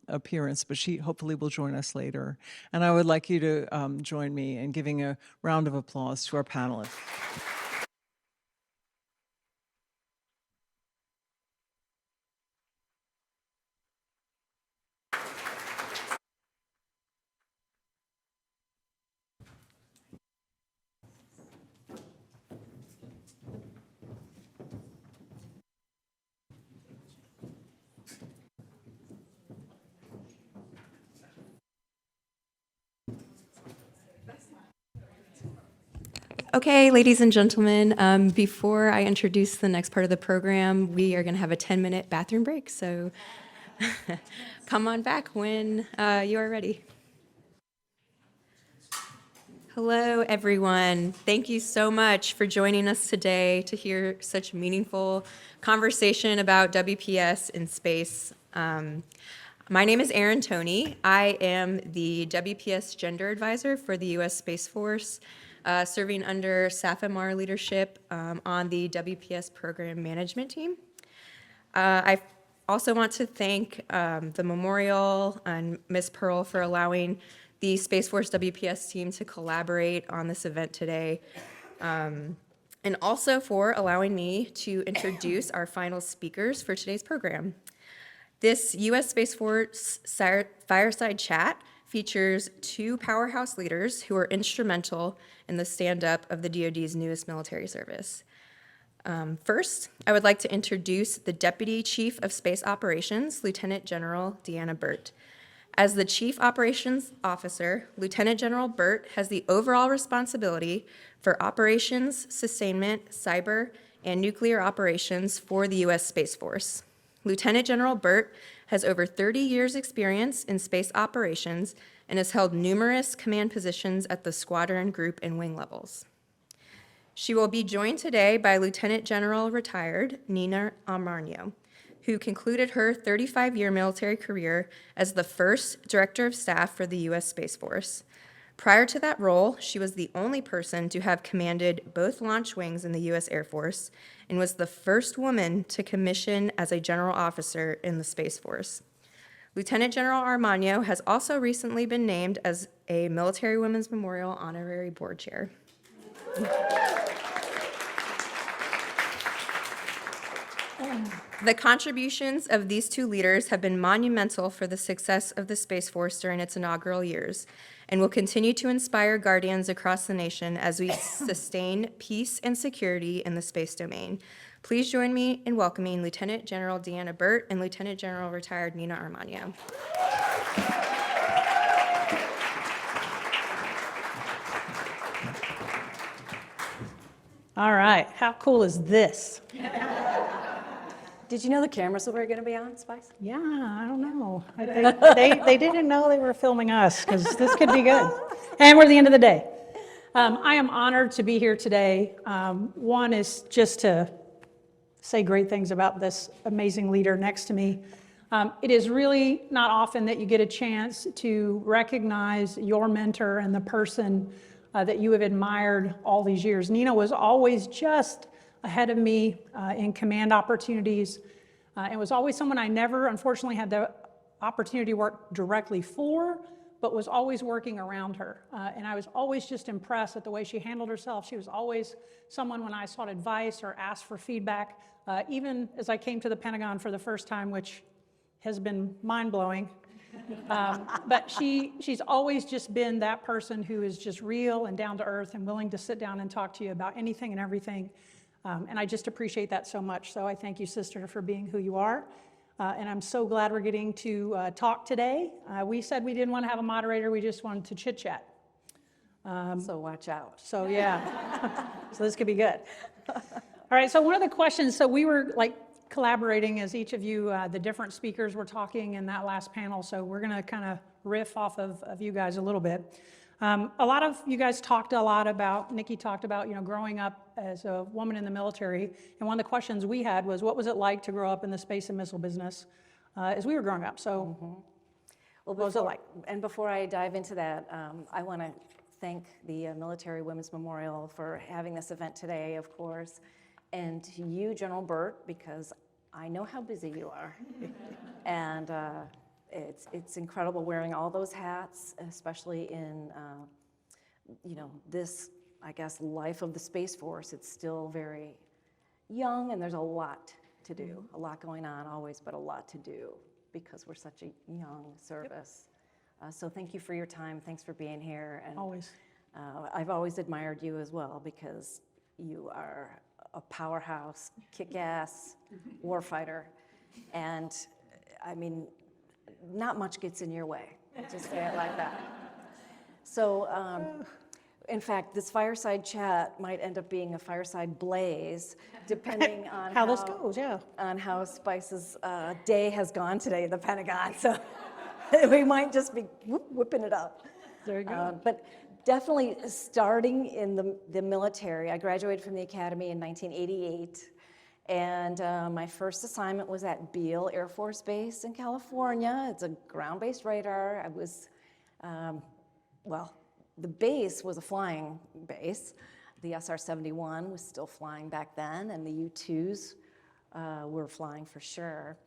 appearance, but she hopefully will join us later. And I would like you to join me in giving a round of applause to our panelists. Okay, ladies and gentlemen, before I introduce the next part of the program, we are going to have a 10-minute bathroom break, so come on back when you are ready. Hello, everyone. Thank you so much for joining us today to hear such meaningful conversation about WPS in space. My name is Erin Toney. I am the WPS Gender Advisor for the U.S. Space Force, serving under SAFMR leadership on the WPS Program Management Team. I also want to thank the Memorial and Ms. Pearl for allowing the Space Force WPS team to collaborate on this event today, and also for allowing me to introduce our final speakers for today's program. This U.S. Space Force fireside chat features two powerhouse leaders who are instrumental in the stand-up of the DoD's newest military service. First, I would like to introduce the Deputy Chief of Space Operations, Lieutenant General Deanna Burt. As the Chief Operations Officer, Lieutenant General Burt has the overall responsibility for operations, sustainment, cyber, and nuclear operations for the U.S. Space Force. Lieutenant General Burt has over 30 years' experience in space operations and has held numerous command positions at the squadron, group, and wing levels. She will be joined today by Lieutenant General retired Nina Armagno, who concluded her 35-year military career as the first Director of Staff for the U.S. Space Force. Prior to that role, she was the only person to have commanded both launch wings in the U.S. Air Force and was the first woman to commission as a general officer in the Space Force. Lieutenant General Armagno has also recently been named as a Military Women's Memorial Honorary Board Chair. The contributions of these two leaders have been monumental for the success of the Space Force during its inaugural years and will continue to inspire guardians across the nation as we sustain peace and security in the space domain. Please join me in welcoming Lieutenant General Deanna Burt and Lieutenant General retired Nina Armagno. All right, how cool is this? Did you know the cameras were going to be on, Spice? Yeah, I don't know. They didn't know they were filming us, because this could be good. And we're at the end of the day. I am honored to be here today. One is just to say great things about this amazing leader next to me. It is really not often that you get a chance to recognize your mentor and the person that you have admired all these years. Nina was always just ahead of me in command opportunities, and was always someone I never, unfortunately, had the opportunity to work directly for, but was always working around her. And I was always just impressed at the way she handled herself. She was always someone when I sought advice or asked for feedback, even as I came to the Pentagon for the first time, which has been mind-blowing. But she's always just been that person who is just real and down to earth and willing to sit down and talk to you about anything and everything. And I just appreciate that so much. So I thank you, sister, for being who you are. And I'm so glad we're getting to talk today. We said we didn't want to have a moderator. We just wanted to chit-chat. So watch out. So yeah, so this could be good. All right, so one of the questions, so we were like collaborating as each of you, the different speakers were talking in that last panel. So we're going to kind of riff off of you guys a little bit. A lot of you guys talked a lot about, Nikki talked about, growing up as a woman in the military. And one of the questions we had was, what was it like to grow up in the space and missile business as we were growing up? So Well, what was it like? And before I dive into that, I want to thank the Military Women's Memorial for having this event today, of course, and to you, General Burt, because I know how busy you are. And it's incredible wearing all those hats, especially in this, I guess, life of the Space Force. It's still very young, and there's a lot to do, a lot going on always, but a lot to do because we're such a young service. So thank you for your time. Thanks for being here. And Always. I've always admired you as well because you are a powerhouse, kick-ass warfighter, and I mean, not much gets in your way. I'll just say it like that. So, in fact, this fireside chat might end up being a fireside blaze, depending on How this goes, yeah. on how Spice's day has gone today at the Pentagon. So we might just be whipping it up. There you go. But definitely starting in the military. I graduated from the academy in 1988, And my first assignment was at Beale Air Force Base in California. It's a ground-based radar. I was, well, the base was a flying base. The SR-71 was still flying back then, and the U-2s were flying for sure.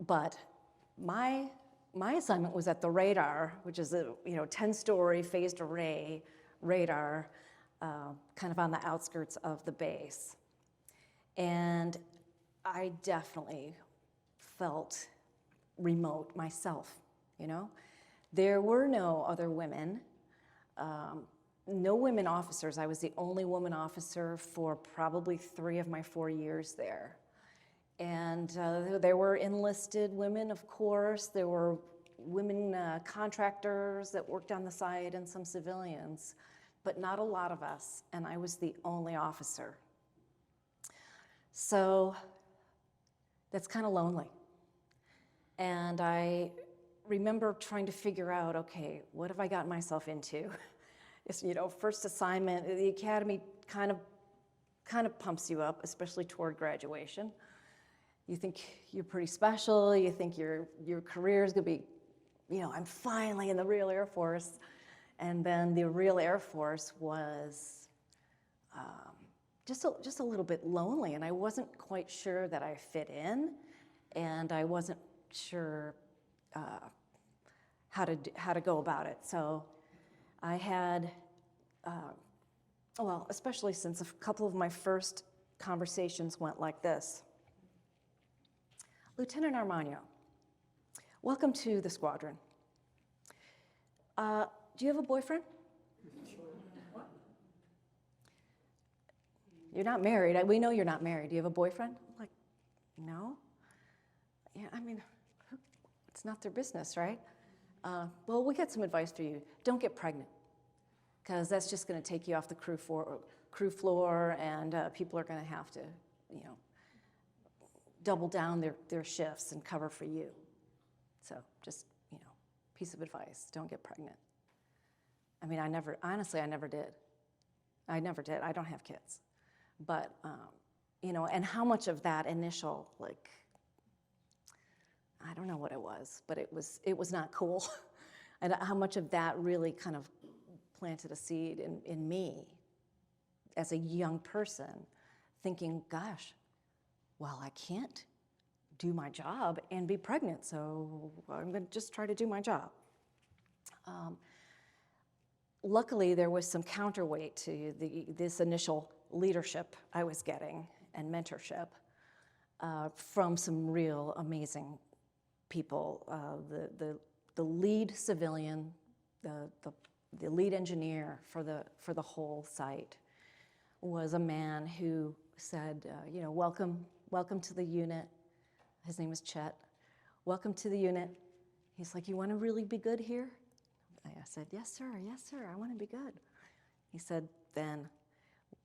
But my assignment was at the radar, which is a 10-story phased array radar, kind of on the outskirts of the base. And I definitely felt remote myself, There were no other women, no women officers. I was the only woman officer for probably 3 of my 4 years there. And there were enlisted women, of course. There were women contractors that worked on the site and some civilians, but not a lot of us, and I was the only officer. So that's kind of lonely. And I remember trying to figure out, okay, what have I gotten myself into? It's, first assignment, the academy kind of pumps you up, especially toward graduation. You think you're pretty special, you think your career is gonna be, I'm finally in the real Air Force. And then the real Air Force was just a little bit lonely, and I wasn't quite sure that I fit in, and I wasn't sure how to go about it. So I had, well, especially since a couple of my first conversations went like this. Lieutenant Armagno, welcome to the squadron. Do you have a boyfriend? You're not married. We know you're not married. Do you have a boyfriend? I'm like, no. Yeah, I mean, it's not their business, right? Well, we got some advice for you. Don't get pregnant, because that's just going to take you off the crew floor, and people are going to have to, double down their shifts and cover for you. So just, piece of advice, don't get pregnant. I mean, honestly, I never did. I don't have kids. But, and how much of that initial, I don't know what it was, but it was not cool. And how much of that really kind of planted a seed in me as a young person, thinking, gosh, well, I can't do my job and be pregnant, so I'm going to just try to do my job. Luckily, there was some counterweight to this initial leadership I was getting and mentorship from some real amazing people. The lead civilian, the lead engineer for the whole site was a man who said, welcome to the unit. His name was Chet. Welcome to the unit. He's like, you want to really be good here? I said, yes, sir, I want to be good. He said, then,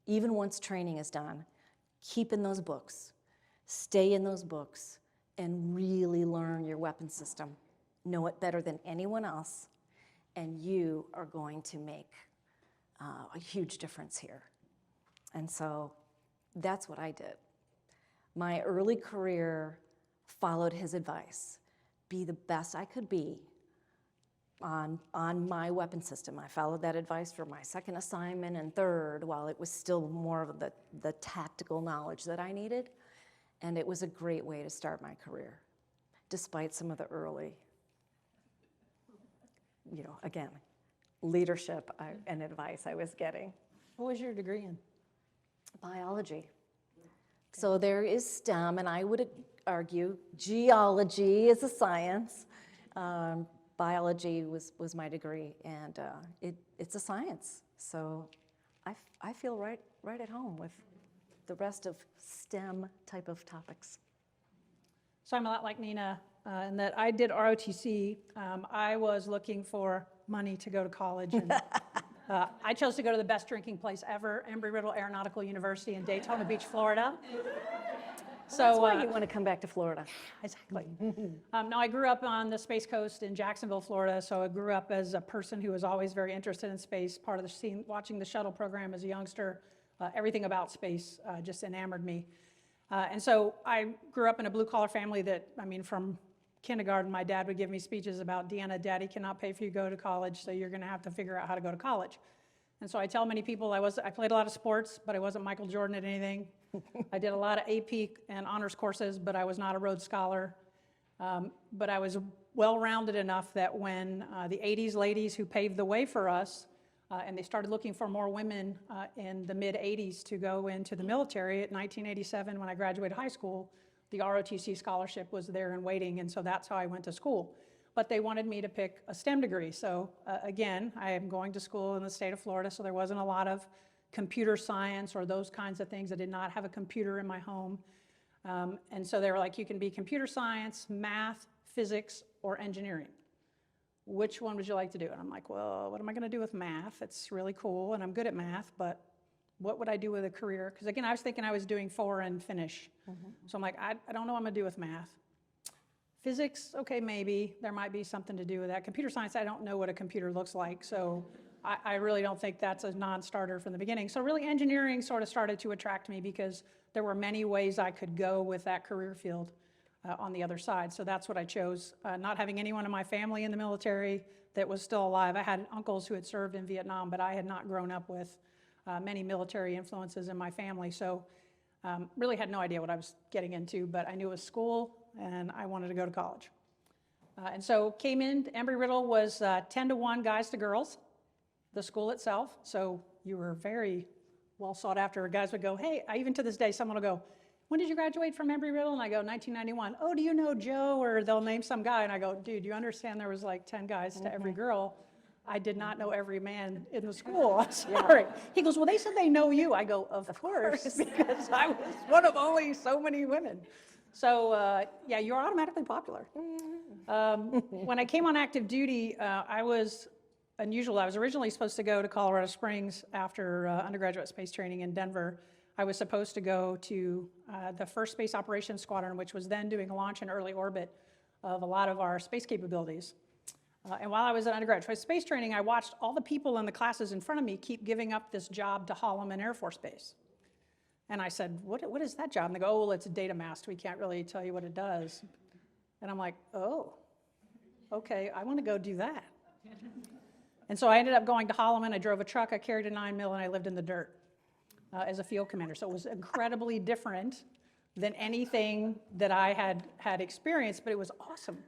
even once training is done, keep in those books, stay in those books, and really learn your weapon system. Know it better than anyone else, and you are going to make a huge difference here. And so that's what I did. My early career followed his advice. Be the best I could be on my weapon system. I followed that advice for my second assignment and third, while it was still more of the tactical knowledge that I needed. And it was a great way to start my career, despite some of the early, again, leadership and advice I was getting. What was your degree in? Biology. So there is STEM, and I would argue geology is a science. Biology was my degree, and it's a science. So I feel right at home with the rest of STEM type of topics. So I'm a lot like Nina in that I did ROTC. I was looking for money to go to college, and I chose to go to the best drinking place ever, Embry-Riddle Aeronautical University in Daytona Beach, Florida. So that's why you want to come back to Florida. Exactly. Now, I grew up on the Space Coast in Jacksonville, Florida, so I grew up as a person who was always very interested in space, part of the scene, watching the shuttle program as a youngster. Everything about space just enamored me. And so I grew up in a blue-collar family that, I mean, from kindergarten, my dad would give me speeches about, Deanna, Daddy cannot pay for you to go to college, so you're going to have to figure out how to go to college. And so I tell many people I played a lot of sports, but I wasn't Michael Jordan at anything. I did a lot of AP and honors courses, but I was not a Rhodes Scholar. But I was well-rounded enough that when the 80s ladies who paved the way for us, and they started looking for more women in the mid-80s to go into the military, at 1987 when I graduated high school, the ROTC scholarship was there and waiting, and so that's how I went to school. But they wanted me to pick a STEM degree. So again, I am going to school in the state of Florida, so there wasn't a lot of computer science or those kinds of things. I did not have a computer in my home. And so they were like, you can be computer science, math, physics, or engineering. Which one would you like to do? And I'm like, well, what am I going to do with math? It's really cool, and I'm good at math, but what would I do with a career? Because again, I was thinking I was doing foreign Finnish. So I'm like, I don't know what I'm going to do with math. Physics, okay, maybe. There might be something to do with that. Computer science, I don't know what a computer looks like, so I really don't think that's a non-starter from the beginning. So really engineering sort of started to attract me because there were many ways I could go with that career field on the other side. So that's what I chose. Not having anyone in my family in the military that was still alive. I had uncles who had served in Vietnam, but I had not grown up with many military influences in my family. So really had no idea what I was getting into, but I knew it was school and I wanted to go to college. And so came in, Embry-Riddle was 10-to-1 guys to girls, the school itself. So you were very well sought after. Guys would go, hey, even to this day, someone will go, when did you graduate from Embry-Riddle? And I go, 1991. Oh, do you know Joe? Or they'll name some guy. And I go, dude, you understand there was like 10 guys to every girl. I did not know every man in the school. I'm sorry. He goes, well, they said they know you. I go, of course, because I was one of only so many women. So yeah, you're automatically popular. When I came on active duty, I was unusual. I was originally supposed to go to Colorado Springs after undergraduate space training in Denver. I was supposed to go to the first Space Operations Squadron, which was then doing launch and early orbit of a lot of our space capabilities. And while I was at undergraduate space training, I watched all the people in the classes in front of me keep giving up this job to Holloman Air Force Base. And I said, what is that job? And they go, oh, well, it's a data mast. We can't really tell you what it does. And I'm like, oh, okay, I want to go do that. And so I ended up going to Holloman. I drove a truck, I carried a 9mm, and I lived in the dirt as a field commander. So it was incredibly different than anything that I had experienced, but it was awesome.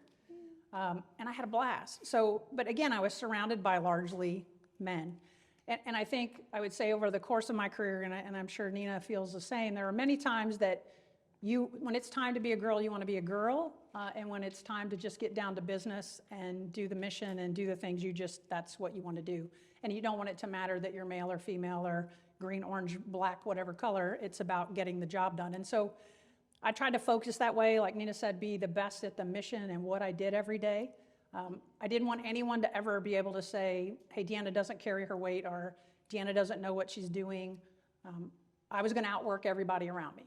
And I had a blast. So, but again, I was surrounded by largely men. And I think I would say over the course of my career, and I'm sure Nina feels the same, there are many times that when it's time to be a girl, you want to be a girl. And when it's time to just get down to business and do the mission and do the things, that's what you want to do. And you don't want it to matter that you're male or female or green, orange, black, whatever color. It's about getting the job done. And so I tried to focus that way, like Nina said, be the best at the mission and what I did every day. I didn't want anyone to ever be able to say, hey, Deanna doesn't carry her weight, or Deanna doesn't know what she's doing. I was going to outwork everybody around me.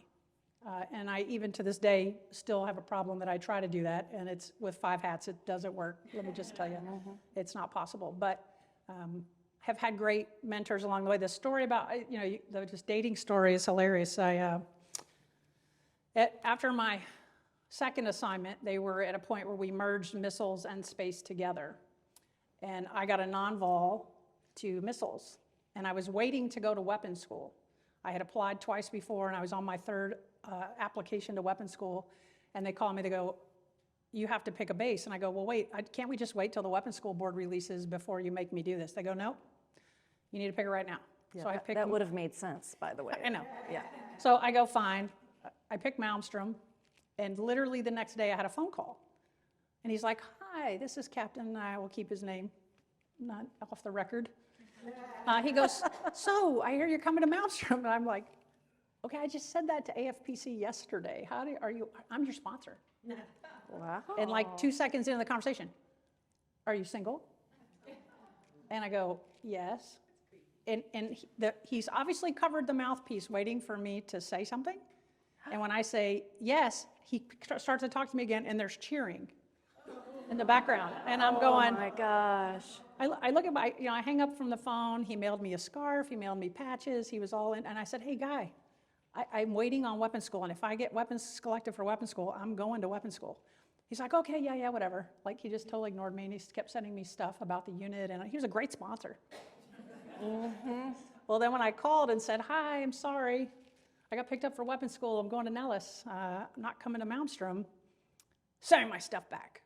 And I, even to this day, still have a problem that I try to do that, and it's with 5 hats, it doesn't work. Let me just tell you, it's not possible. But have had great mentors along the way. The story about, this dating story is hilarious. After my second assignment, they were at a point where we merged missiles and space together. And I got a non-vol to missiles. And I was waiting to go to weapons school. I had applied twice before, and I was on my third application to weapons school. And they called me, they go, you have to pick a base. And I go, well, wait, can't we just wait till the weapons school board releases before you make me do this? They go, no, you need to pick it right now. Yeah, So I picked. that would have made sense, by the way. I know. Yeah. So I go, fine. I picked Malmstrom. And literally the next day I had a phone call. And he's like, hi, this is Captain, I will keep his name, not off the record. He goes, so I hear you're coming to Malmstrom. And I'm like, okay, I just said that to AFPC yesterday. I'm your sponsor. Wow. And like 2 seconds into the conversation, are you single? And I go, yes. And he's obviously covered the mouthpiece waiting for me to say something. And when I say yes, he starts to talk to me again, and there's cheering in the background. And I'm going, oh my gosh. I look at I hang up from the phone. He mailed me a scarf. He mailed me patches. He was all in. And I said, hey, guy, I'm waiting on weapons school, and if I get weapons selected for weapons school, I'm going to weapons school. He's like, okay, yeah, whatever. Like, he just totally ignored me, and he kept sending me stuff about the unit, and he was a great sponsor. Well, then when I called and said, hi, I'm sorry, I got picked up for weapons school, I'm going to Nellis, I'm not coming to Malmstrom, send me my stuff back.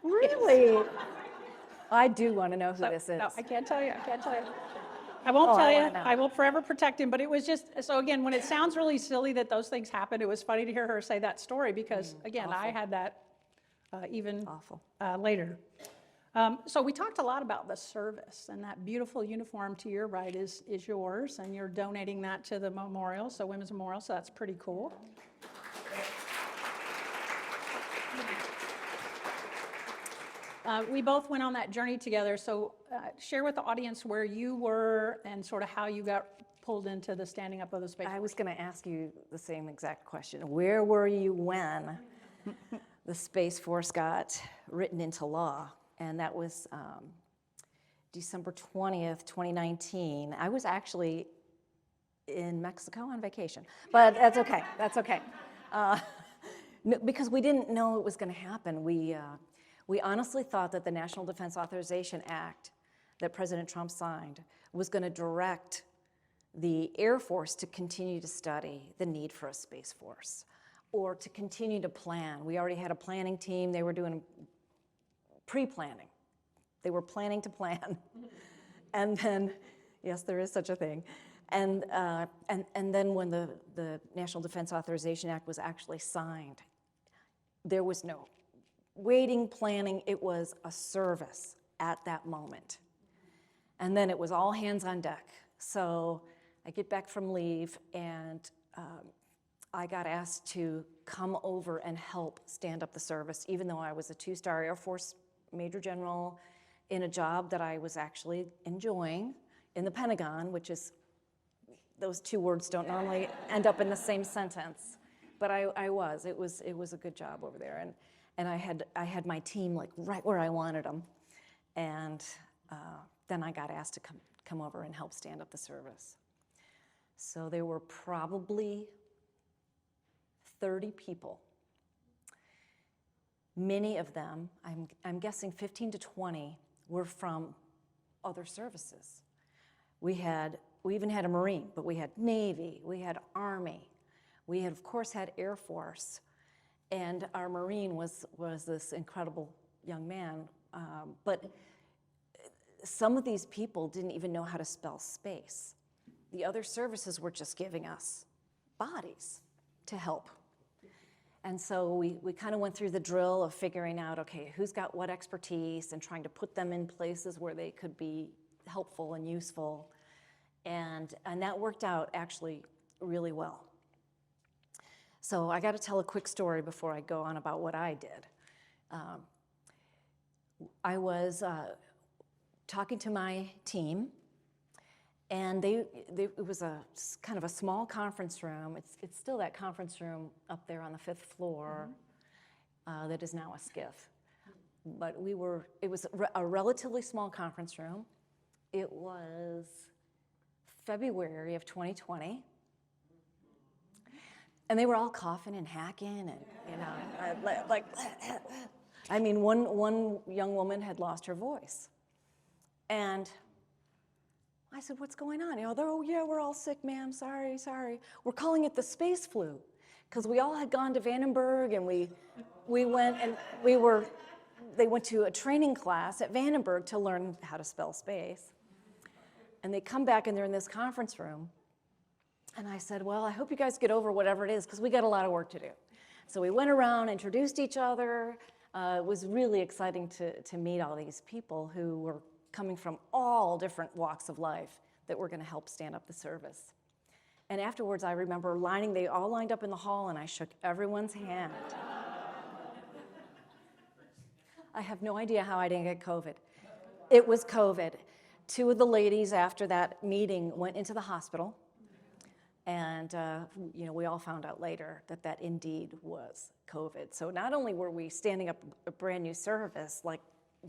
Really? I do want to know who this is. No, I can't tell you, I won't tell I you, wanna know. I will forever protect him, but it was just, so again, when it sounds really silly that those things happen, it was funny to hear her say that story, because again, I had that even Awful. Later. So we talked a lot about the service, and that beautiful uniform to your right is yours, and you're donating that to the memorial, so Women's Memorial, so that's pretty cool. We both went on that journey together, so share with the audience where you were and sort of how you got pulled into the standing up of the Space I Force. was going to ask you the same exact question. Where were you when the Space Force got written into law? And that was December 20th, 2019. I was actually in Mexico on vacation, but that's okay. That's okay. No, because we didn't know it was going to happen. We honestly thought that the National Defense Authorization Act that President Trump signed was going to direct the Air Force to continue to study the need for a Space Force, or to continue to plan. We already had a planning team. They were doing pre-planning. They were planning to plan. And then, yes, there is such a thing. And then when the National Defense Authorization Act was actually signed, there was no waiting, planning. It was a service at that moment. And then it was all hands on deck. So I get back from leave, and I got asked to come over and help stand up the service, even though I was a 2-star Air Force Major General in a job that I was actually enjoying in the Pentagon, which is, those two words don't normally end up in the same sentence. But I was. It was a good job over there. And I had my team like right where I wanted them. And then I got asked to come over and help stand up the service. So there were probably 30 people. Many of them, I'm guessing 15 to 20, were from other services. We even had a Marine, but we had Navy, we had Army, we had, of course, had Air Force, and our Marine was this incredible young man. But some of these people didn't even know how to spell space. The other services were just giving us bodies to help. And so we kind of went through the drill of figuring out, okay, who's got what expertise, and trying to put them in places where they could be helpful and useful. And that worked out actually really well. So I got to tell a quick story before I go on about what I did. I was talking to my team, and it was a kind of a small conference room. It's still that conference room up there on the 5th floor that is now a SCIF. But it was a relatively small conference room. It was February of 2020. And they were all coughing and hacking, and like, I mean, one young woman had lost her voice. And I said, what's going on? They're, oh yeah, we're all sick, ma'am, sorry. We're calling it the space flu, because we all had gone to Vandenberg, and we went, and they went to a training class at Vandenberg to learn how to spell space. And they come back, and they're in this conference room. And I said, well, I hope you guys get over whatever it is, because we got a lot of work to do. So we went around, introduced each other. It was really exciting to meet all these people who were coming from all different walks of life that were going to help stand up the service. And afterwards, I remember they all lined up in the hall, and I shook everyone's hand. I have no idea how I didn't get COVID. It was COVID. 2 of the ladies after that meeting went into the hospital. And we all found out later that indeed was COVID. So not only were we standing up a brand new service like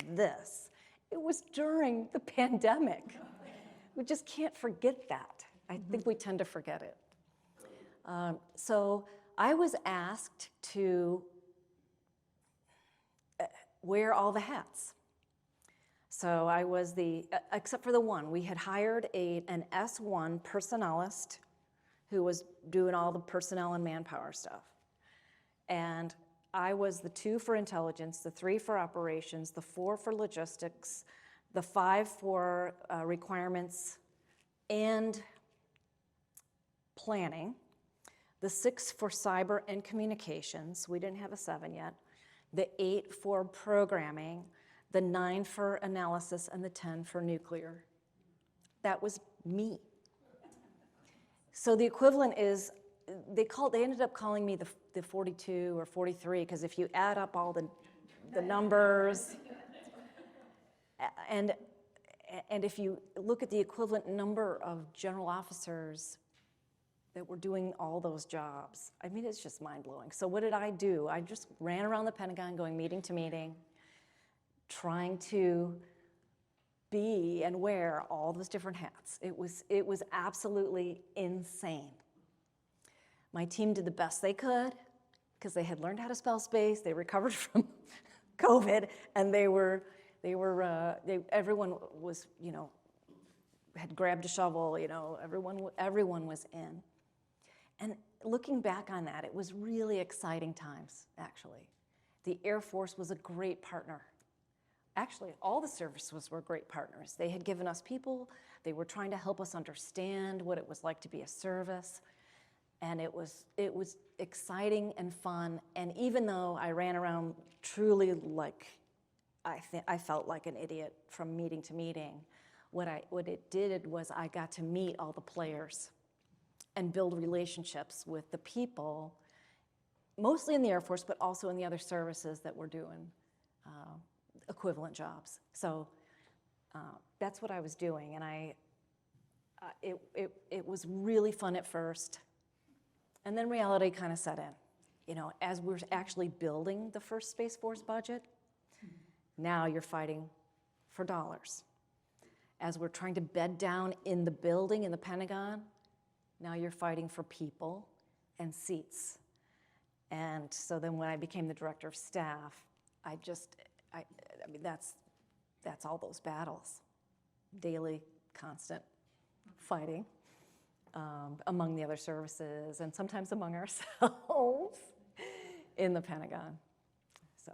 this, it was during the pandemic. We just can't forget that. I think we tend to forget it. So I was asked to wear all the hats. So I was except for the one, we had hired an S1 personnelist who was doing all the personnel and manpower stuff. And I was the 2 for intelligence, the 3 for operations, the 4 for logistics, the 5 for requirements and planning, the 6 for cyber and communications, we didn't have a 7 yet, the 8 for programming, the 9 for analysis, and the 10 for nuclear. That was me. So the equivalent is, they ended up calling me the 42 or 43, because if you add up all the numbers, and if you look at the equivalent number of general officers that were doing all those jobs, I mean, it's just mind-blowing. So what did I do? I just ran around the Pentagon going meeting to meeting, trying to be and wear all those different hats. It was absolutely insane. My team did the best they could because they had learned how to spell space, they recovered from COVID, and everyone was, had grabbed a shovel, everyone was in. And looking back on that, it was really exciting times, actually. The Air Force was a great partner. Actually, all the services were great partners. They had given us people, they were trying to help us understand what it was like to be a service. And it was exciting and fun. And even though I ran around truly like, I felt like an idiot from meeting to meeting, what it did was I got to meet all the players and build relationships with the people, mostly in the Air Force, but also in the other services that were doing equivalent jobs. So that's what I was doing, and it was really fun at first, and then reality kind of set in. As we're actually building the first Space Force budget, now you're fighting for dollars. As we're trying to bed down in the building in the Pentagon, now you're fighting for people and seats. And so then when I became the director of staff, I mean, that's all those battles, daily, constant fighting among the other services and sometimes among ourselves in the Pentagon. So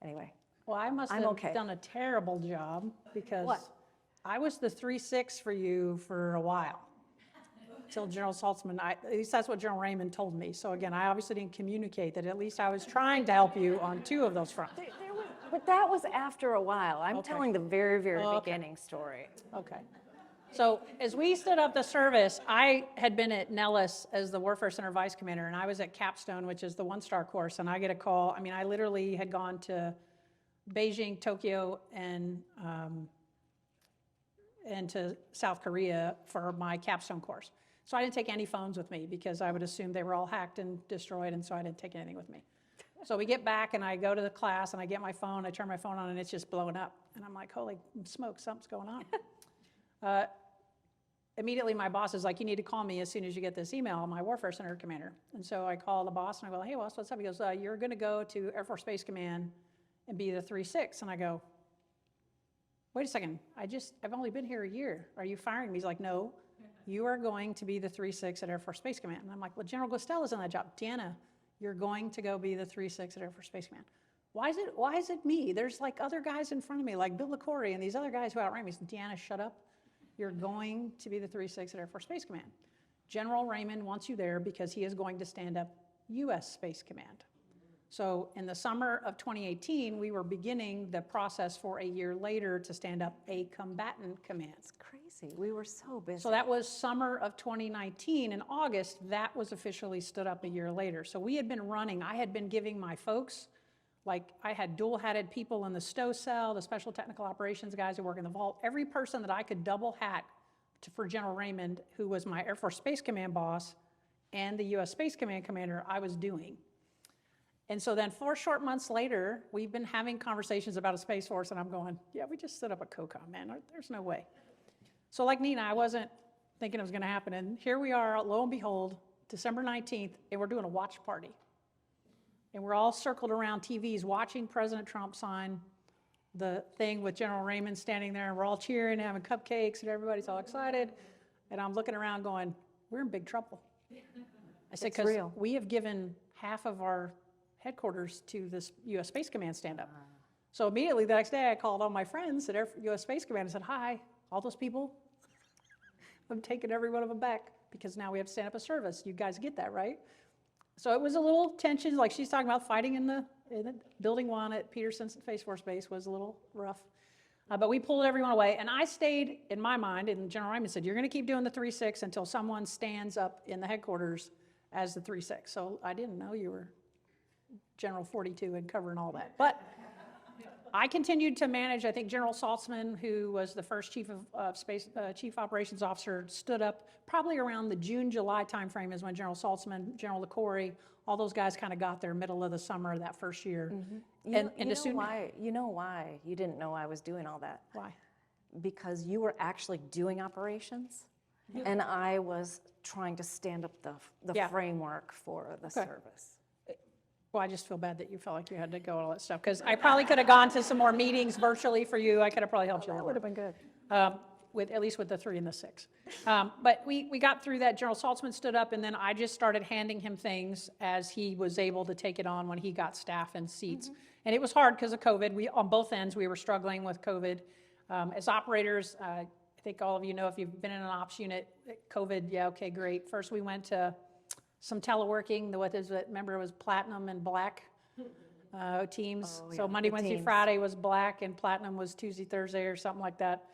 anyway. Well, I must I'm have okay. done a terrible job because What? I was the 3-6 for you for a while. Till General Saltzman, at least that's what General Raymond told me. So again, I obviously didn't communicate that. At least I was trying to help you on 2 of those fronts. But that was after a while. I'm Okay. telling the very, very Okay. beginning story. Okay. So as we stood up the service, I had been at Nellis as the Warfare Center Vice Commander, and I was at Capstone, which is the 1-star course, and I get a call. I mean, I literally had gone to Beijing, Tokyo, and to South Korea for my Capstone course. So I didn't take any phones with me because I would assume they were all hacked and destroyed, and so I didn't take anything with me. So we get back, and I go to the class, and I get my phone, I turn my phone on, and it's just blowing up. And I'm like, holy smoke, something's going on. Immediately, my boss is like, you need to call me as soon as you get this email, my Warfare Center commander. And so I call the boss, and I go, hey, boss, what's up? He goes, you're going to go to Air Force Space Command and be the 3-6. And I go, wait a second, I've only been here a year. Are you firing me? He's like, no, you are going to be the 3-6 at Air Force Space Command. And I'm like, well, General Gustella's on that job. Deanna, you're going to go be the 3-6 at Air Force Space Command. Why is it me? There's like other guys in front of me, like Bill LaCourie and these other guys who outrank me. He said, Deanna, shut up. You're going to be the 3-6 at Air Force Space Command. General Raymond wants you there because he is going to stand up U.S. Space Command. So in the summer of 2018, we were beginning the process for a year later to stand up a combatant command. It's crazy. We were so busy. So that was summer of 2019. In August, that was officially stood up a year later. So we had been running, I had been giving my folks, like I had dual-hatted people in the stow cell, the special technical operations guys who work in the vault, every person that I could double hat for General Raymond, who was my Air Force Space Command boss and the U.S. Space Command commander, I was doing. And so then 4 short months later, we've been having conversations about a Space Force, and I'm going, yeah, we just set up a COCOM, man. There's no way. So like Nina, I wasn't thinking it was going to happen. And here we are, lo and behold, December 19th, and we're doing a watch party. And we're all circled around TVs watching President Trump sign the thing with General Raymond standing there, and we're all cheering, having cupcakes, and everybody's all excited. And I'm looking around going, we're in big trouble. I said, because we have given half of our headquarters to this U.S. Space Command stand-up. So immediately the next day, I called all my friends at U.S. Space Command and said, hi, all those people, I'm taking every one of them back because now we have to stand up a service. You guys get that, right? So it was a little tension, like she's talking about fighting in the Building 1 at Peterson Space Force Base was a little rough. But we pulled everyone away, and I stayed, in my mind, and General Raymond said, you're going to keep doing the 3-6 until someone stands up in the headquarters as the 3-6. So I didn't know you were General 42 and covering all that. But I continued to manage. I think General Saltzman, who was the first chief operations officer, stood up probably around the June-July timeframe is when General Saltzman, General LaCory, all those guys kind of got there middle of the summer that first year. You know why you didn't know I was doing all that? Why? Because you were actually doing operations, and I was trying to stand up the framework for the service. Well, I just feel bad that you felt like you had to go and all that stuff, because I probably could have gone to some more meetings virtually for you. I could have probably helped you a little. That would have been good. At least with the 3 and the 6. But we got through that. General Saltzman stood up, and then I just started handing him things as he was able to take it on when he got staff and seats. And it was hard because of COVID. On both ends, we were struggling with COVID. As operators, I think all of you know if you've been in an ops unit, COVID, yeah, okay, great. First we went to some teleworking. Remember, it was platinum and black teams. So Monday, Wednesday, Friday was black, and platinum was Tuesday, Thursday, or something like that.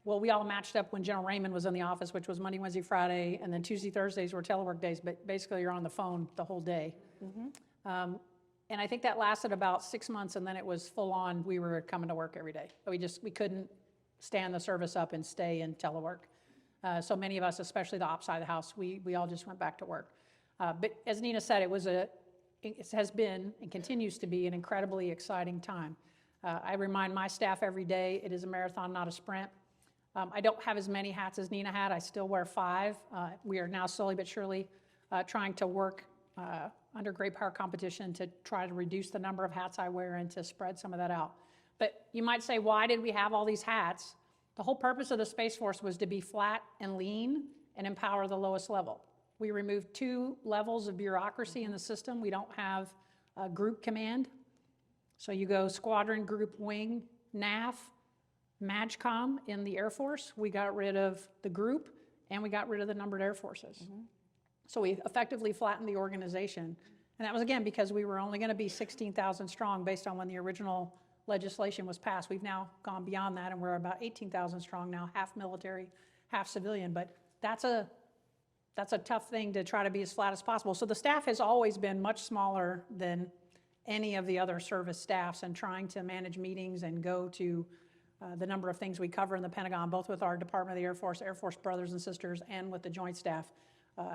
Well, we all matched up when General Raymond was in the office, which was Monday, Wednesday, Friday, and then Tuesday, Thursdays were telework days, but basically you're on the phone the whole day. And I think that lasted about 6 months, and then it was full on, we were coming to work every day. We couldn't stand the service up and stay in telework. So many of us, especially the ops side of the house, we all just went back to work. But as Nina said, it has been and continues to be an incredibly exciting time. I remind my staff every day, it is a marathon, not a sprint. I don't have as many hats as Nina had. I still wear 5. We are now slowly but surely trying to work under great power competition to try to reduce the number of hats I wear and to spread some of that out. But you might say, why did we have all these hats? The whole purpose of the Space Force was to be flat and lean and empower the lowest level. We removed 2 levels of bureaucracy in the system. We don't have a group command. So you go squadron, group, wing, NAF, MAGCOM in the Air Force. We got rid of the group, and we got rid of the numbered air forces. So we effectively flattened the organization. And that was, again, because we were only going to be 16,000 strong based on when the original legislation was passed. We've now gone beyond that, and we're about 18,000 strong now, half military, half civilian. But that's a tough thing to try to be as flat as possible. So the staff has always been much smaller than any of the other service staffs, and trying to manage meetings and go to the number of things we cover in the Pentagon, both with our Department of the Air Force brothers and sisters, and with the Joint Staff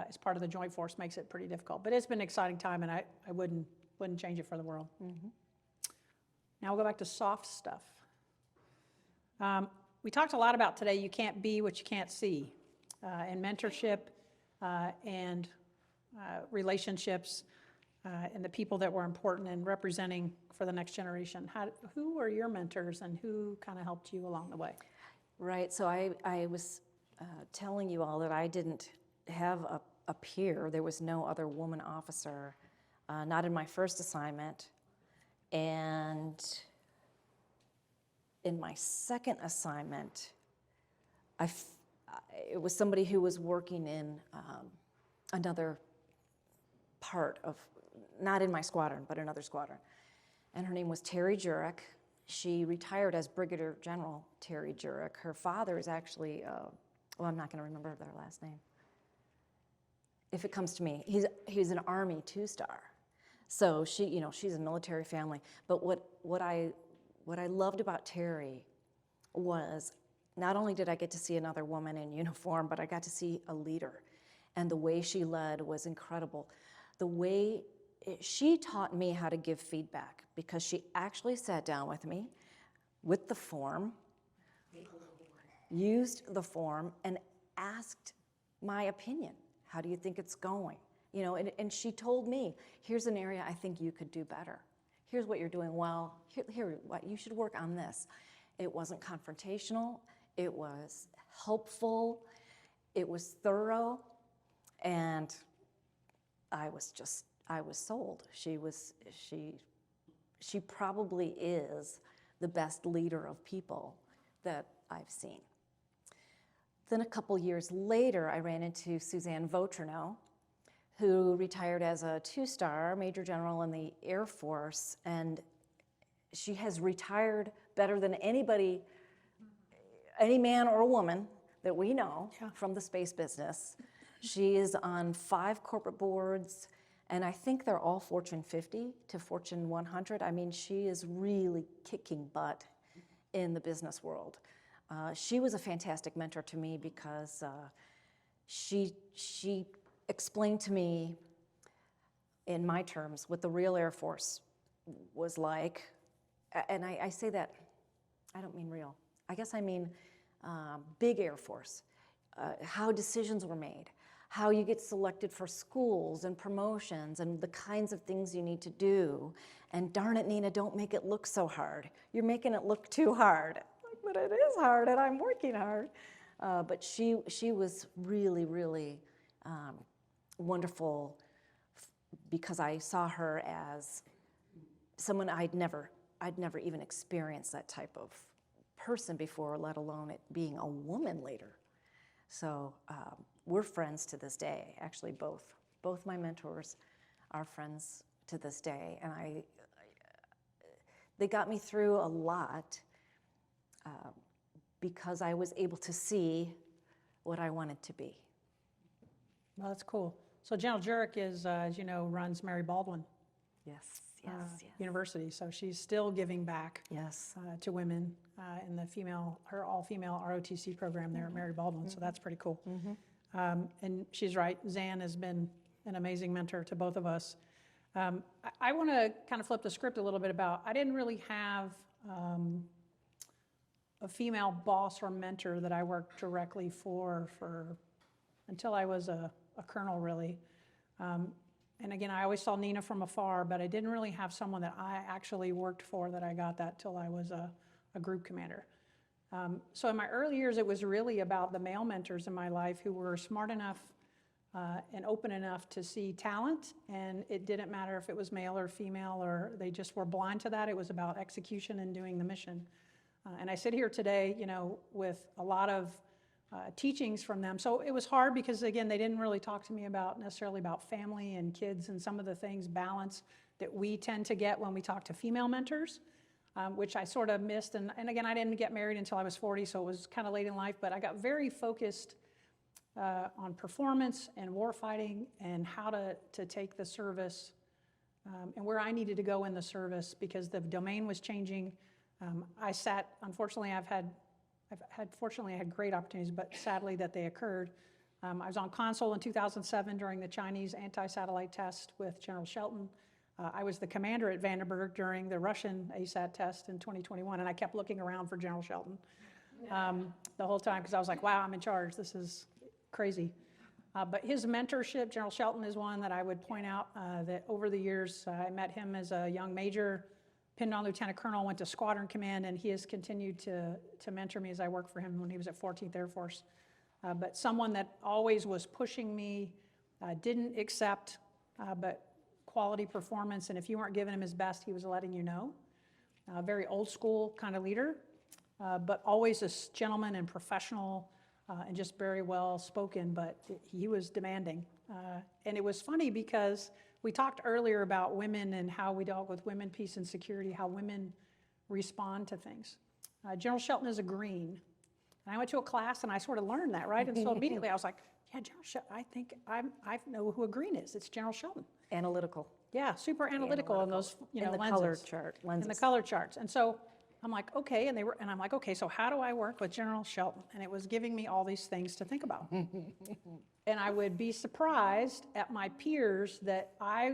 as part of the Joint Force makes it pretty difficult. But it's been an exciting time, and I wouldn't change it for the world. Now we'll go back to soft stuff. We talked a lot about today, you can't be what you can't see, and mentorship and relationships and the people that were important in representing for the next generation. Who were your mentors, and who kind of helped you along the way? Right, so I was telling you all that I didn't have a peer. There was no other woman officer, not in my first assignment. And in my second assignment, it was somebody who was working in another part of, not in my squadron, but another squadron. And her name was Terry Jurek. She retired as Brigadier General Terry Jurek. Her father is actually, I'm not going to remember their last name. If it comes to me, he's an Army 2-star. So she's a military family. But what I loved about Terry was not only did I get to see another woman in uniform, but I got to see a leader. And the way she led was incredible. She taught me how to give feedback, because she actually sat down with me with the form, used the form, and asked my opinion. How do you think it's going? You know, and she told me, here's an area I think you could do better. Here's what you're doing well. Here what you should work on this. It wasn't confrontational. It was helpful. It was thorough. And I was sold. She probably is the best leader of people that I've seen. Then a couple years later, I ran into Suzanne Vautrinot, who retired as a 2-star Major General in the Air Force, and she has retired better than anybody, any man or woman that we know from the space business. She is on 5 corporate boards, and I think they're all Fortune 50 to Fortune 100. I mean, she is really kicking butt in the business world. She was a fantastic mentor to me because she explained to me in my terms what the real Air Force was like. And I say that, I don't mean real. I guess I mean big Air Force, how decisions were made, how you get selected for schools and promotions and the kinds of things you need to do. And darn it, Nina, don't make it look so hard. You're making it look too hard. But it is hard and I'm working hard. But she was really, really wonderful because I saw her as someone I'd never even experienced that type of person before, let alone it being a woman later. So we're friends to this day. Actually, both my mentors are friends to this day, and they got me through a lot because I was able to see what I wanted to be. Well, that's cool. So General Jurek is, as you know, runs Mary Baldwin Yes. University, so she's still giving back Yes. to women in her all-female ROTC program there at Mary Baldwin, so that's pretty cool. And she's right, Zan has been an amazing mentor to both of us. I want to kind of flip the script a little bit about, I didn't really have a female boss or mentor that I worked directly for until I was a colonel, really. And again, I always saw Nina from afar, but I didn't really have someone that I actually worked for that I got that till I was a group commander. So in my early years, it was really about the male mentors in my life who were smart enough and open enough to see talent, and it didn't matter if it was male or female, or they just were blind to that. It was about execution and doing the mission. And I sit here today, you know, with a lot of teachings from them. So it was hard because, again, they didn't really talk to me necessarily about family and kids and some of the things, balance, that we tend to get when we talk to female mentors, which I sort of missed. And again, I didn't get married until I was 40, so it was kind of late in life, but I got very focused on performance and warfighting and how to take the service and where I needed to go in the service because the domain was changing. Unfortunately, I had great opportunities, but sadly that they occurred. I was on console in 2007 during the Chinese anti-satellite test with General Shelton. I was the commander at Vandenberg during the Russian ASAT test in 2021, and I kept looking around for General Shelton the whole time because I was like, wow, I'm in charge. This is crazy. But his mentorship, General Shelton is one that I would point out that over the years, I met him as a young major, pinned on lieutenant colonel, went to squadron command, and he has continued to mentor me as I worked for him when he was at 14th Air Force. But someone that always was pushing me, didn't accept, but quality performance, and if you weren't giving him his best, he was letting you know. Very old school kind of leader, but always a gentleman and professional and just very well spoken, but he was demanding. And it was funny because we talked earlier about women and how we dealt with women, peace and security, how women respond to things. General Shelton is a Green. And I went to a class and I sort of learned that, right? And so immediately I was like, yeah, General Shelton, I think I know who a Green is. It's General Shelton. Analytical. Yeah, super analytical in those, in the lenses. color chart lenses. In the color charts. And so I'm like, okay, and I'm like, okay, so how do I work with General Shelton? And it was giving me all these things to think about. And I would be surprised at my peers that I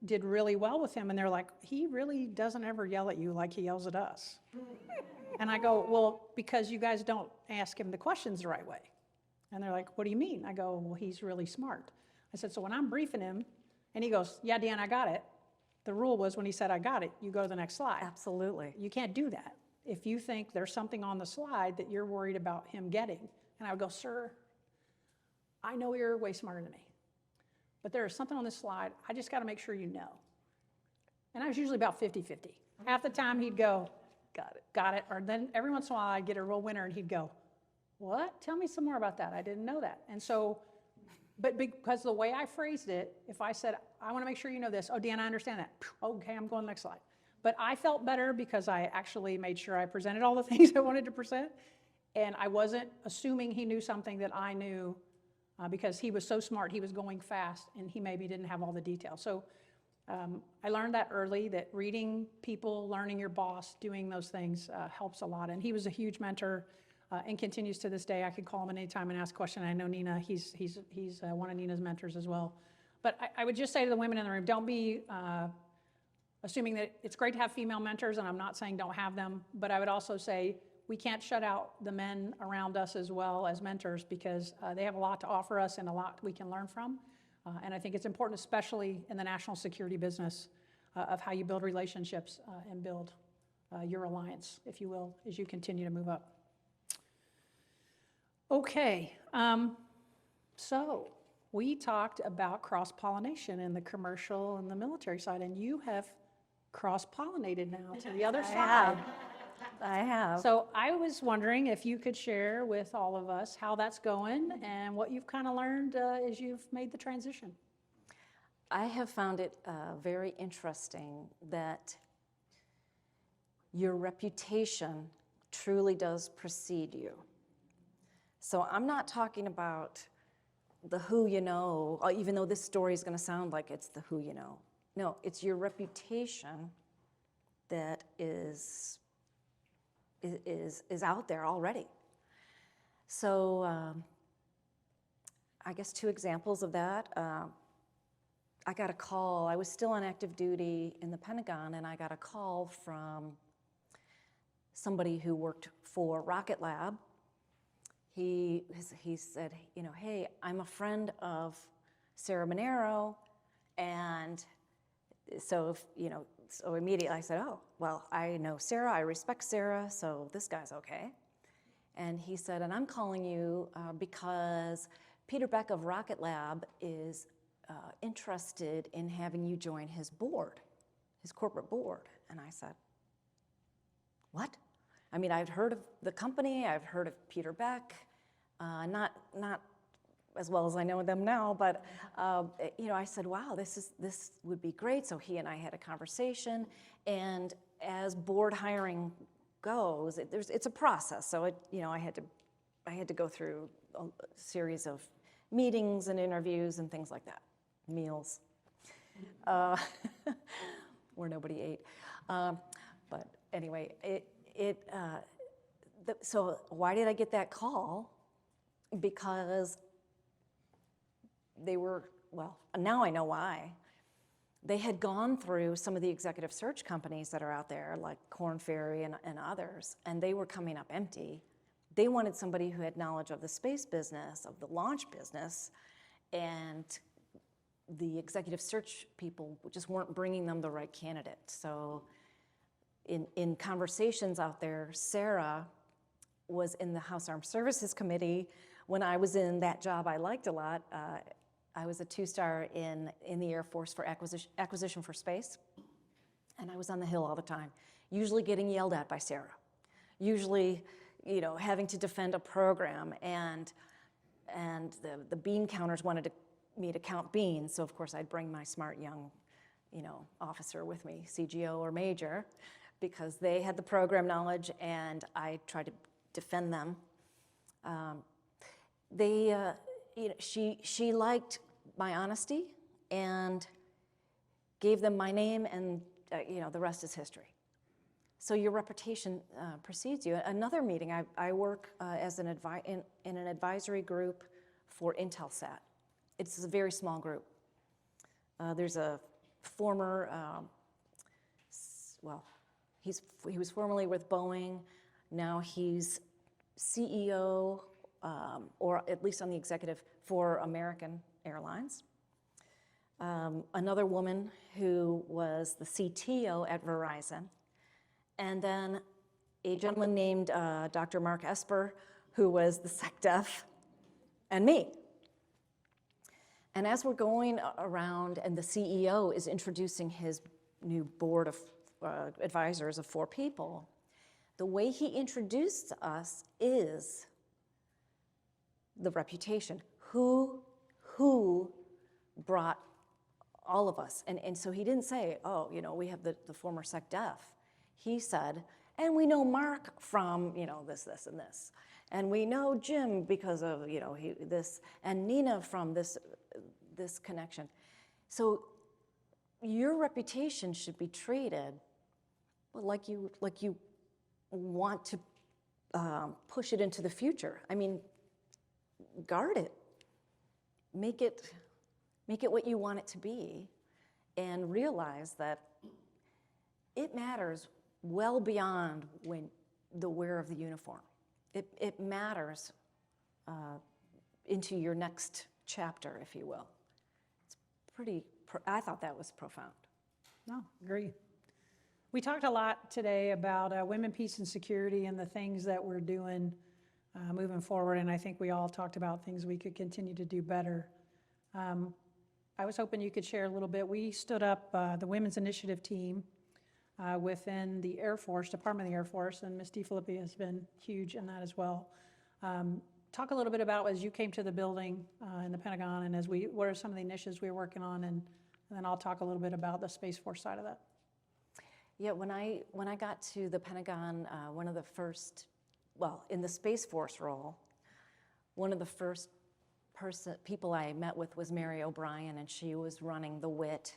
did really well with him, and they're like, he really doesn't ever yell at you like he yells at us. And I go, well, because you guys don't ask him the questions the right way. And they're like, what do you mean? I go, well, he's really smart. I said, so when I'm briefing him, and he goes, yeah, Dan, I got it. The rule was when he said, I got it, you go to the next slide. Absolutely. You can't do that if you think there's something on the slide that you're worried about him getting. And I would go, sir, I know you're way smarter than me, but there is something on this slide, I just got to make sure you know. And I was usually about 50-50. Half the time he'd go, got it. Or then every once in a while I'd get a real winner and he'd go, what? Tell me some more about that. I didn't know that. And so, but because the way I phrased it, if I said, I want to make sure you know this, oh, Dan, I understand that. Okay, I'm going to the next slide. But I felt better because I actually made sure I presented all the things I wanted to present. And I wasn't assuming he knew something that I knew because he was so smart, he was going fast, and he maybe didn't have all the details. So I learned that early, that reading people, learning your boss, doing those things helps a lot. And he was a huge mentor and continues to this day. I could call him at any time and ask a question. I know Nina, he's one of Nina's mentors as well. But I would just say to the women in the room, don't be assuming that it's great to have female mentors, and I'm not saying don't have them, but I would also say we can't shut out the men around us as well as mentors because they have a lot to offer us and a lot we can learn from. And I think it's important, especially in the national security business, of how you build relationships and build your alliance, if you will, as you continue to move up. Okay, so we talked about cross-pollination in the commercial and the military side, and you have cross-pollinated now to the other side. I have. So I was wondering if you could share with all of us how that's going and what you've kind of learned as you've made the transition. I have found it very interesting that your reputation truly does precede you. So I'm not talking about the who you know, even though this story is going to sound like it's the who you know. No, it's your reputation that is out there already. So I guess 2 examples of that. I got a call. I was still on active duty in the Pentagon, and I got a call from somebody who worked for Rocket Lab. He said, you know, hey, I'm a friend of Sarah Monero, and so so immediately I said, oh, well, I know Sarah, I respect Sarah, so this guy's okay. And he said, and I'm calling you because Peter Beck of Rocket Lab is interested in having you join his board, his corporate board. And I said, what? I mean, I've heard of the company, I've heard of Peter Beck, not as well as I know them now, but I said, wow, this would be great. So he and I had a conversation, and as board hiring goes, it's a process. So I had to go through a series of meetings and interviews and things like that, meals, where nobody ate. But anyway, so why did I get that call? Because they were, well, now I know why. They had gone through some of the executive search companies that are out there, like Korn Ferry and others, and they were coming up empty. They wanted somebody who had knowledge of the space business, of the launch business, and the executive search people just weren't bringing them the right candidate. So in conversations out there, Sarah was in the House Armed Services Committee. When I was in that job I liked a lot, I was a 2-star in the Air Force for acquisition for space, and I was on the Hill all the time, usually getting yelled at by Sarah, usually having to defend a program, and the bean counters wanted me to count beans, so of course I'd bring my smart young officer with me, CGO or major, because they had the program knowledge and I tried to defend them. She liked my honesty and gave them my name, and the rest is history. So your reputation precedes you. Another meeting, I work as in an advisory group for Intelsat. It's a very small group. There's a former, he was formerly with Boeing. Now he's CEO or at least on the executive for American Airlines. Another woman who was the CTO at Verizon, and then a gentleman named Dr. Mark Esper, who was the SecDef, and me. And as we're going around and the CEO is introducing his new board of advisors of 4 people, the way he introduced us is the reputation. Who brought all of us? And so he didn't say, oh, you know, we have the former SecDef. He said, and we know Mark from, you know, this, and this. And we know Jim because of, you know, this, and Nina from this connection. So your reputation should be treated like you want to push it into the future. I mean, guard it. Make it what you want it to be, and realize that it matters well beyond the wear of the uniform. It matters into your next chapter, if you will. It's I thought that was profound. No, agree. We talked a lot today about women, peace, and security and the things that we're doing moving forward, and I think we all talked about things we could continue to do better. I was hoping you could share a little bit. We stood up the Women's Initiative team within the Air Force, Department of the Air Force, and Ms. Defilippi has been huge in that as well. Talk a little bit about as you came to the building in the Pentagon, and what are some of the initiatives we were working on, and then I'll talk a little bit about the Space Force side of that. Yeah, when I got to the Pentagon, one of the first, well, in the Space Force role, one of the first people I met with was Mary O'Brien, and she was running the WIT,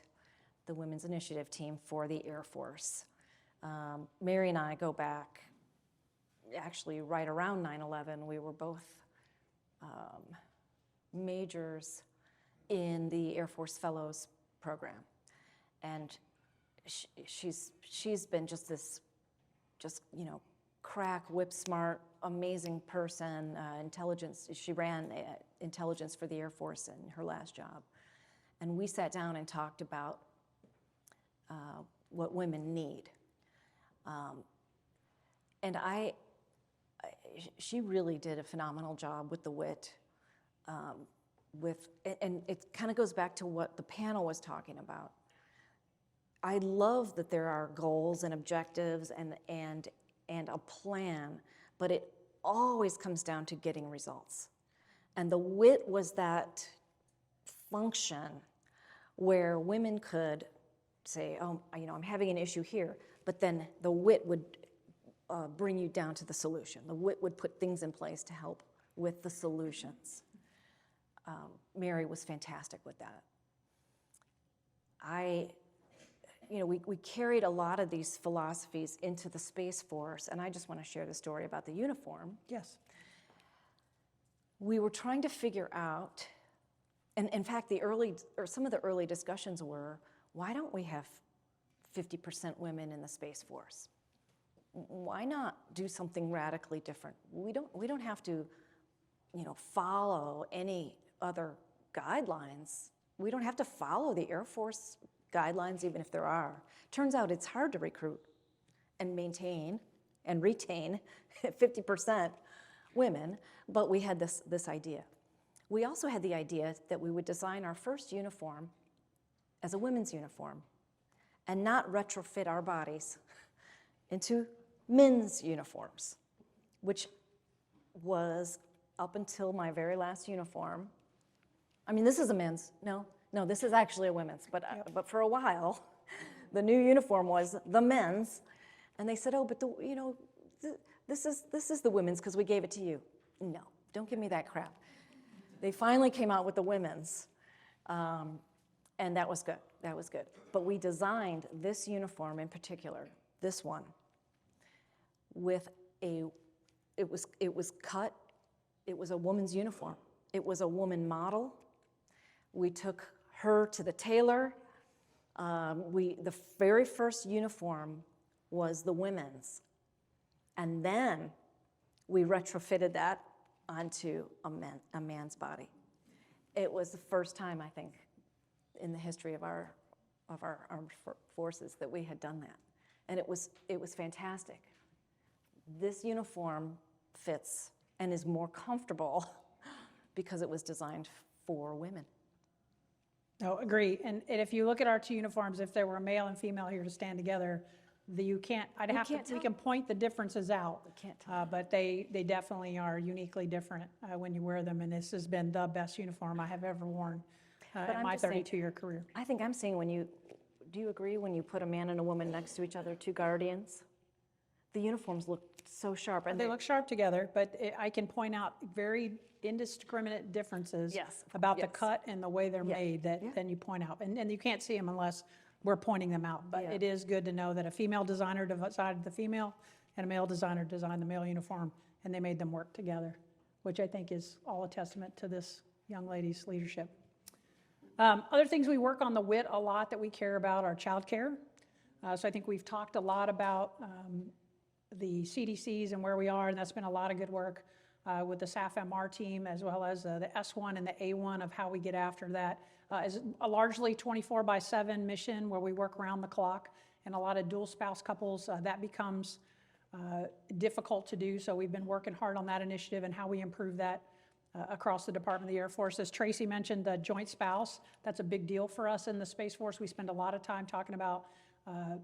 the Women's Initiative team for the Air Force. Mary and I go back, actually right around 9/11. We were both majors in the Air Force Fellows program, and she's been just you know, crack, whip smart, amazing person. Intelligence. She ran intelligence for the Air Force in her last job, and we sat down and talked about what women need. And she really did a phenomenal job with the WIT. And it kind of goes back to what the panel was talking about. I love that there are goals and objectives and a plan, but it always comes down to getting results. And the WIT was that function where women could say, oh, you know, I'm having an issue here, but then the WIT would bring you down to the solution. The WIT would put things in place to help with the solutions. Mary was fantastic with that. You know, we carried a lot of these philosophies into the Space Force, and I just want to share the story about the uniform. Yes. We were trying to figure out, and in fact, some of the early discussions were, why don't we have 50% women in the Space Force? Why not do something radically different? We don't have to, you know, follow any other guidelines. We don't have to follow the Air Force guidelines, even if there are. Turns out it's hard to recruit and maintain and retain 50% women, but we had this idea. We also had the idea that we would design our first uniform as a women's uniform and not retrofit our bodies into men's uniforms, which was up until my very last uniform. I mean, this is a men's, no, this is actually a women's, but for a while, the new uniform was the men's, and they said, oh, but this is the women's because we gave it to you. No, don't give me that crap. They finally came out with the women's, and that was good. That was good. But we designed this uniform in particular, this one, with it was cut. It was a woman's uniform. It was a woman model. We took her to the tailor. The very first uniform was the women's, and then we retrofitted that onto a man's body. It was the first time, I think, in the history of our armed forces that we had done that. And it was fantastic. This uniform fits and is more comfortable because it was designed for women. No, agree. And if you look at our two uniforms, if there were a male and female here to stand together, you can't, we can point the differences out. can't tell. But they definitely are uniquely different when you wear them. And this has been the best uniform I have ever worn in I'm my just saying- 32-year career. I think I'm seeing do you agree when you put a man and a woman next to each other, two guardians? The uniforms look so sharp. And They look sharp together, but I can point out very indiscriminate differences Yes, about the yes. cut and the way they're made that then you point out. And you can't see them unless we're pointing them out. But Yeah. it is good to know that a female designer designed the female and a male designer designed the male uniform, and they made them work together, which I think is all a testament to this young lady's leadership. Other things we work on the WIT a lot that we care about are childcare. So I think we've talked a lot about the CDCs and where we are, and that's been a lot of good work with the SAF-MR team, as well as the S1 and the A1 of how we get after that. Is a largely 24/7 mission where we work around the clock, and a lot of dual spouse couples, that becomes difficult to do. So we've been working hard on that initiative and how we improve that across the Department of the Air Force. As Tracy mentioned, the joint spouse, that's a big deal for us in the Space Force. We spend a lot of time talking about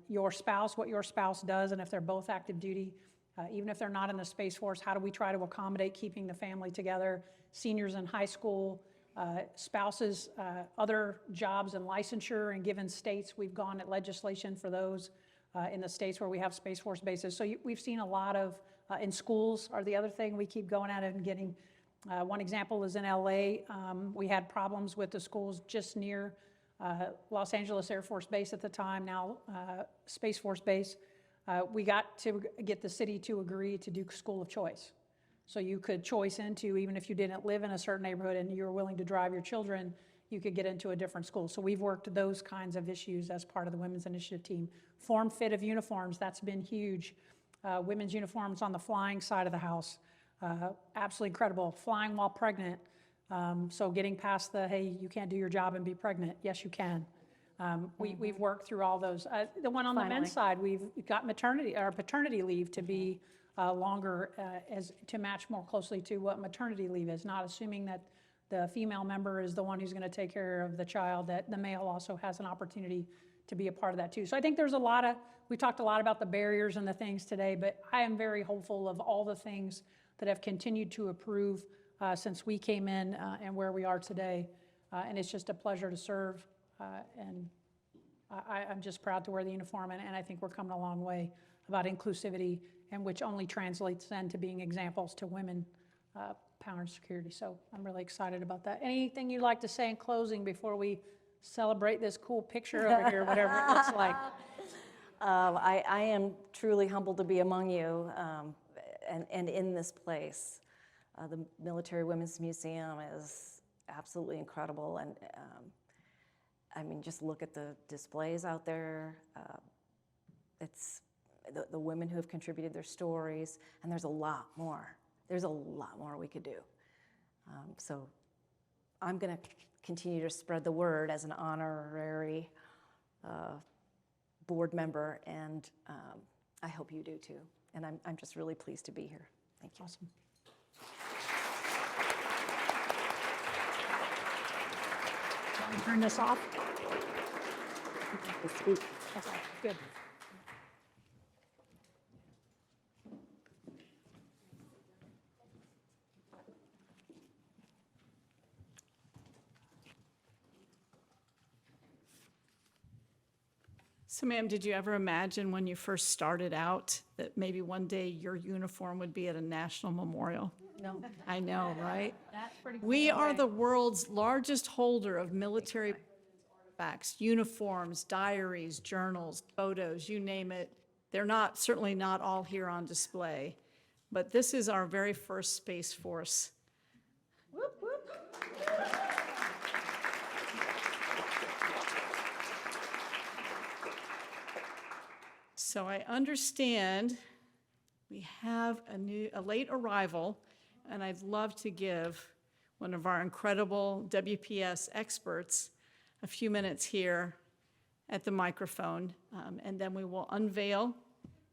your spouse, what your spouse does, and if they're both active duty, even if they're not in the Space Force, how do we try to accommodate keeping the family together? Seniors in high school, spouses, other jobs and licensure in given states. We've gone at legislation for those in the states where we have Space Force bases. So we've seen a lot of, in schools are the other thing we keep going at it and getting. One example is in LA. We had problems with the schools just near Los Angeles Air Force Base at the time, now Space Force Base. We got to get the city to agree to do school of choice. So you could choice into, even if you didn't live in a certain neighborhood and you were willing to drive your children, you could get into a different school. So we've worked those kinds of issues as part of the Women's Initiative team. Form fit of uniforms, that's been huge. Women's uniforms on the flying side of the house. Absolutely incredible. Flying while pregnant. So getting past the, hey, you can't do your job and be pregnant. Yes, you can. We've worked through all those. The one on the men's side, we've got maternity or paternity leave to be longer to match more closely to what maternity leave is, not assuming that the female member is the one who's going to take care of the child, that the male also has an opportunity to be a part of that too. So I think there's we talked a lot about the barriers and the things today, but I am very hopeful of all the things that have continued to improve since we came in and where we are today. And it's just a pleasure to serve. And I'm just proud to wear the uniform, and I think we're coming a long way about inclusivity, and which only translates then to being examples to women power and security. So I'm really excited about that. Anything you'd like to say in closing before we celebrate this cool picture over here, whatever it looks like? I am truly humbled to be among you and in this place. The Military Women's Museum is absolutely incredible, and I mean, just look at the displays out there. It's the women who have contributed their stories, and there's a lot more. There's a lot more we could do. So I'm going to continue to spread the word as an honorary board member, and I hope you do too. And I'm just really pleased to be here. Thank you. Awesome. Can we turn this off? Okay, good. So ma'am, did you ever imagine when you first started out that maybe one day your uniform would be at a national memorial? No. I know, right? That's pretty We are the world's largest holder of military artifacts, uniforms, diaries, journals, photos, you name it. They're certainly not all here on display, but this is our very first Space Force. Whoop, whoop. So I understand we have a late arrival, and I'd love to give one of our incredible WPS experts a few minutes here at the microphone, and then we will unveil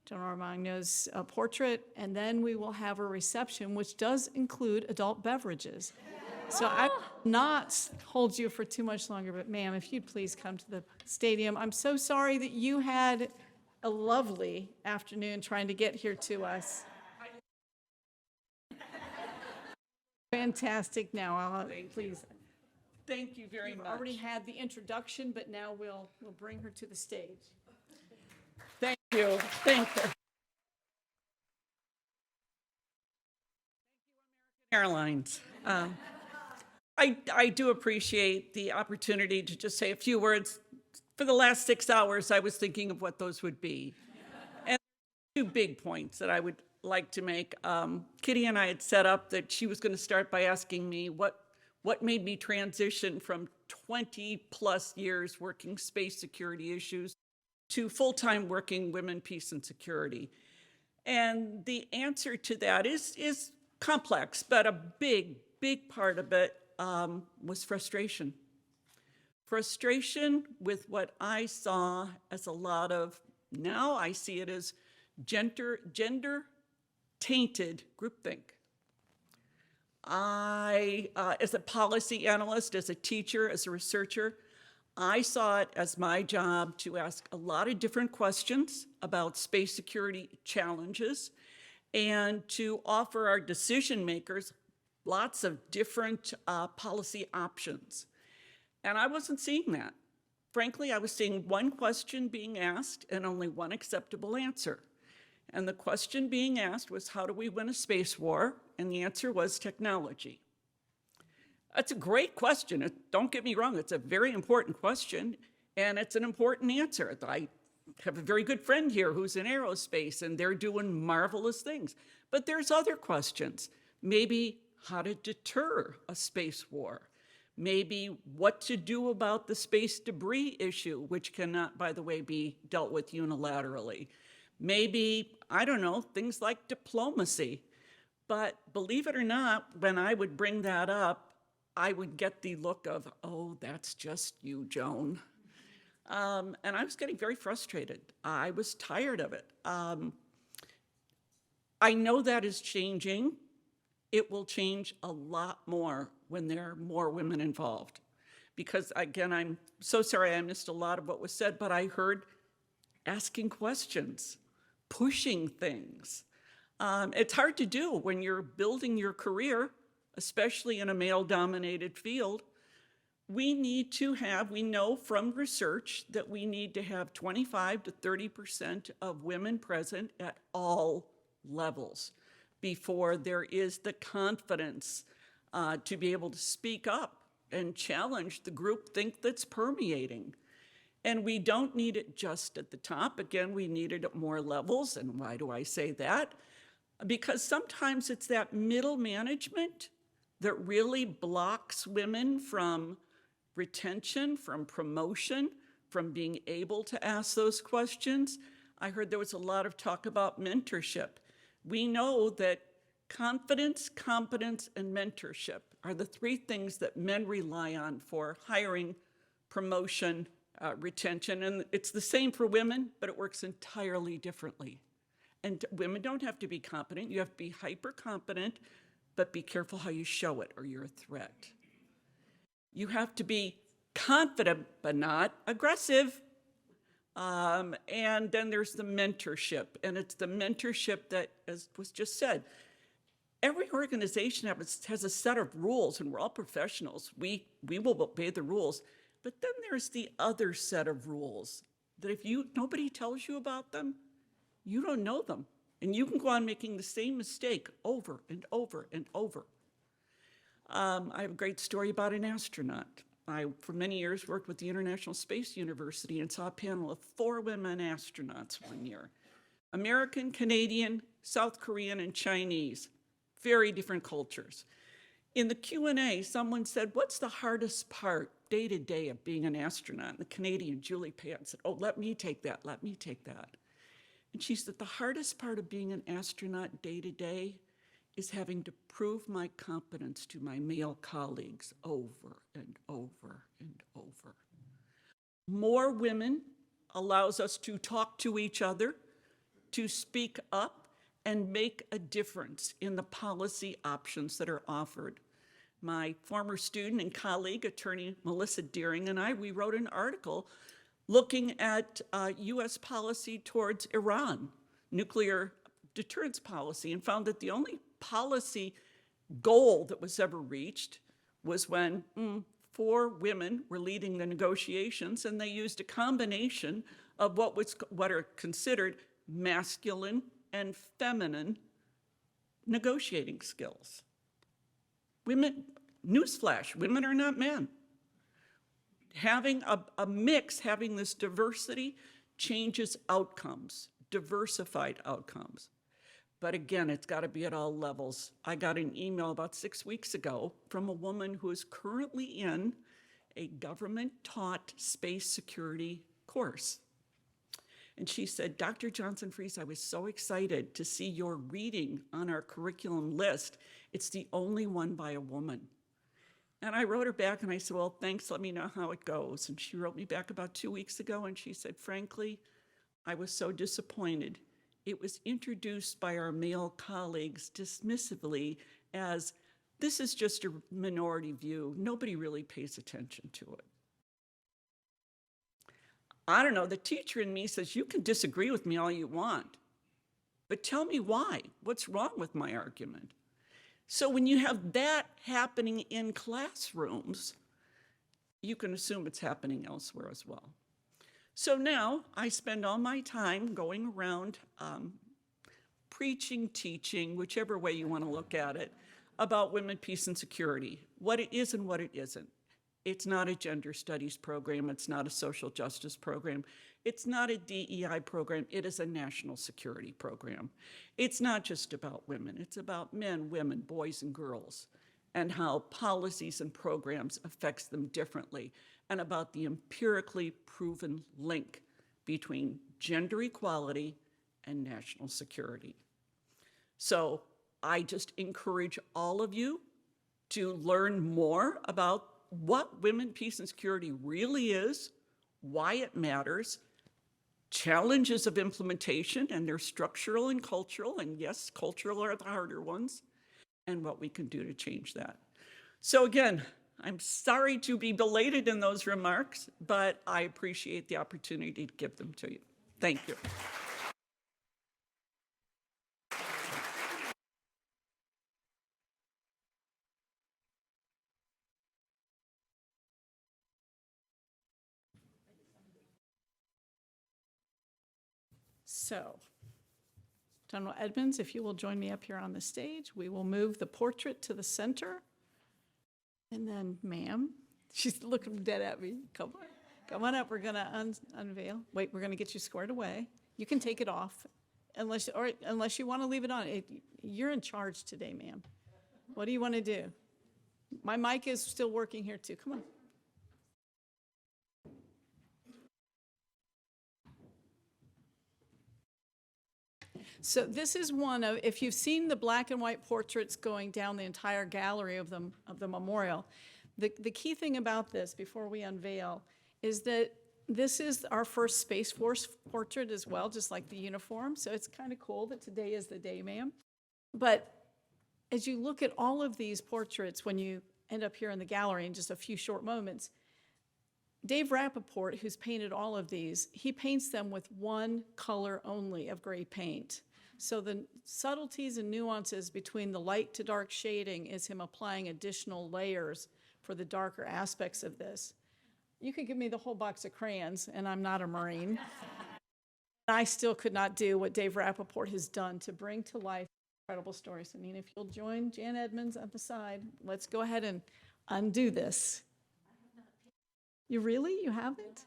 Joan Armagno's portrait, and then we will have a reception, which does include adult beverages. So I will not hold you for too much longer, but ma'am, if you'd please come to the stadium. I'm so sorry that you had a lovely afternoon trying to get here to us. Fantastic. Now, please. Thank you very You've much. already had the introduction, but now we'll bring her to the stage. Thank you. Thank you. Airlines. I do appreciate the opportunity to just say a few words. For the last 6 hours, I was thinking of what those would be. And 2 big points that I would like to make. Kitty and I had set up that she was going to start by asking me what made me transition from 20 plus years working space security issues to full-time working women, peace, and security. And the answer to that is complex, but a big part of it was frustration. Frustration with what I saw as a lot of, now I see it as gender-tainted groupthink. As a policy analyst, as a teacher, as a researcher, I saw it as my job to ask a lot of different questions about space security challenges and to offer our decision makers lots of different policy options. And I wasn't seeing that. Frankly, I was seeing one question being asked and only one acceptable answer. And the question being asked was, how do we win a space war? And the answer was technology. That's a great question. Don't get me wrong, it's a very important question, and it's an important answer. I have a very good friend here who's in aerospace, and they're doing marvelous things. But there's other questions. Maybe how to deter a space war. Maybe what to do about the space debris issue, which cannot, by the way, be dealt with unilaterally. Maybe, I don't know, things like diplomacy. But believe it or not, when I would bring that up, I would get the look of, oh, that's just you, Joan. And I was getting very frustrated. I was tired of it. I know that is changing. It will change a lot more when there are more women involved. Because again, I'm so sorry I missed a lot of what was said, but I heard asking questions, pushing things. It's hard to do when you're building your career, especially in a male-dominated field. We know from research that we need to have 25 to 30% of women present at all levels before there is the confidence to be able to speak up and challenge the groupthink that's permeating. And we don't need it just at the top. Again, we need it at more levels. And why do I say that? Because sometimes it's that middle management that really blocks women from retention, from promotion, from being able to ask those questions. I heard there was a lot of talk about mentorship. We know that confidence, competence, and mentorship are the 3 things that men rely on for hiring, promotion, retention. And it's the same for women, but it works entirely differently. And women don't have to be competent. You have to be hyper competent, but be careful how you show it or you're a threat. You have to be confident, but not aggressive. And then there's the mentorship. And it's the mentorship that, as was just said, every organization has a set of rules, and we're all professionals. We will obey the rules. But then there's the other set of rules that if nobody tells you about them, you don't know them. And you can go on making the same mistake over and over and over. I have a great story about an astronaut. I, for many years, worked with the International Space University and saw a panel of 4 women astronauts one year. American, Canadian, South Korean, and Chinese. Very different cultures. In the Q&A, someone said, what's the hardest part day to day of being an astronaut? And the Canadian, Julie Pan, said, oh, let me take that, let me take that. And she said, the hardest part of being an astronaut day to day is having to prove my competence to my male colleagues over and over and over. More women allows us to talk to each other, to speak up, and make a difference in the policy options that are offered. My former student and colleague, attorney Melissa Deering, and we wrote an article looking at US policy towards Iran, nuclear deterrence policy, and found that the only policy goal that was ever reached was when 4 women were leading the negotiations, and they used a combination of what are considered masculine and feminine negotiating skills. Women, newsflash, women are not men. Having a mix, having this diversity changes outcomes, diversified outcomes. But again, it's got to be at all levels. I got an email about 6 weeks ago from a woman who is currently in a government-taught space security course. And she said, Dr. Johnson-Freese, I was so excited to see your reading on our curriculum list. It's the only one by a woman. And I wrote her back and I said, well, thanks, let me know how it goes. And she wrote me back about 2 weeks ago and she said, frankly, I was so disappointed. It was introduced by our male colleagues dismissively as, this is just a minority view. Nobody really pays attention to it. I don't know, the teacher in me says, you can disagree with me all you want, but tell me why. What's wrong with my argument? So when you have that happening in classrooms, you can assume it's happening elsewhere as well. So now I spend all my time going around preaching, teaching, whichever way you want to look at it, about women, peace, and security, what it is and what it isn't. It's not a gender studies program. It's not a social justice program. It's not a DEI program. It is a national security program. It's not just about women. It's about men, women, boys, and girls, and how policies and programs affects them differently, and about the empirically proven link between gender equality and national security. So I just encourage all of you to learn more about what women, peace, and security really is, why it matters, challenges of implementation, and they're structural and cultural, and yes, cultural are the harder ones, and what we can do to change that. So again, I'm sorry to be belated in those remarks, but I appreciate the opportunity to give them to you. Thank you. So, General Edmonds, if you will join me up here on the stage, we will move the portrait to the center. And then, ma'am, she's looking dead at me. Come on up. We're gonna unveil. Wait, we're gonna get you squared away. You can take it off, unless you want to leave it on. You're in charge today, ma'am. What do you want to do? My mic is still working here too. Come on. So this is one of, if you've seen the black and white portraits going down the entire gallery of the memorial, the key thing about this, before we unveil, is that this is our first Space Force portrait as well, just like the uniform. So it's kind of cool that today is the day, ma'am. But as you look at all of these portraits, when you end up here in the gallery in just a few short moments, Dave Rappaport, who's painted all of these, he paints them with one color only of gray paint. So the subtleties and nuances between the light to dark shading is him applying additional layers for the darker aspects of this. You could give me the whole box of crayons, and I'm not a Marine. I still could not do what Dave Rappaport has done to bring to life incredible stories. I mean, if you'll join Jan Edmonds at the side, let's go ahead and undo this. You really? You haven't?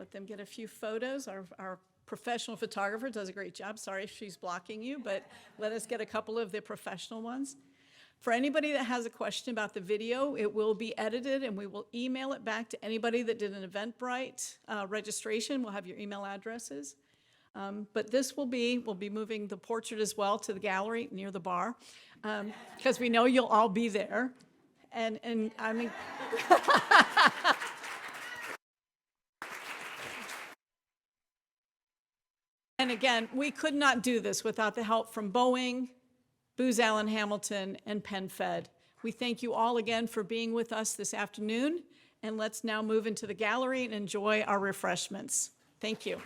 let them get a few photos. Our professional photographer does a great job. Sorry if she's blocking you, but let us get a couple of the professional ones. For anybody that has a question about the video, it will be edited and we will email it back to anybody that did an Eventbrite registration. We'll have your email addresses. But this we'll be moving the portrait as well to the gallery near the bar, because we know you'll all be there. And I mean, and again, we could not do this without the help from Boeing, Booz Allen Hamilton, and Penn Fed. We thank you all again for being with us this afternoon, and let's now move into the gallery and enjoy our refreshments. Thank you.